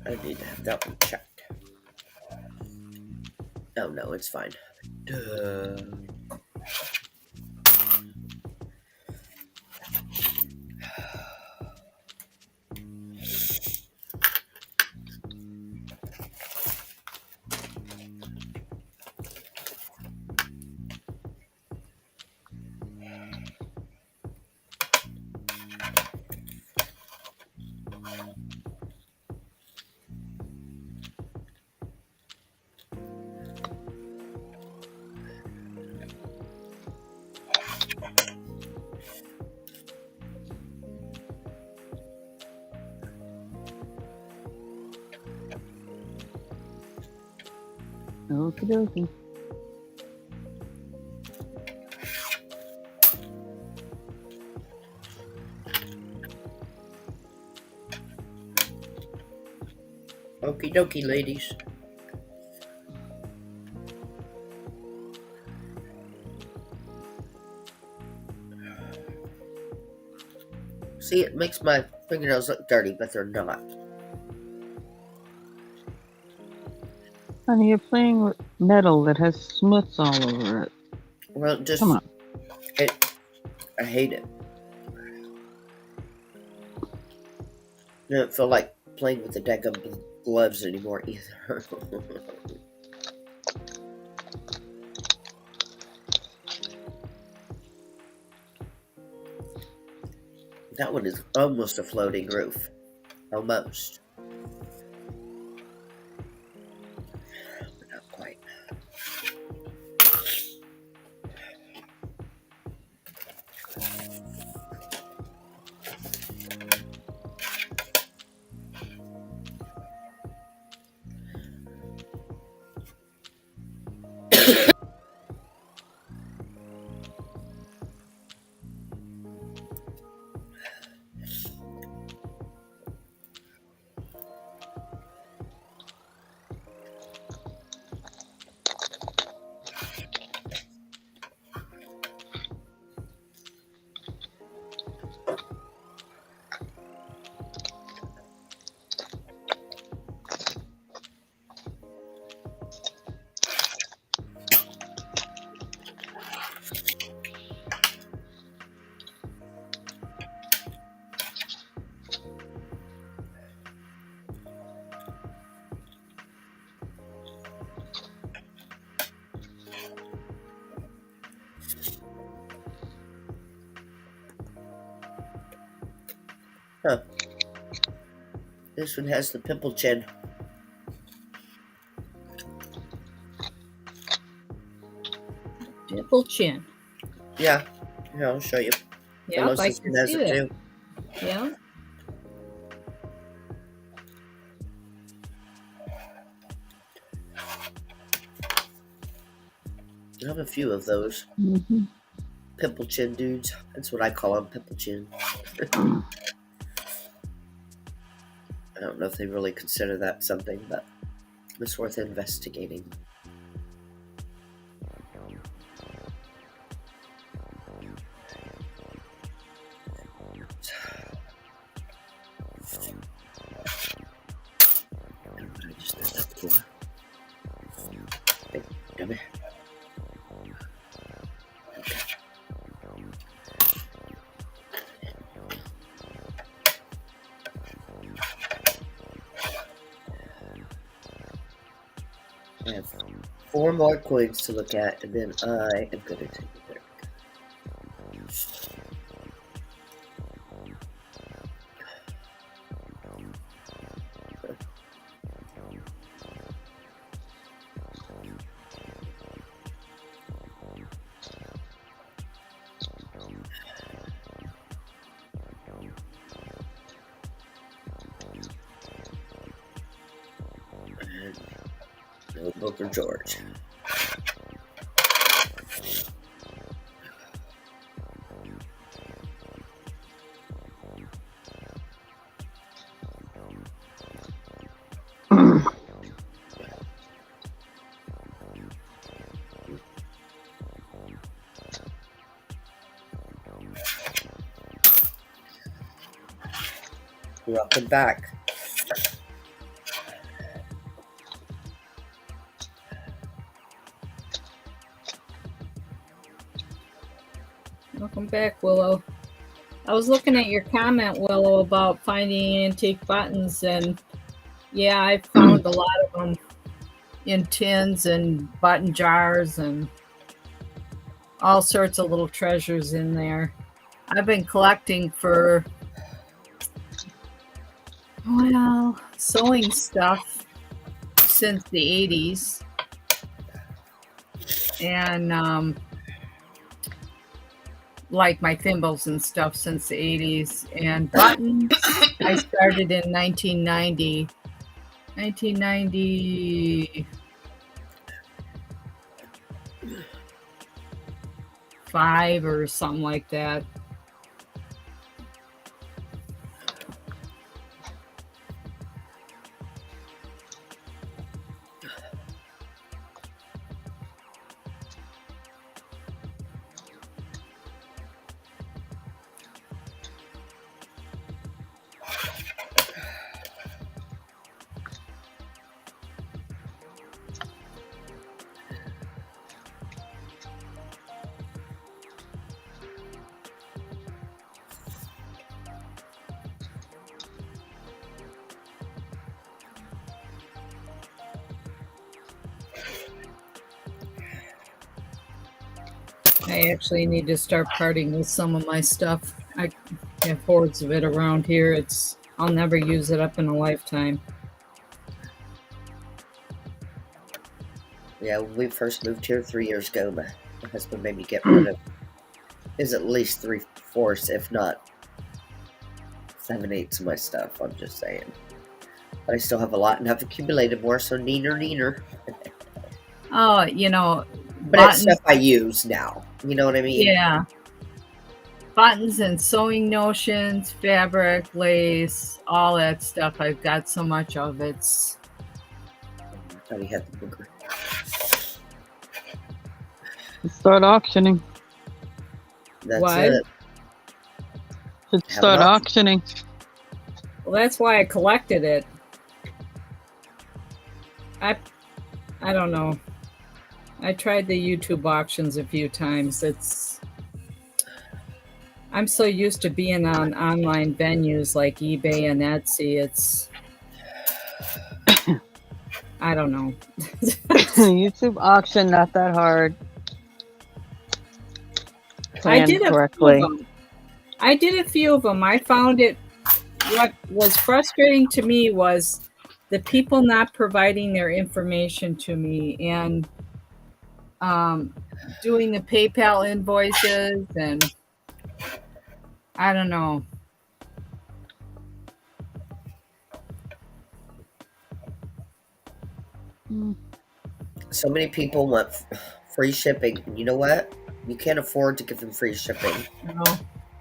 I need to have that one checked. Oh no, it's fine. Duh. Okie dokie. Okie dokie, ladies. See, it makes my fingernails look dirty, but they're not. Honey, you're playing with metal that has smuts all over it. Well, just Come on. I hate it. I don't feel like playing with the deck of gloves anymore either. That one is almost a floating roof. Almost. But not quite. Huh. This one has the pimple chin. Pimple chin. Yeah. Here, I'll show you. Yeah, Almost I this can one has see it it. too. Yeah. I have a few of those. Mm-hmm. Pimple chin dudes. That's what I call them, pimple chin. I don't know if they really consider that something, but it's worth investigating. What did I just do that for? Hey, come here. I have 4 more coins to look at, and then I am going to take a break. And no Booker George. Welcome back. Welcome back, Willow. I was looking at your comment, Willow, about finding antique buttons, and yeah, I found a lot of them in tins and button jars and all sorts of little treasures in there. I've been collecting for, well, sewing stuff since the 80s. And like my thimbles and stuff since the 80s. And buttons, I started in 1990. 5 or something like that. I actually need to start parting with some of my stuff. I have hordes of it around here. I'll never use it up in a lifetime. Yeah, when we first moved here 3 years ago, my husband made me get rid of is at least 3/4, if not 7/8 of my stuff. I'm just saying. But I still have a lot and have accumulated more, so neener. Oh, But buttons, it's stuff I use now. You know what I mean? yeah. Buttons and sewing notions, fabric, lace, all that stuff. I've got so much of it. I thought he had the booger. Start auctioning. That's What? it. Should Have start an auctioning. Well, that's why I collected it. I don't know. I tried the YouTube auctions a few times. I'm so used to being on online venues like eBay and Etsy. I don't know. YouTube auction, not that hard. I did correctly. I did a few of them. I found it. What was frustrating to me was the people not providing their information to me and doing the PayPal invoices, and I don't know. So many people want free shipping. You know what? You can't afford to give them free shipping. No,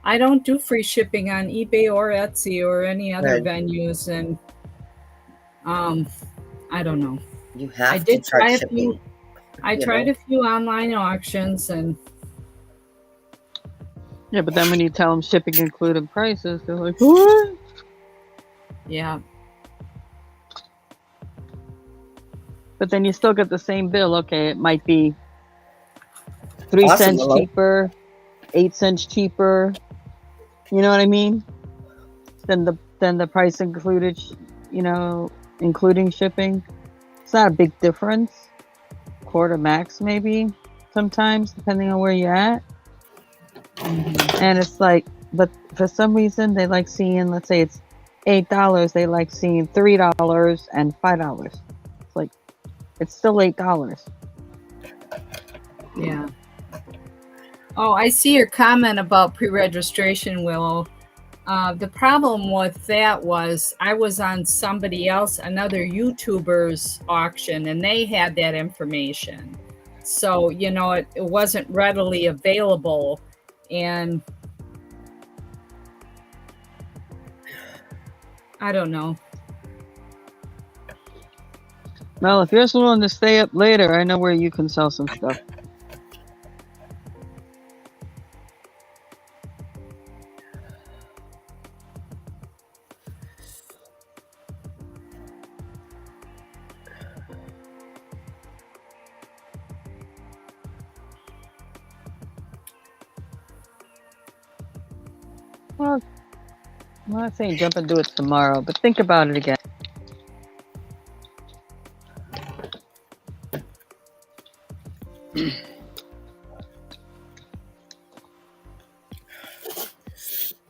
I don't do free shipping on eBay or Etsy or any other Right. venues, and I don't know. You have I to did charge try a shipping. few. I you tried know? a few online auctions, and Yeah, but then when you tell them shipping included prices, they're like, what? yeah, But then you still get the same bill. Okay, it might be 3 Awesome, cents Willow. cheaper, 8 cents cheaper. You know what I mean? Than the price included, including shipping. It's not a big difference. Quarter max, maybe, sometimes, depending on where you're at. And it's like, but for some reason, they like seeing, let's say it's $8, they like seeing $3 and $5. It's like, it's still $8. yeah. Oh, I see your comment about pre-registration, Willow. The problem with that was I was on somebody else, another YouTuber's auction, and they had that information. So, it wasn't readily available. And I don't know. Well, if you're willing to stay up later, I know where you can sell some stuff. Well, I'm not saying jump and do it tomorrow, but think about it again.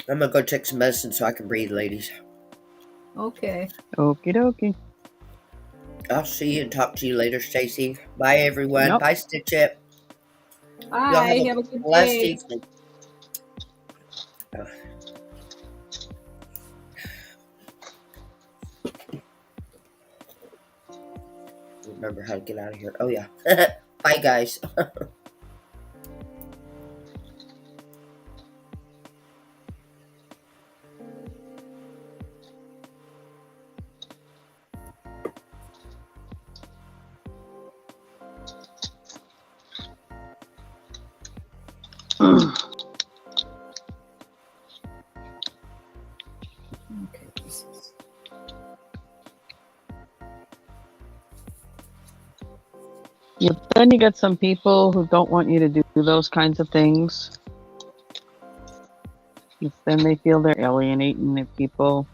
I'm gonna go take some medicine so I can breathe, ladies. Okay. Okie dokie. I'll see you and talk to you later, Stacey. Bye, everyone. Nope. Bye, Stitch It. Bye. Have a good blessed day. evening. Remember how to get out of here. Oh, yeah. Bye, guys. Okay. Yeah, then you get some people who don't want you to do those kinds of things. Then they feel they're alienating the people.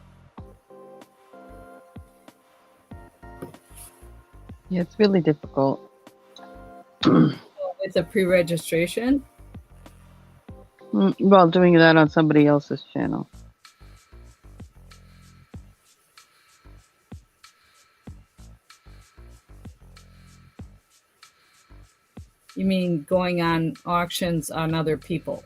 Yeah, it's really difficult. With the pre-registration? Well, doing that on somebody else's channel. You mean going on auctions on other people?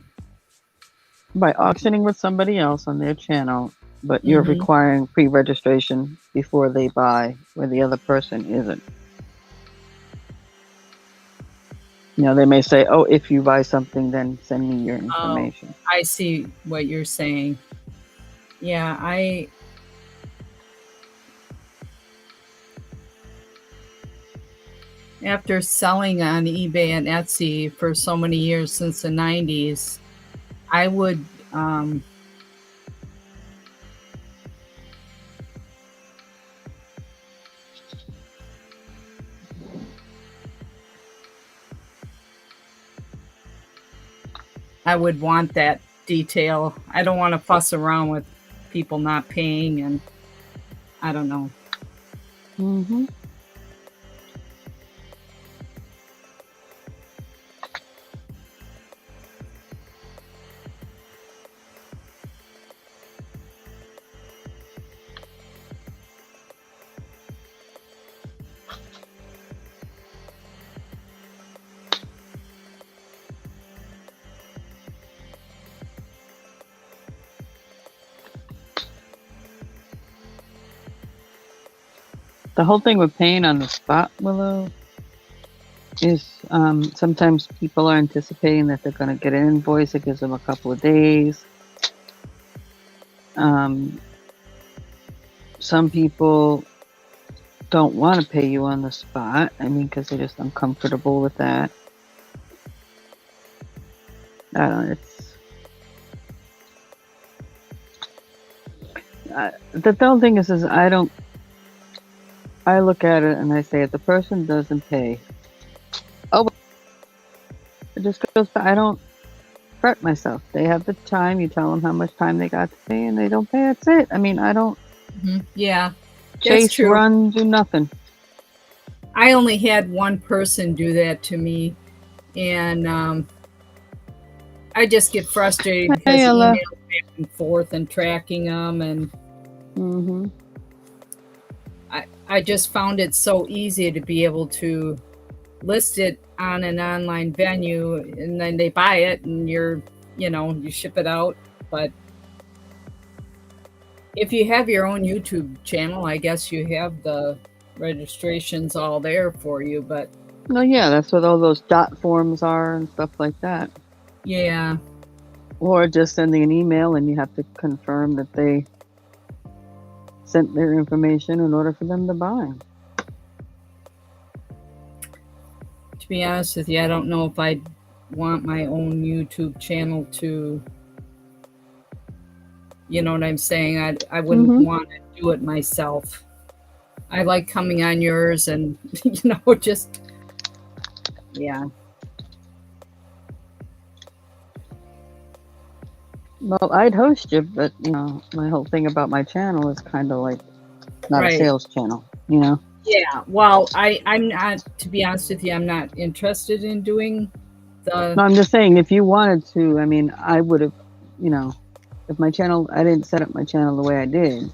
By auctioning with somebody else on their channel, but you're Mhm. requiring pre-registration before they buy, where the other person isn't. You know, they may say, "Oh, if you buy something, then send me your Oh, information." I see what you're saying. Yeah, after selling on eBay and Etsy for so many years since the 90s, I would I would want that detail. I don't want to fuss around with people not paying, and I don't know. Mm-hmm. The whole thing with paying on the spot, Willow, is sometimes people are anticipating that they're going to get an invoice. It gives them a couple of days. Some people don't want to pay you on the spot. I mean, because they're just uncomfortable with that. I don't know. The whole thing is I look at it and I say, if the person doesn't pay, oh, it just goes to, I don't fret myself. They have the time. You tell them how much time they got to pay, and they don't pay. That's it. I mean, I don't Yeah, that's chase, true. run, do nothing. I only had one person do that to me, and I just get frustrated because Hey, Ella. emails back and forth and tracking them, and Mm-hmm. I just found it so easy to be able to list it on an online venue, and then they buy it, and you ship it out. But if you have your own YouTube channel, I guess you have the registrations all there for you. But No, yeah, that's what all those dot forms are and stuff like that. yeah, Or just sending an email and you have to confirm that they sent their information in order for them to buy. to be honest with you, I don't know if I'd want my own YouTube channel to, you know what I'm saying? I wouldn't Mm-hmm. want to do it myself. I like coming on yours and, just, yeah. Well, I'd host you, but my whole thing about my channel is kind of like not a Right. sales channel, you know. Yeah. Well, I'm not, to be honest with you, I'm not interested in doing No, the, I'm just saying, if you wanted to, I mean, I would have, if my channel, I didn't set up my channel the way I did.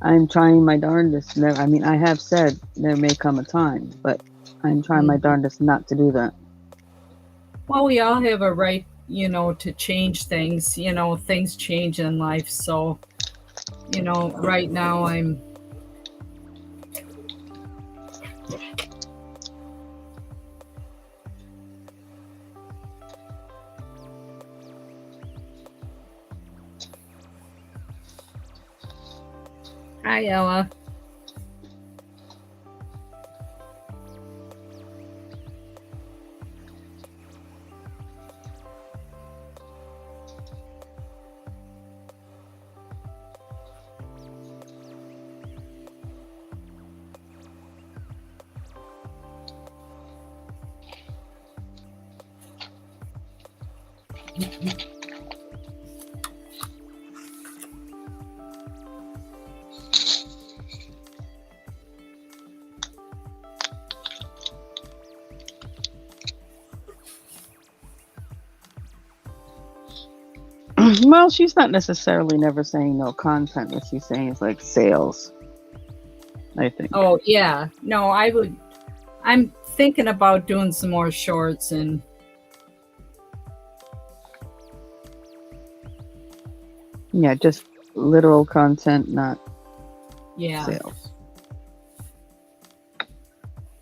I'm trying my darndest. I mean, I have said there may come a time, but I'm trying my darndest not to do that. well, we all have a right, to change things. Things change in life. So, right now I'm, hi, Ella. Well, she's not necessarily never saying no content. What she's saying is like sales, I think. Oh yeah, no, I would. I'm thinking about doing some more shorts and Yeah, just literal content, not yeah. sales.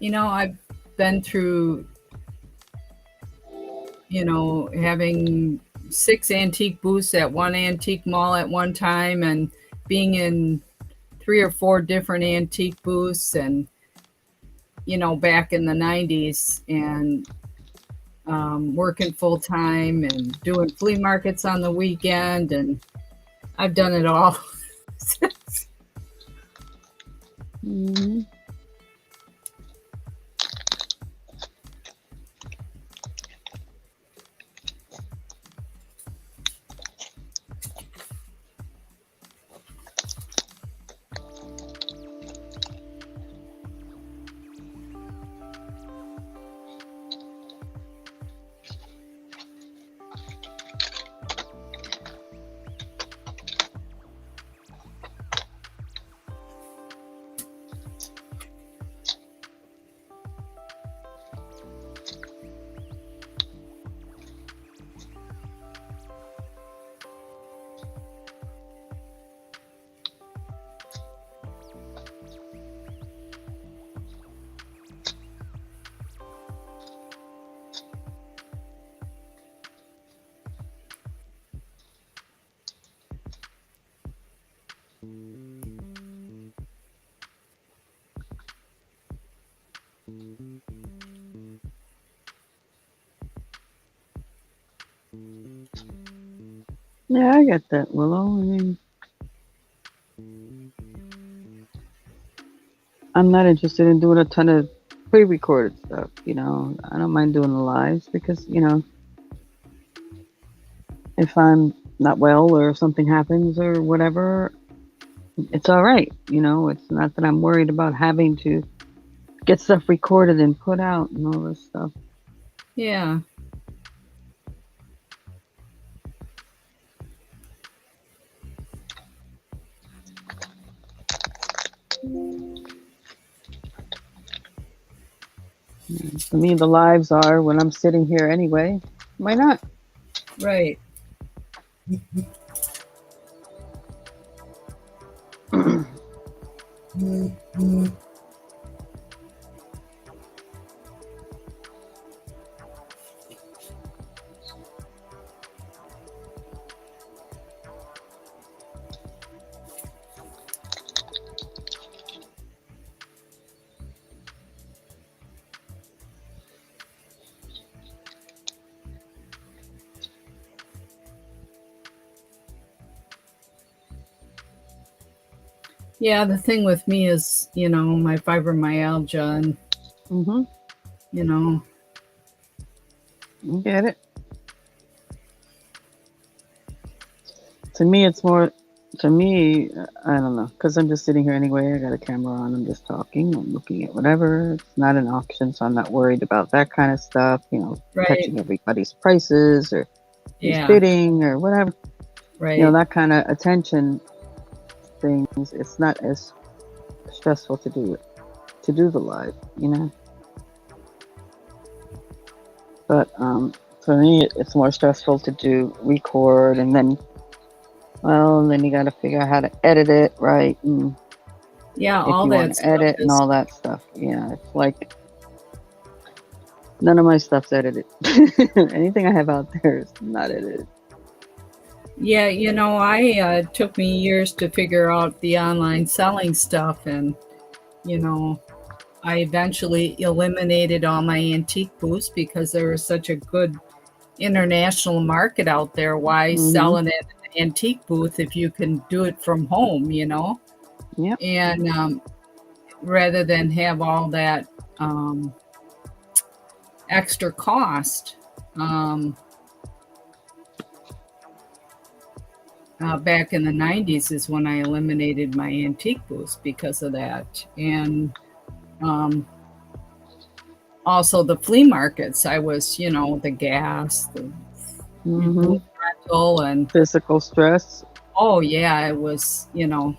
I've been through, having 6 antique booths at one antique mall at one time and being in 3 or 4 different antique booths and, back in the 90s and working full time and doing flea markets on the weekend. And I've done it all. Mhm. Yeah, I get that, Willow. I mean, I'm not interested in doing a ton of pre-recorded stuff. I don't mind doing the lives because if I'm not well or if something happens or whatever, it's all right. It's not that I'm worried about having to get stuff recorded and put out and all this stuff. Yeah. To me, the lives are when I'm sitting here anyway. Why not? Right. Yeah, the thing with me is, my fibromyalgia and, Mm-hmm. You get it. To me, it's more. To me, I don't know, because I'm just sitting here anyway. I got a camera on. I'm just talking. I'm looking at whatever. It's not an auction, so I'm not worried about that kind of stuff. Right. Touching everybody's prices or who's Yeah. bidding or whatever. Right. That kind of attention things. It's not as stressful to do the live. But for me, it's more stressful to do record and then. Well, and then you got to figure out how to edit it, right? And Yeah, if all you that want to stuff edit and all that stuff. Yeah, it's like none of my stuff's edited. Anything I have out there is not edited. Yeah, I took me years to figure out the online selling stuff, and I eventually eliminated all my antique booths because there was such a good international market out there. Why sell it at an antique booth if you can do it from home, Yep. And rather than have all that extra cost. back in the 90s is when I eliminated my antique booths because of that. And um, also the flea markets. I was, the gas, the Hmm. booth rental, and Physical stress. oh, yeah, it was, And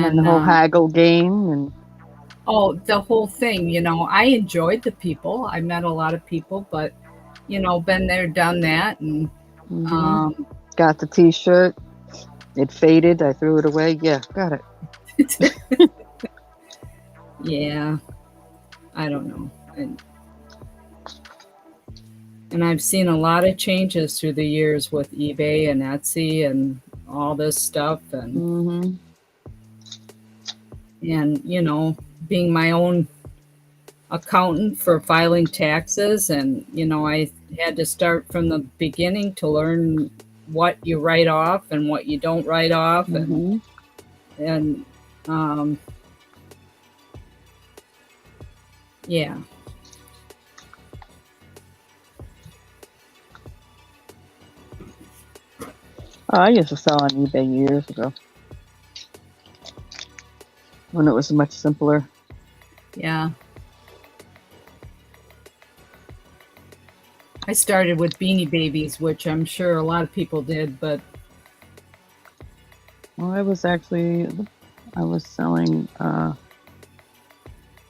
then the and whole haggle game. And oh, the whole thing, I enjoyed the people. I met a lot of people, but, been there, done that. And, hmm um, got the t-shirt. It faded. I threw it away. Yeah, got it. yeah, I don't know. And I've seen a lot of changes through the years with eBay and Etsy and all this stuff. Hmm. And, being my own accountant for filing taxes. And, I had to start from the beginning to learn what you write off and what you don't write off. Hmm. And, um, yeah. Oh, I used to sell on eBay years ago when it was much simpler. Yeah. I started with Beanie Babies, which I'm sure a lot of people did, but Well, I was selling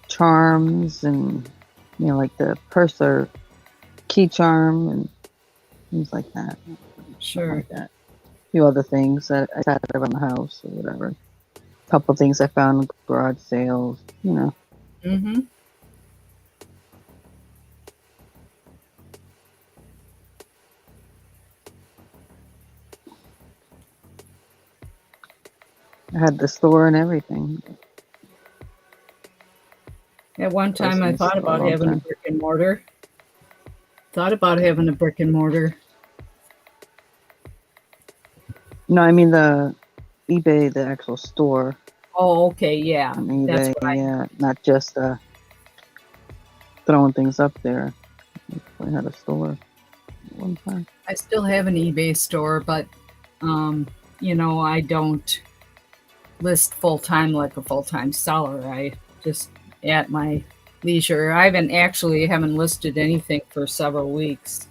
charms and like the purser key charm and things like that. Something sure. like that. A few other things that I had around the house or whatever. A couple things I found in garage sales. Mm-hmm. I had the store and everything. At one time, I Business thought for a about long having a time. brick and mortar. Thought about having a brick and mortar. No, I mean the eBay, the actual store Oh, okay, yeah, on that's eBay. what Yeah, not just throwing things up there. I had a store at one time. I still have an eBay store, but I don't list full time like a full time seller. I just at my leisure. I haven't listed anything for several weeks.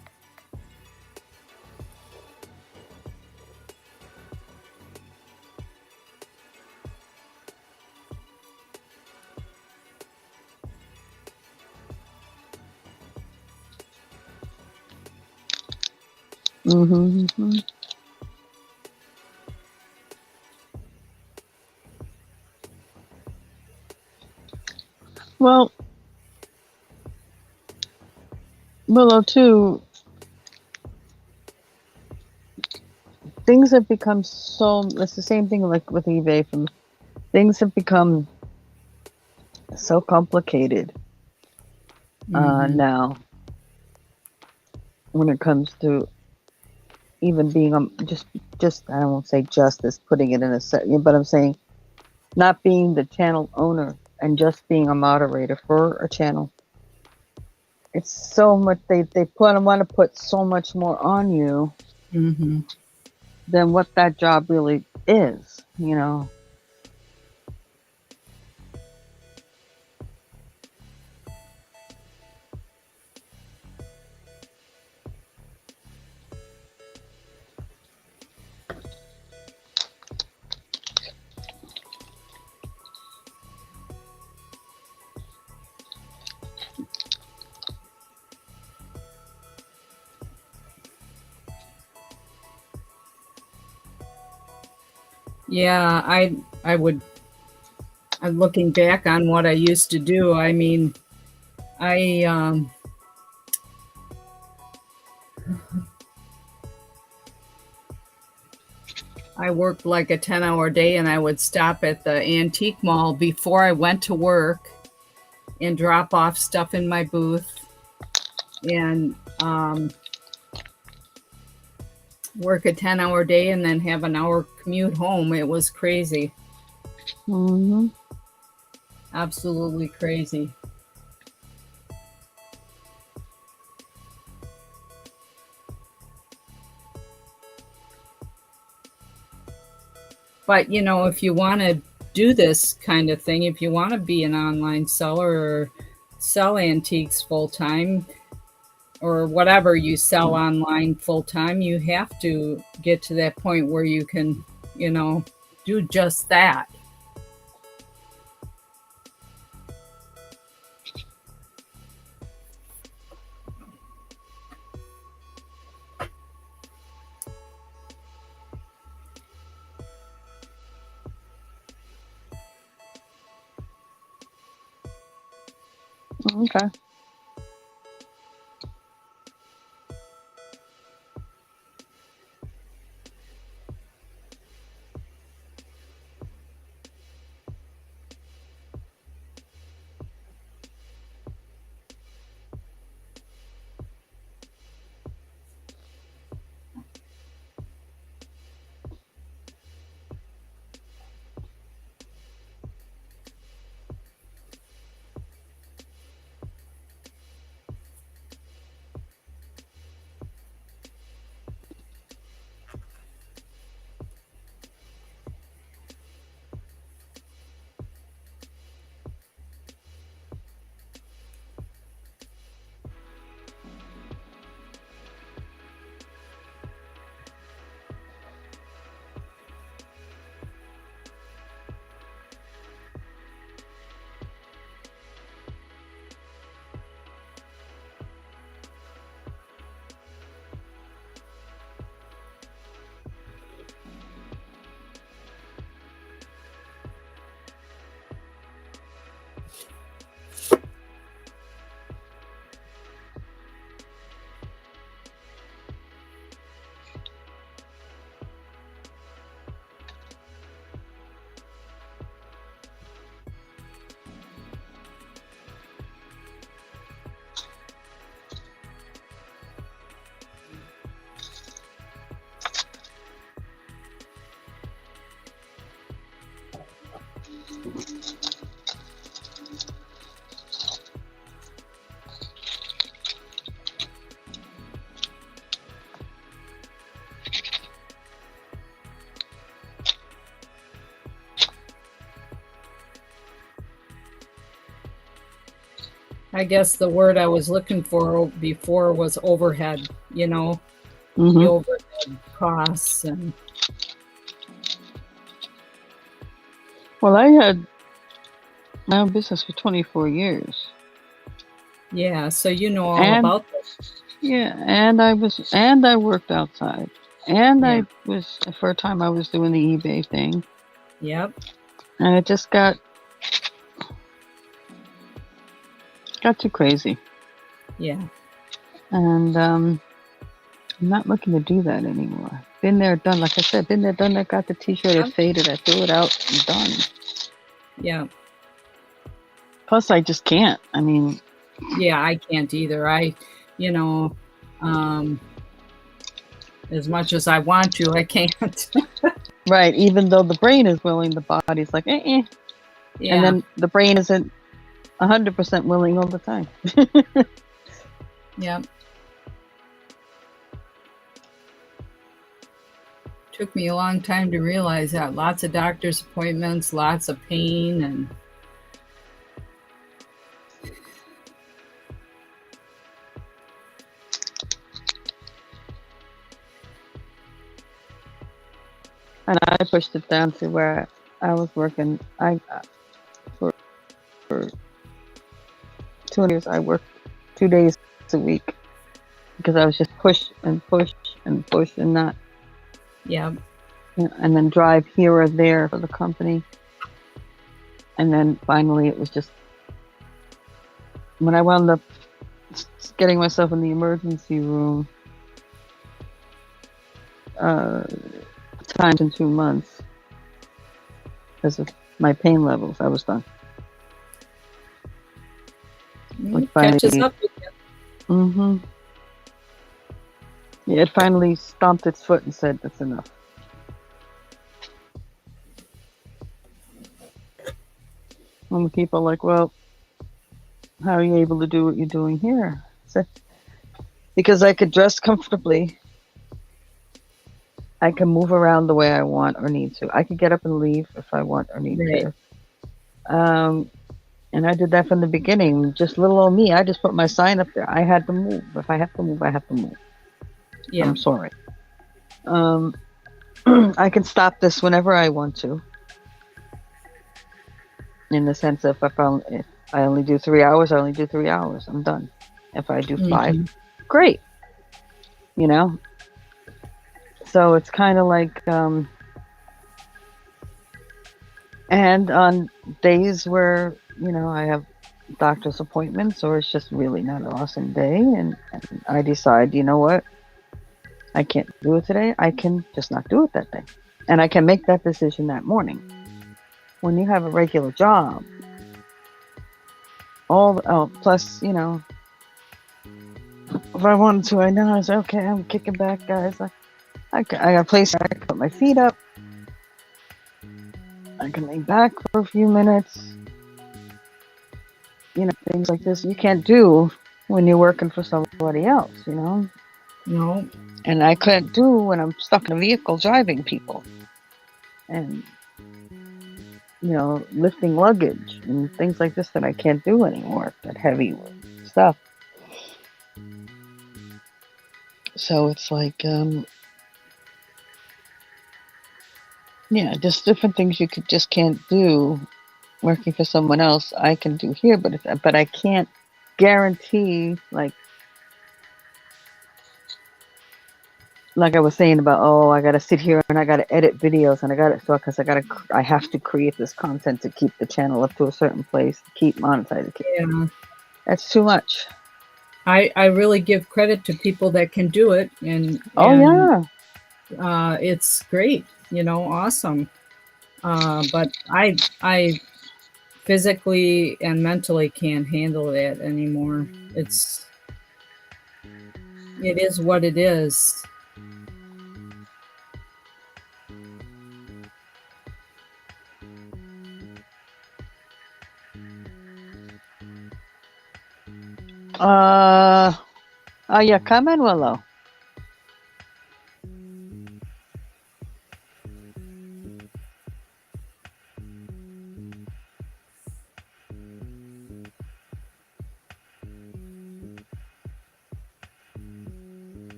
Hmm. Hmm. Well, Willow, too, things have become it's the same thing like with eBay. Things have become so complicated Mm-hmm. now when it comes to even being just I won't say justice, putting it in a set, but I'm saying not being the channel owner and just being a moderator for a channel. It's so much they want to put so much more on you Mm-hmm. than what that job really is. Yeah, I would. I'm looking back on what I used to do. I mean, I I worked like a 10-hour day, and I would stop at the antique mall before I went to work and drop off stuff in my booth and work a 10-hour day and then have an hour commute home. It was crazy. Hmm. Absolutely crazy. But if you want to do this kind of thing, if you want to be an online seller or sell antiques full time or whatever you sell online full time, you have to get to that point where you can, do just that. Okay. I guess the word I was looking for before was overhead, the overhead costs. And Well, I had my own business for 24 years. yeah, so you know all And about this. yeah, and I worked outside. And Yeah. I was, for a time, I was doing the eBay thing. Yep. And it just got too crazy. Yeah. And I'm not looking to do that anymore. Been there, done. Like I said, been there, done that. Got the T-shirt, it faded. I threw it out and done. Yeah. Plus, I just can't. I mean, Yeah, I can't either. As much as I want to, I can't. right. Even though the brain is willing, the body's like, eh. Yeah. And then the brain isn't 100% willing all the time. Yep. Took me a long time to realize that. Lots of doctor's appointments, lots of pain, and And I pushed it down to where I was working. For 2 years, I worked 2 days a week because I was just push and push and push and not. yeah. And then drive here or there for the company. And then finally, it was just when I wound up getting myself in the emergency room. Times in 2 months because of my pain levels. I was done. Catches up with you. Mm-hmm. Yeah, it finally stomped its foot and said, "That's enough." And the people are like, "Well, how are you able to do what you're doing here?" I said, "Because I could dress comfortably I can move around the way I want or need to. I can get up and leave if I want or need Right. to. Um, and I did that from the beginning. Just little old me, I just put my sign up there. I had to move. If I have to move, I have to move. Yeah. I'm sorry. Um, I can stop this whenever I want to. In the sense of if I only do 3 hours, I only do 3 hours. I'm done. If I do 5, Hmm. great. You know. So it's kind of like, and on days where I have doctor's appointments or it's just really not an awesome day, and I decide, you know what, I can't do it today. I can just not do it that day, and I can make that decision that morning. When you have a regular job, plus if I wanted to, I know I was okay. I'm kicking back, guys. I got a place where I can put my feet up. I can lay back for a few minutes. Things like this you can't do when you're working for somebody else. No. And I couldn't do when I'm stuck in a vehicle driving people and lifting luggage and things like this that I can't do anymore. That heavy stuff. So it's like, yeah, just different things you just can't do working for someone else. I can do here, but I can't guarantee, like I was saying about, I got to sit here and I got to edit videos and because I have to create this content to keep the channel up to a certain place, to keep monetized. Yeah. That's too much. I really give credit to people that can do it, and Yeah. it's great, awesome. But I physically and mentally can't handle that anymore. It is what it is. Yeah, comment Willow.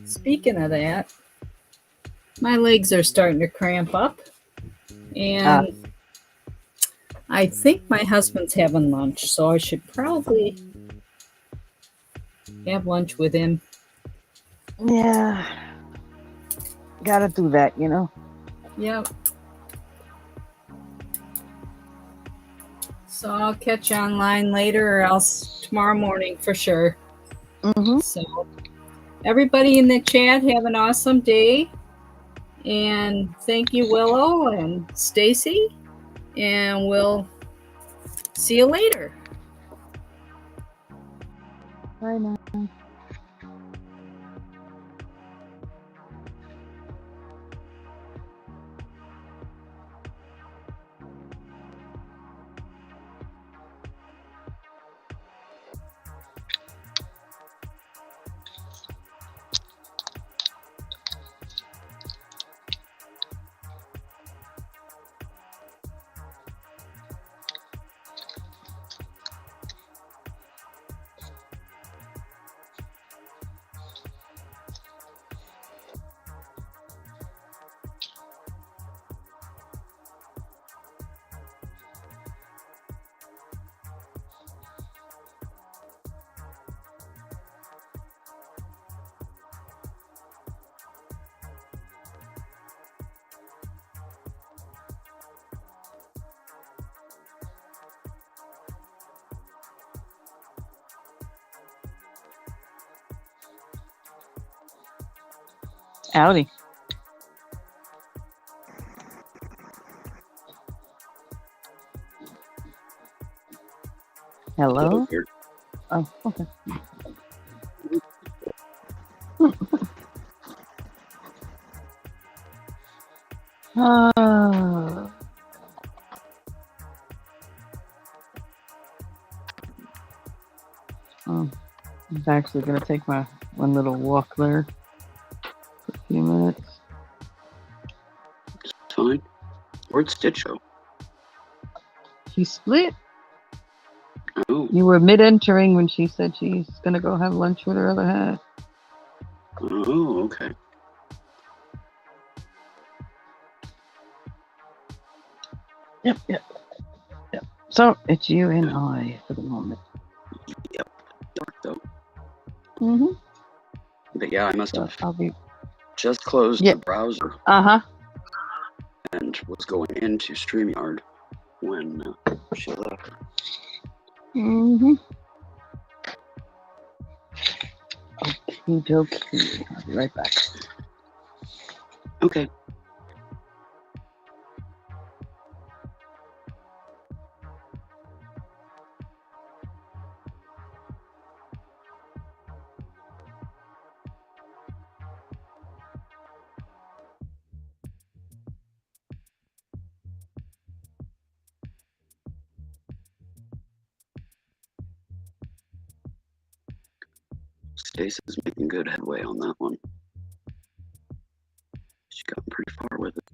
Speaking of that, my legs are starting to cramp up, and I think my husband's having lunch, so I should probably have lunch with him. Yeah. Gotta do that, Yep. So I'll catch you online later or else tomorrow morning for sure. Mm-hmm. So everybody in the chat, have an awesome day. And thank you, Willow and Stacey. And we'll see you later. Bye now. Howdy. Hello? Oh, okay. I was actually gonna take my one little walk there for a few minutes. It's fine. Where'd Stitch go? She split. Oh, You were mid-entering when she said she's gonna go have lunch with her other half. oh, okay. Yep. So it's you and Yeah. I for the moment. Yep. Dark though. Mm-hmm. But yeah, I must So have I'll be. just closed Yep. the browser Uh-huh. and was going into StreamYard when she left. Mm-hmm. Okay. I'll be right back. Okay. Stacey's making good headway on that one. She's gotten pretty far with it.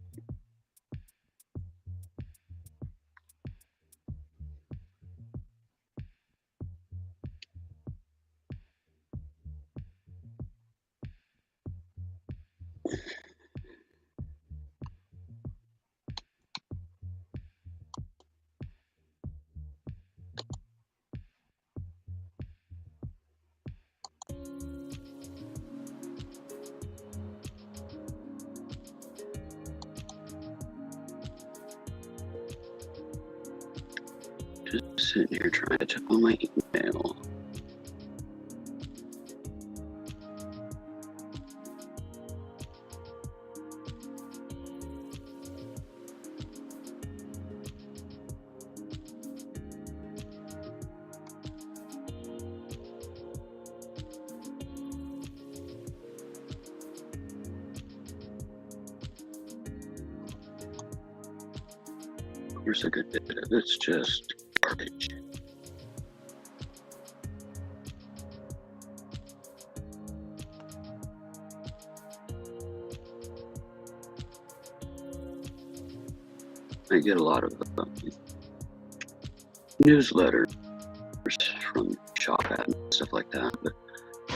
Just sitting here trying to check on my email. Here's a good bit of it's just garbage. I get a lot of newsletters from shop ad and stuff like that, but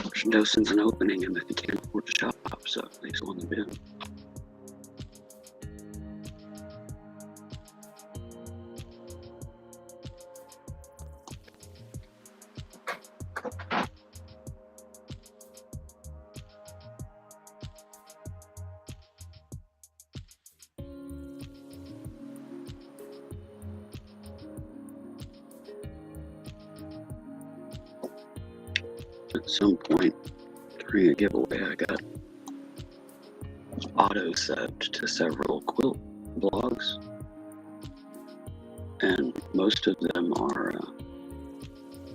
there's no sense in opening them if you can't afford to shop, so it leaves one in the bin. At some point during a giveaway, I got auto set to several quilt blogs, and most of them are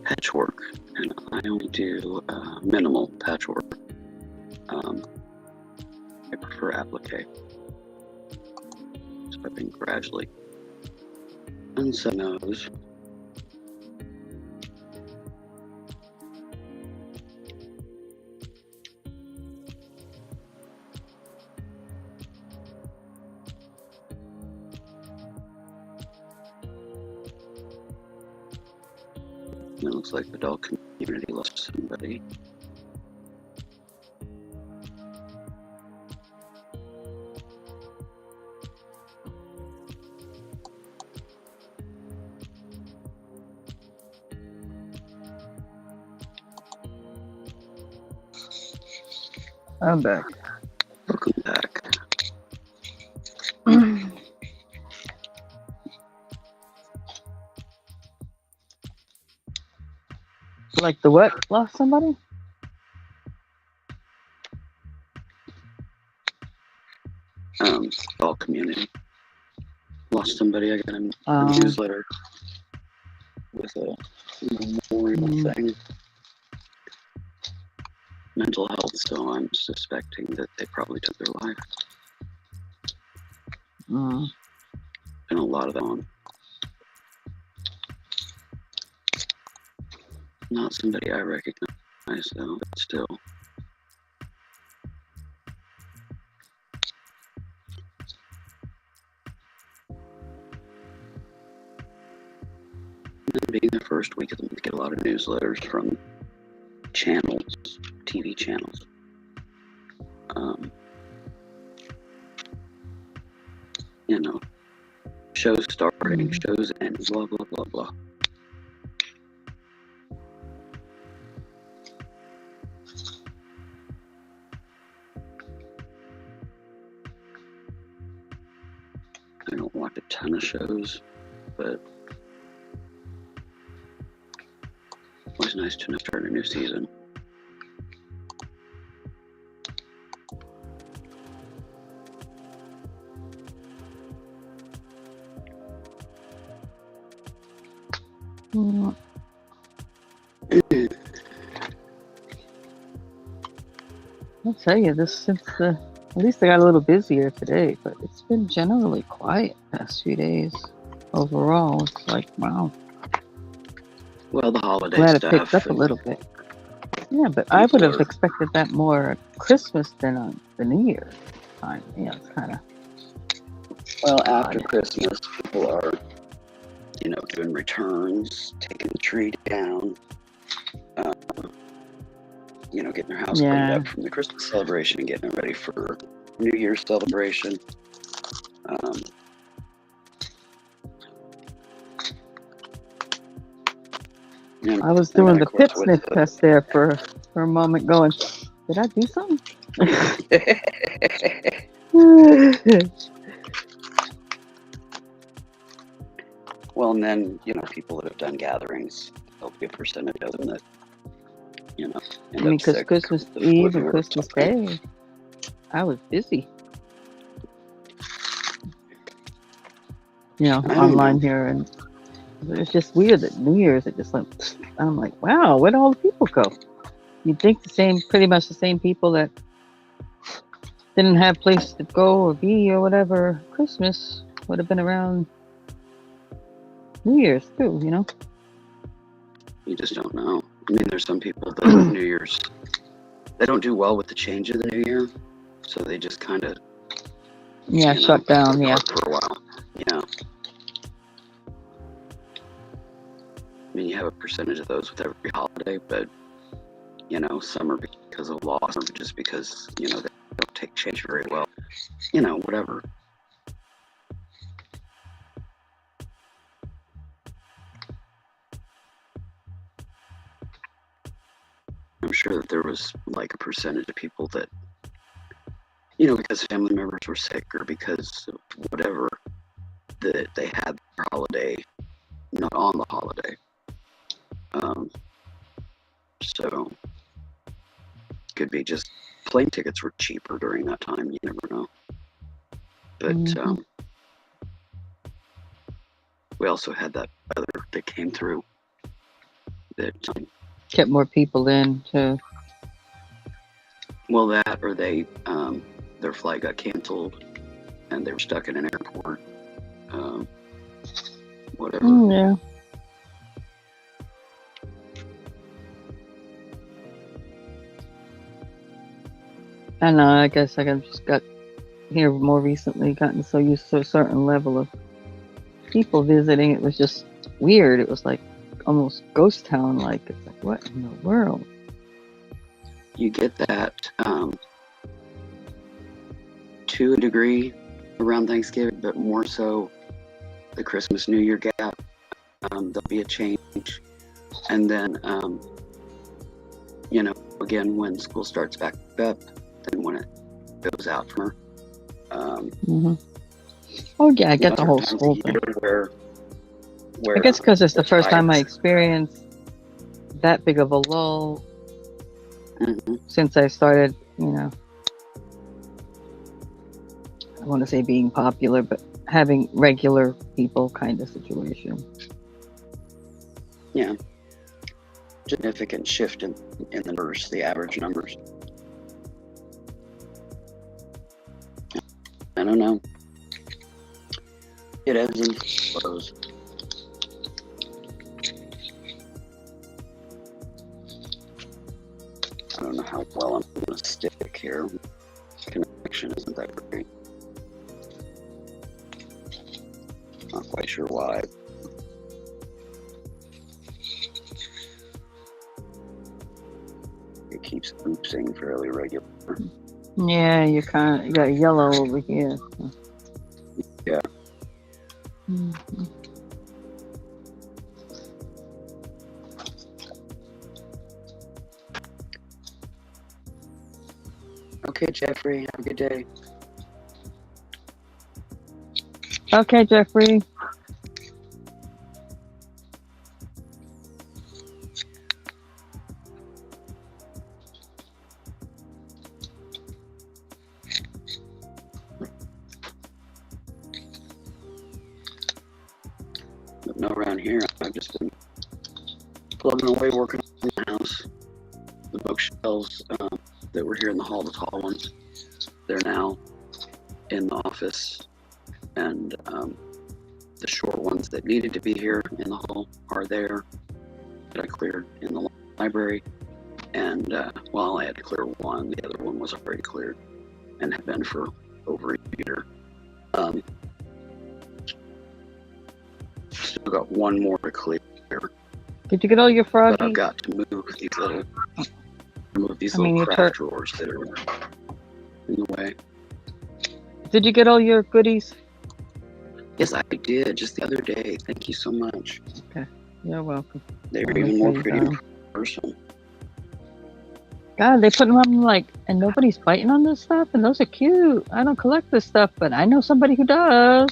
patchwork, and I only do minimal patchwork. I prefer applique, so I've been gradually unsetting those. It looks like the dog community lost somebody. I'm back. Welcome back. Like the what? Lost somebody? Dog community lost somebody. I got a Um, newsletter with a memorial thing. Mental health, so I'm suspecting that they probably took their life. Been a lot of that on. Not somebody I recognize, though, but still. And being the first week of the month, get a lot of newsletters from channels, TV channels. You know, shows starting, shows ending, blah, blah, blah, blah. I don't watch a ton of shows, but it's always nice to start a new season. Mm. I'll tell you this since at least I got a little busier today, but it's been generally quiet past few days. Overall, it's like wow. Well, the holiday Glad it stuff. picked up a little bit. Yeah, but I would have expected that more at Christmas than on the New Year time. Yeah, it's kind of. Well, after Christmas, people are, doing returns, taking the tree down, getting their house cleaned up from the Christmas celebration and getting it ready for New Year's celebration. I was doing the pit sniff test there for a moment, going, did I do something? Well, and then, people that have done gatherings, there'll be a percentage of them that, I mean, because Christmas Eve and Christmas Day, I was busy. Online here, and it's just weird that New Year's, it just went, I'm like, wow, where'd all the people go? You'd think pretty much the same people that didn't have place to go or be or whatever, Christmas would have been around New Year's too, You just don't know. I mean, there's some people that New Year's, they don't do well with the change of the New Year, so they just kind of shut down, for a while. I mean, you have a percentage of those with every holiday, but some are because of loss, or just because they don't take change very well. Whatever. I'm sure that there was like a percentage of people that, because family members were sick or because of whatever, that they had their holiday not on the holiday. So could be just plane tickets were cheaper during that time. You never know. But we also had that weather that came through that kept more people in too. Well, that or they their flight got canceled and they were stuck in an airport. Whatever. Yeah. I know. I guess I just got here more recently, gotten so used to a certain level of people visiting. It was just weird. It was like almost ghost town. Like, it's like, what in the world? You get that to a degree around Thanksgiving, but more so the Christmas New Year gap. There'll be a change, and then again when school starts back up, then when it goes out from her. Oh yeah, I get the whole school thing. Where I guess because it's the first time I experienced that big of a lull since I started, I want to say being popular, but having regular people kind of situation. Yeah. Significant shift in the numbers, the average numbers. I don't know. It ebbs and flows. don't know how well I'm going to stick here. Connection isn't that great. Not quite sure why. It keeps oopsing fairly regular. Yeah, you got yellow over here. Yeah. Mhm. Okay, Jeffrey, have a good day. Okay, Jeffrey. But no, around here, I've just been plugging away, working on the house. The bookshelves that were here in the hall, the tall ones, they're now in the office. And the short ones that needed to be here in the hall are there, that I cleared in the library. And, well, I had to clear one. The other one was already cleared and had been for over a year. Still got one more to clear. Did you get all your froggies? But I've got to move these little craft drawers that are in the way. Did you get all your goodies? Yes, I did just the other day. Thank you so much. Okay, you're welcome. They were even more pretty in person. God, they put them up like, and nobody's biting on this stuff, and those are cute. I don't collect this stuff, but I know somebody who does.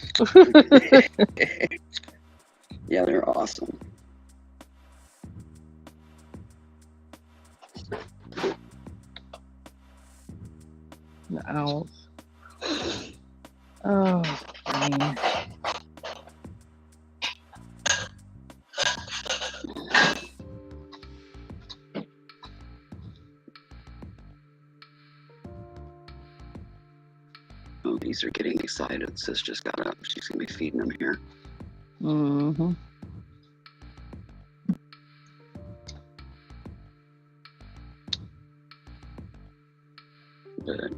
Yeah, they're awesome. The owls. Oh, man. Oh, these are getting excited. Sis just got up. She's going to be feeding them here. Mm-hmm. But,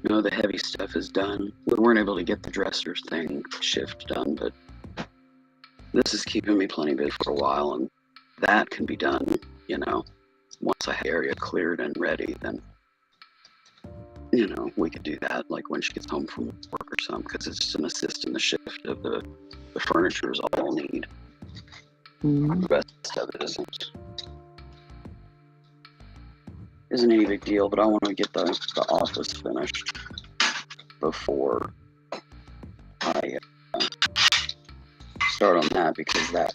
you know, the heavy stuff is done. We weren't able to get the dressers thing shift done, but this is keeping me plenty busy for a while, and that can be done, you know, once I have the area cleared and ready, then, you know, we could do that, like when she gets home from work or something, because it's just an assist in the shift of the furniture is all I'll need. Mm-hmm. The rest of it isn't any big deal, but I want to get the office finished before I start on that, because that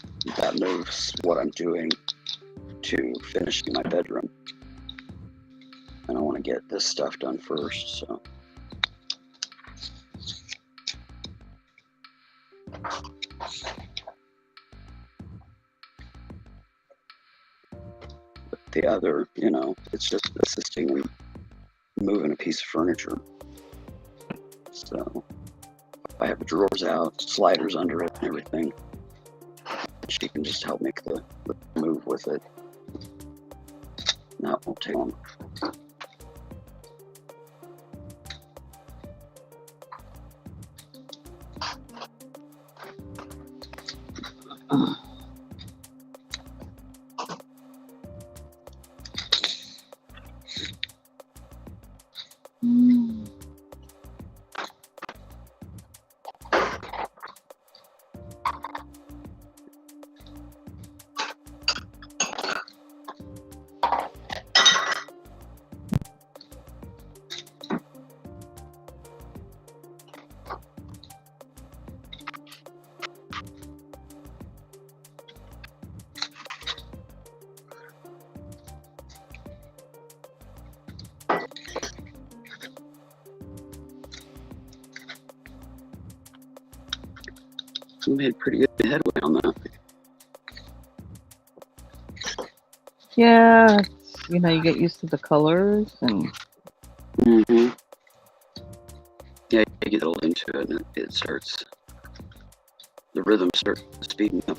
moves what I'm doing to finishing my bedroom, and I want to get this stuff done first. So but the other, you know, it's just assisting in moving a piece of furniture. So I have the drawers out, sliders under it and everything. She can just help make the move with it. That won't take long. We made pretty good headway on that. Yeah, you know, you get used to the colors and. Mm-hmm. Yeah, you get a little into it, and it starts. The rhythm starts speeding up.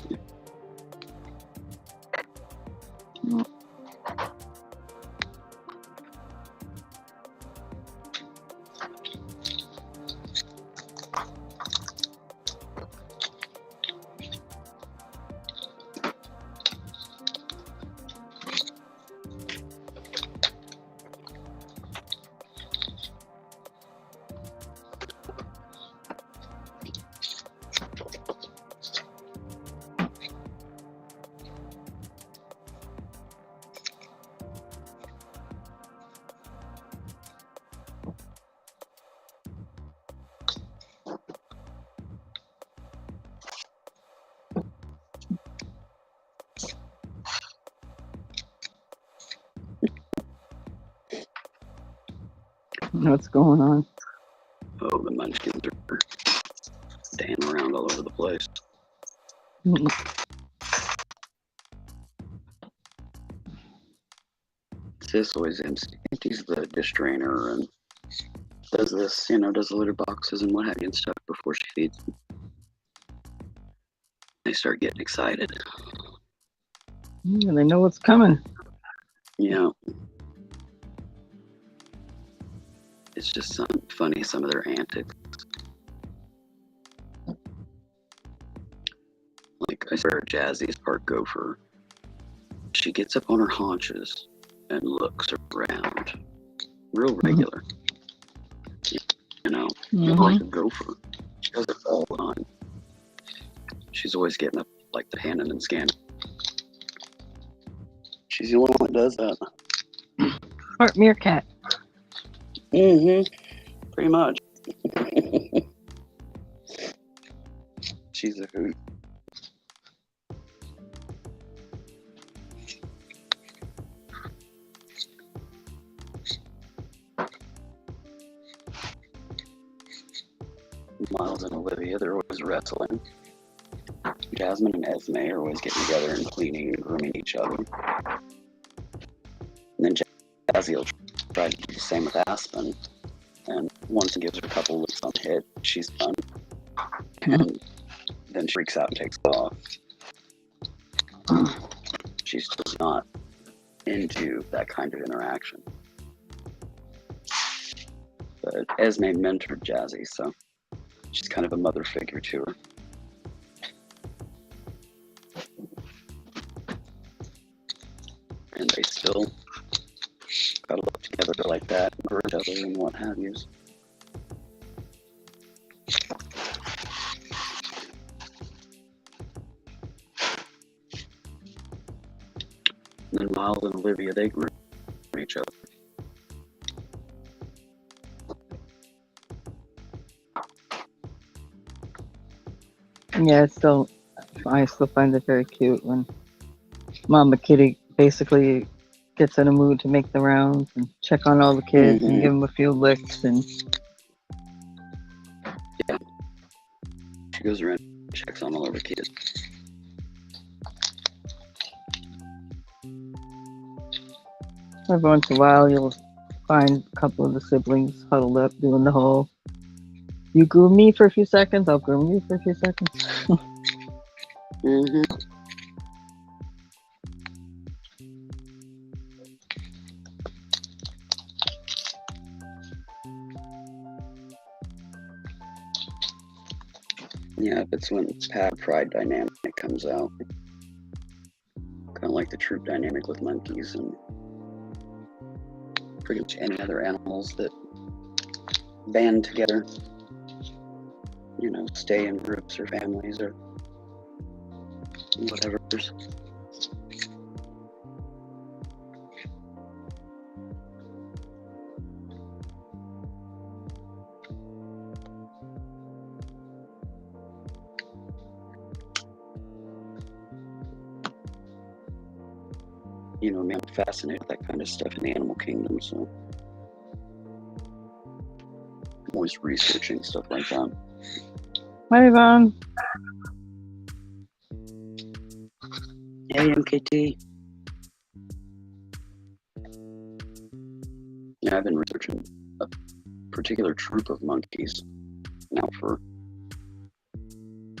What's going on? Oh, the munchkins are dancing around all over the place. Sis always empties the dish drainer and does this, does the litter boxes and what have you and stuff before she feeds them. They start getting excited. They know what's coming. Yeah. It's just funny, some of their antics. Like, I saw Jazzy's park gopher. She gets up on her haunches and looks around. Real regular. Like a gopher. She does it all the time. She's always getting up like the Hannon and scanning. She's the only one that does that. Part meerkat. Pretty much. She's a hoot. Miles and Olivia, they're always wrestling. Jasmine and Esme are always getting together and cleaning and grooming each other. And then Jazzy will try to do the same with Aspen. And once he gives her a couple looks on the head, she's done. And then she freaks out and takes off. She's just not into that kind of interaction. But Esme mentored Jazzy, so she's kind of a mother figure to her. And they still gotta look together like that, and each other and what have yous. And then Miles and Olivia, they grew from each other. Yeah, I still find it very cute when Mama Kitty basically gets in a mood to make the rounds and check on all the kids and give them a few licks and. Yeah. She goes around and checks on all of her kids. Every once in a while, you'll find a couple of the siblings huddled up doing the whole, you groom me for a few seconds, I'll groom you for a few seconds. Yeah, it's when Pat Pride dynamic comes out. Kind of like the troop dynamic with monkeys and pretty much any other animals that band together. Stay in groups or families or whatever. I'm fascinated with that kind of stuff in the animal kingdom, so I'm always researching stuff like that. Hi, Yvonne. Hey, MKT. Yeah, I've been researching a particular troop of monkeys now for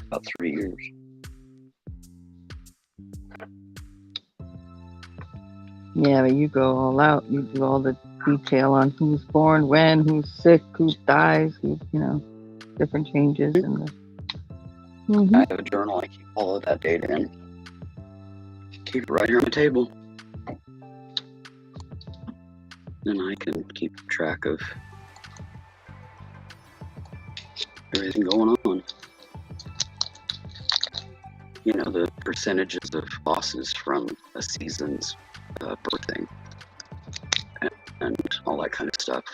about 3 years. Yeah, but you go all out. You do all the detail on who's born when, who's sick, who dies, who, different changes in the. I have a journal. I keep all of that data in. Keep it right here on the table. Then I can keep track of everything going on. The percentages of losses from a season's birthing and all that kind of stuff.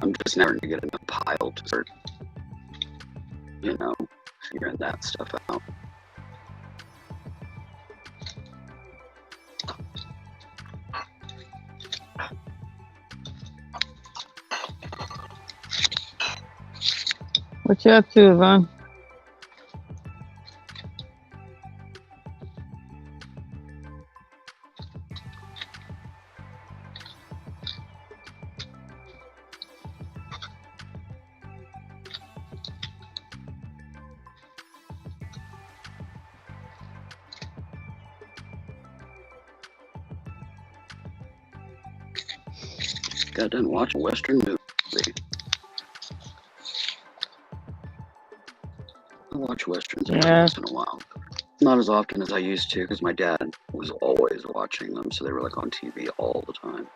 I'm just never going to get enough pile to start, figuring that stuff out. What you up to, Yvonne? Got done watching a Western movie. I watch Westerns every Yeah. once in a while. Not as often as I used to, because my dad was always watching them, so they were like on TV all the time.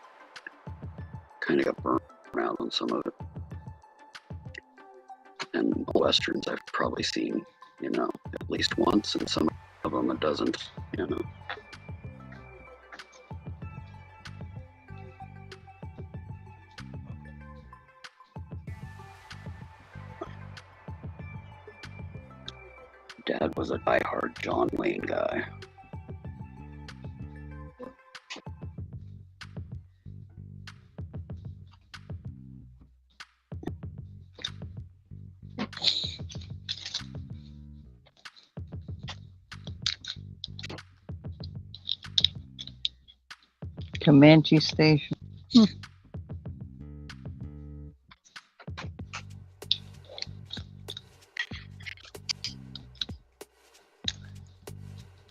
Kind of got burnt out on some of it. And Westerns I've probably seen, at least once, and some of them a dozen. Dad was a diehard John Wayne guy. Comanche Station.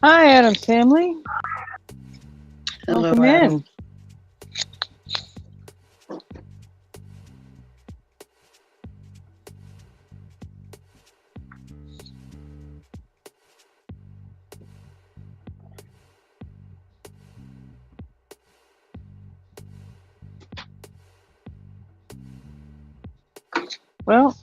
Hi, Adam's family. Hello, Welcome Adam. in. Well,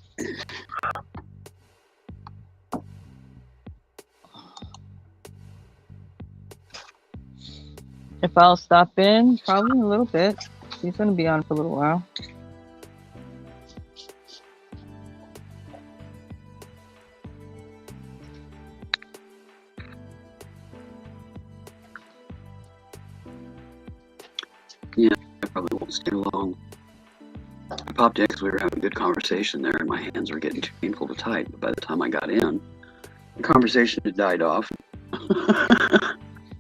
if I'll stop in, probably a little bit. She's going to be on for a little while. Yeah, I probably won't stay long. I popped in because we were having a good conversation there, and my hands were getting too painful to type. But by the time I got in, the conversation had died off.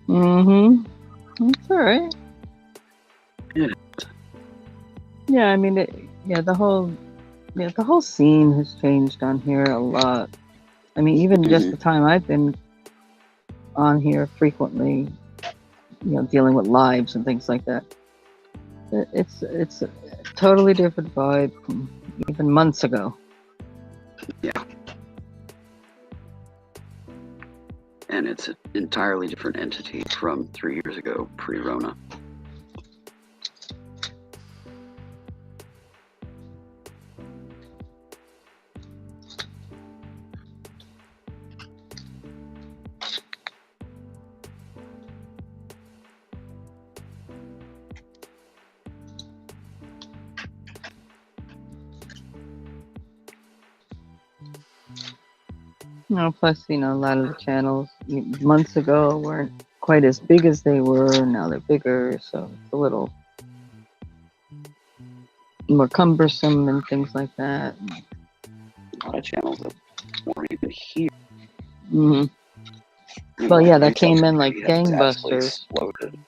Mm-hmm. That's all right. It Yeah, I mean, the whole scene has changed on here a lot. I mean, even just the time I've been on here frequently, dealing with lives and things like that. It's a totally different vibe from even months ago. Yeah. And it's an entirely different entity from 3 years ago, pre-Rona. Plus, a lot of the channels months ago weren't quite as big as they were. Now they're bigger, so it's a little more cumbersome and things like that. A lot of channels that weren't even here. Mm-hmm. Well, yeah, that came in like gangbusters. Exploded.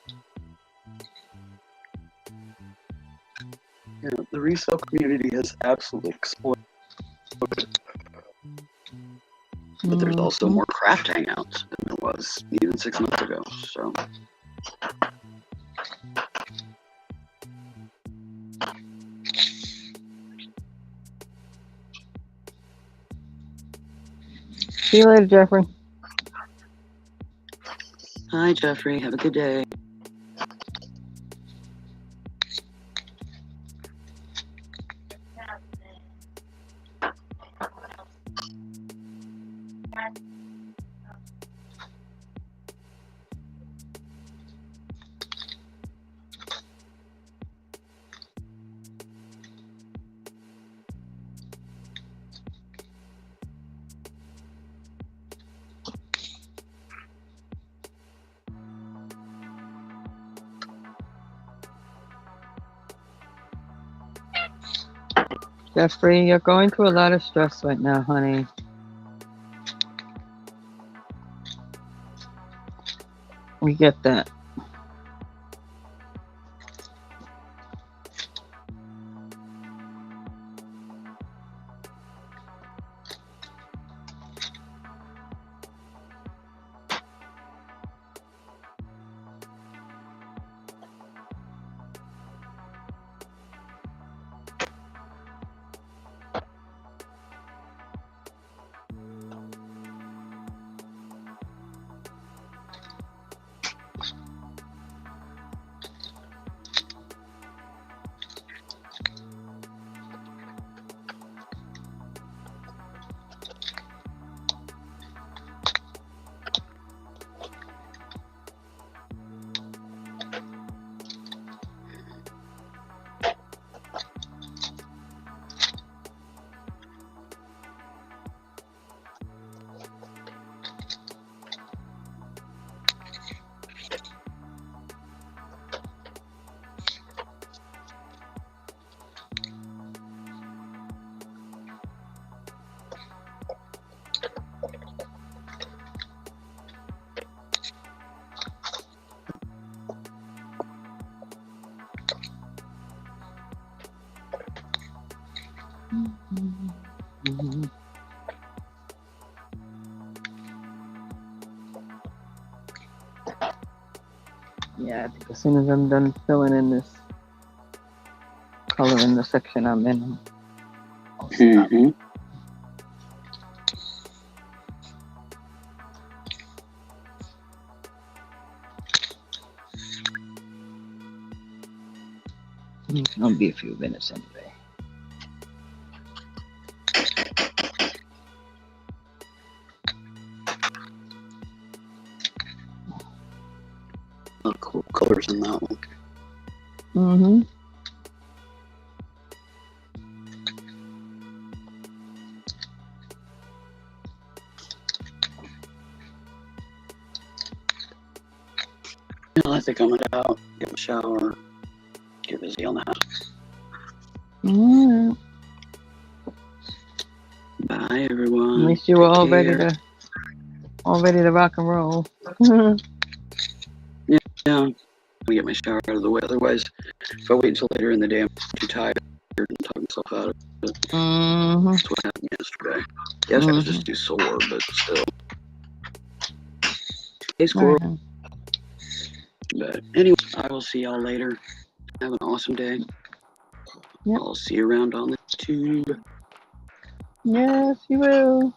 Yeah, the resale community has absolutely exploded. But there's also more craft hangouts than there was even 6 months ago. So See you later, Jeffrey. hi, Jeffrey. Have a good day. Jeffrey, you're going through a lot of stress right now, honey. We get that. Yeah, I think as soon as I'm done filling in this color in the section I'm in, I'll stop. Mm-hmm. It'll be a few minutes anyway. A lot of cool colors in that one. Mm-hmm. I think I'm gonna out, get a shower, get busy on that. All right. Bye, everyone. At least you were Take all ready care. all ready to rock and roll. Yeah, we get my shower out of the way. Otherwise, if I wait until later in the day, I'm too tired and talk myself out of it. Mm-hmm. That's what happened yesterday. Yesterday I was just too sore, but still. Hey, squirrel. Right. But anyway, I will see y'all later. Have an awesome day. Yep. I'll see you around on the tube. Yes, you will.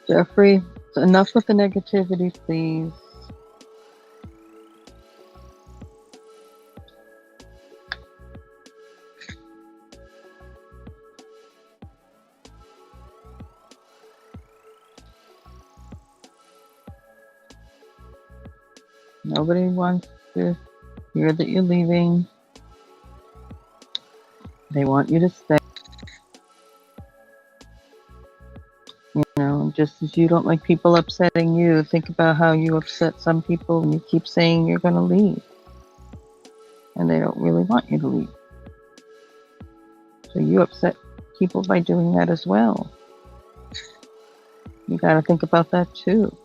Jeffrey, enough with the negativity, please. Nobody wants to hear that you're leaving. They want you to stay. You know, just as you don't like people upsetting you, think about how you upset some people and you keep saying you're going to leave. And they don't really want you to leave. So you upset people by doing that as well. You got to think about that too.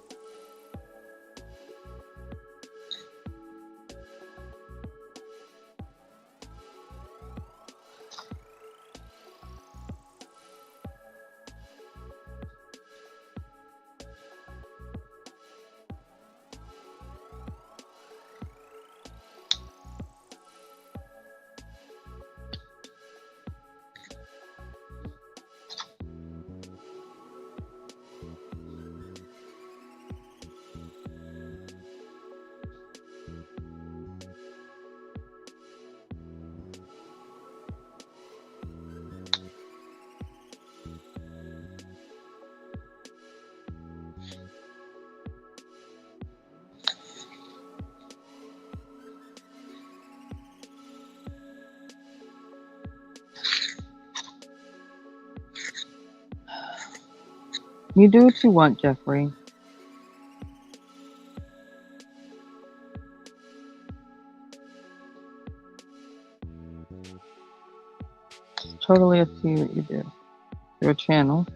You do what you want, Jeffrey. It's totally up to you what you do. Your channel.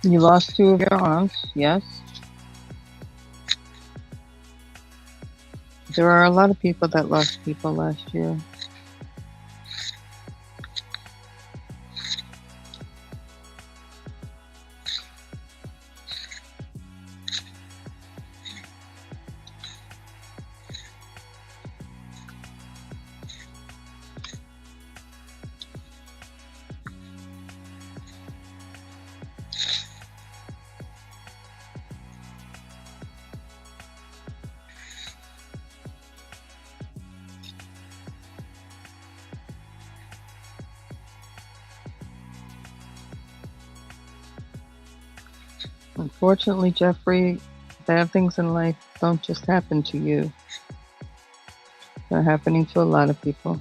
You lost 2 of your arms, yes. There are a lot of people that lost people last year. Unfortunately, Jeffrey, bad things in life don't just happen to you. They're happening to a lot of people.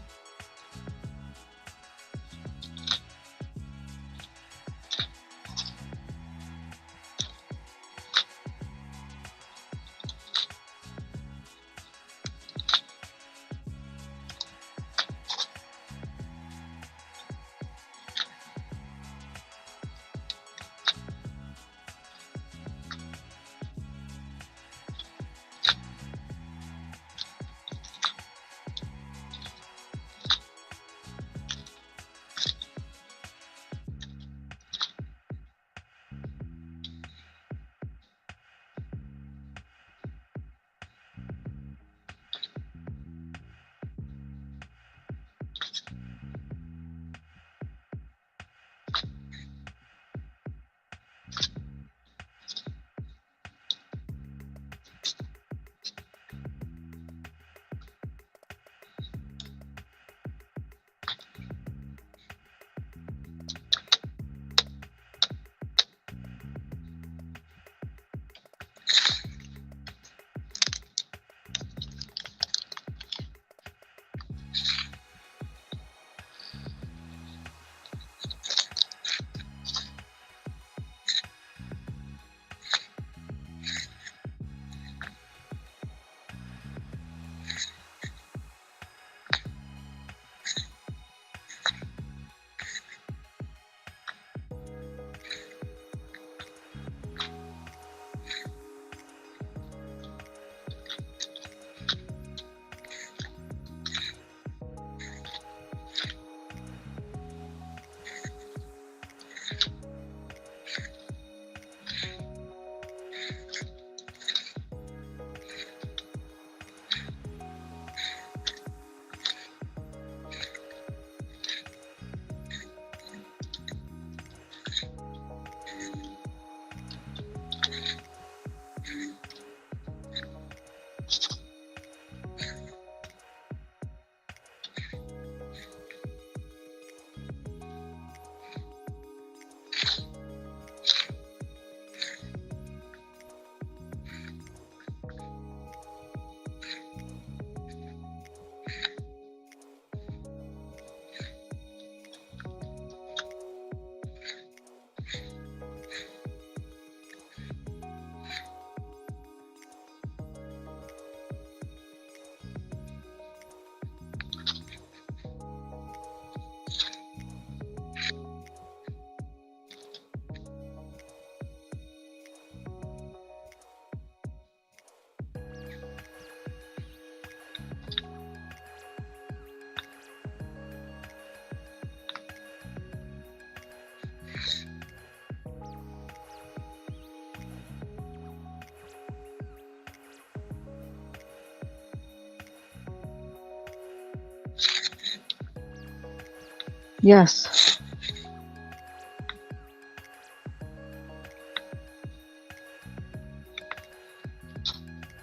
Yes.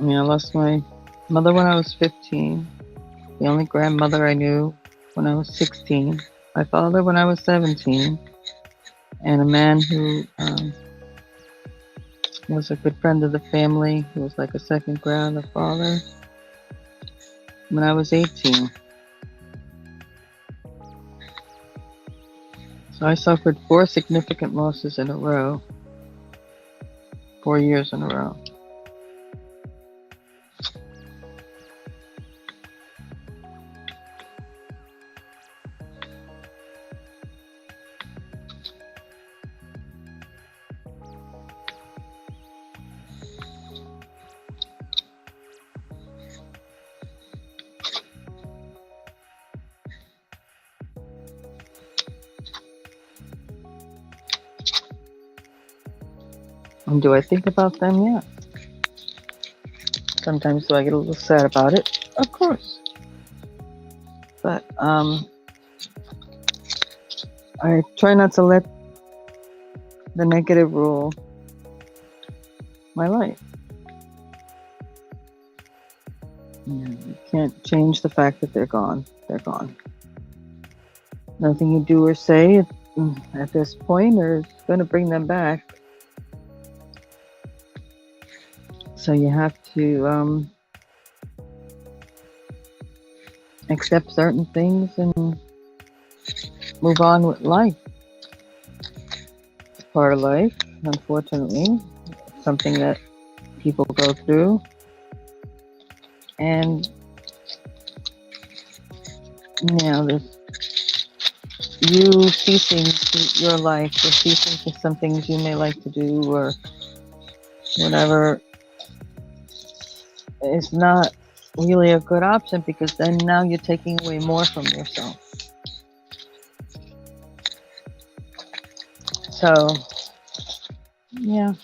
I mean, I lost my mother when I was 15, the only grandmother I knew when I was 16, my father when I was 17, and a man who was a good friend of the family, who was like a second grandfather when I was 18. So I suffered 4 significant losses in a row, 4 years in a row. And do I think about them? Yeah. Sometimes do I get a little sad about it? Of course. But I try not to let the negative rule my life. You can't change the fact that they're gone. They're gone. Nothing you do or say at this point is going to bring them back. So you have to accept certain things and move on with life. It's part of life, unfortunately. It's something that people go through. And this you ceasing your life or ceasing to some things you may like to do or whatever is not really a good option, because then now you're taking away more from yourself. So, yeah.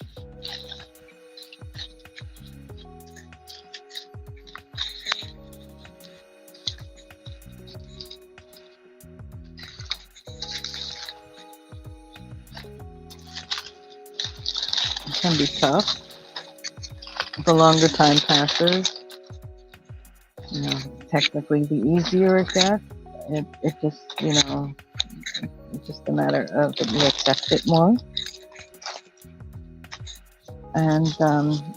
It can be tough. The longer time passes, technically the easier it gets. It just, it's just a matter of that you accept it more. And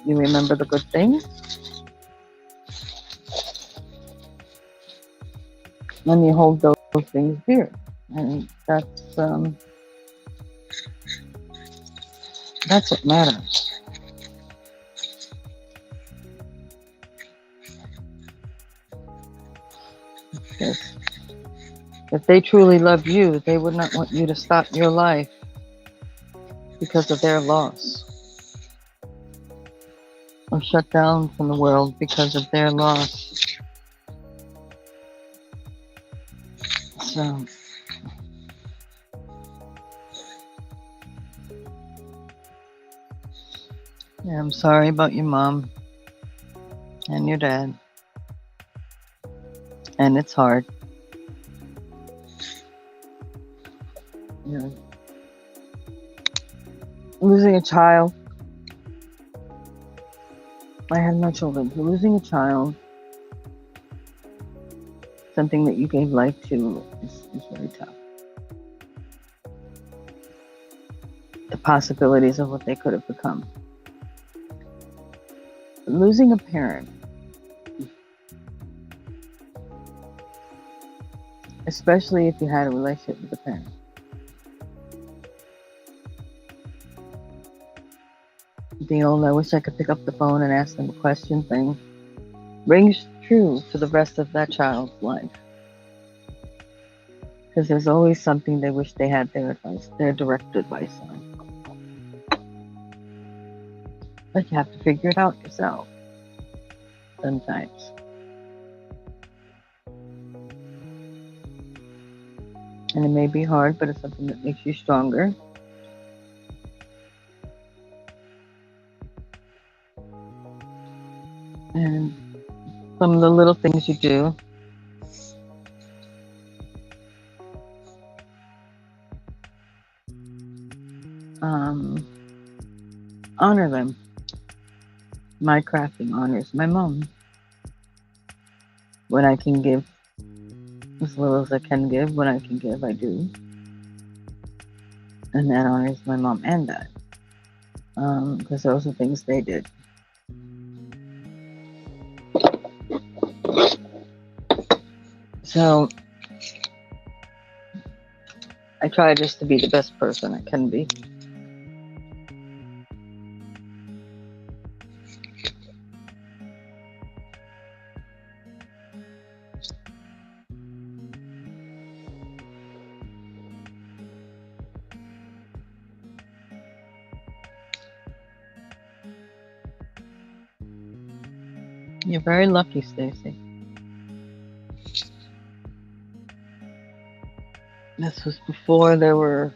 you remember the good things. And you hold those things dear. And that's what matters. Because if they truly love you, they would not want you to stop your life because of their loss, or shut down from the world because of their loss. So, yeah, I'm sorry about your mom and your dad. And it's hard. Losing a child. I had no children. So losing a child, something that you gave life to, is very tough. The possibilities of what they could have become. Losing a parent, especially if you had a relationship with a parent. The old "I wish I could pick up the phone and ask them a question" thing rings true for the rest of that child's life. Because there's always something they wish they had their direct advice on. But you have to figure it out yourself sometimes. And it may be hard, but it's something that makes you stronger. And some of the little things you do honor them. My crafting honors my mom. When I can give as little as I can give, when I can give, I do. And that honors my mom and dad. Because those are things they did. So I try just to be the best person I can be. You're very lucky, Stacey. This was before there were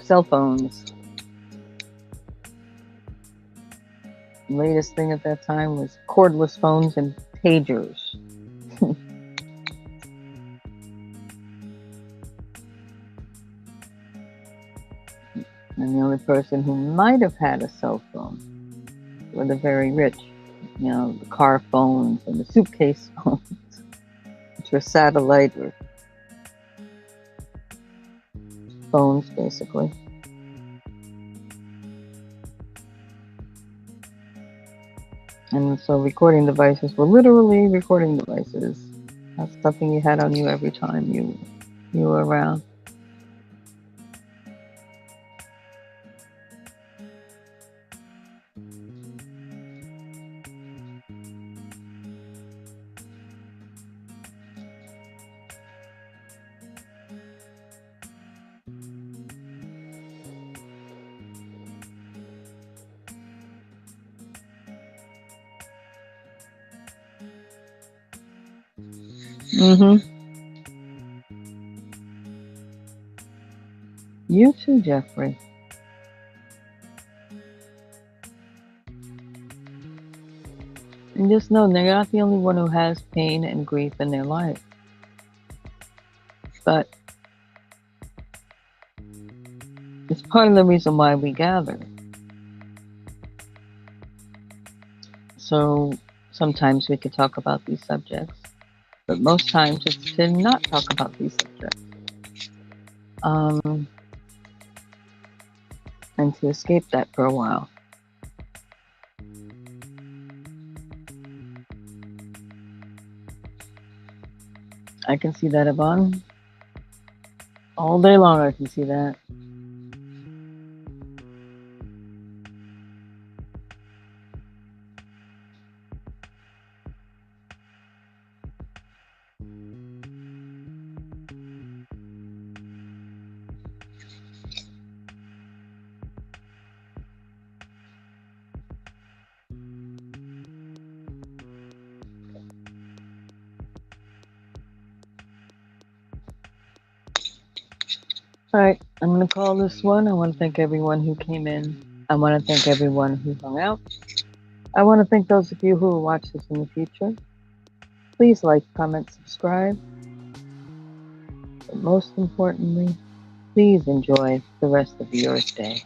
cell phones. The latest thing at that time was cordless phones and pagers. And the only person who might have had a cell phone were the very rich. You know, the car phones and the suitcase phones, which were satellite or phones, basically. And so recording devices were literally recording devices. That's something you had on you every time you were around. You too, Jeffrey. And just know they're not the only one who has pain and grief in their life. But it's part of the reason why we gather. So sometimes we could talk about these subjects, but most times it's to not talk about these subjects. And to escape that for a while. I can see that, Yvonne. All day long I can see that. All right, I'm going to call this one. I want to thank everyone who came in. I want to thank everyone who hung out. I want to thank those of you who will watch this in the future. Please like, comment, subscribe. But most importantly, please enjoy the rest of your day.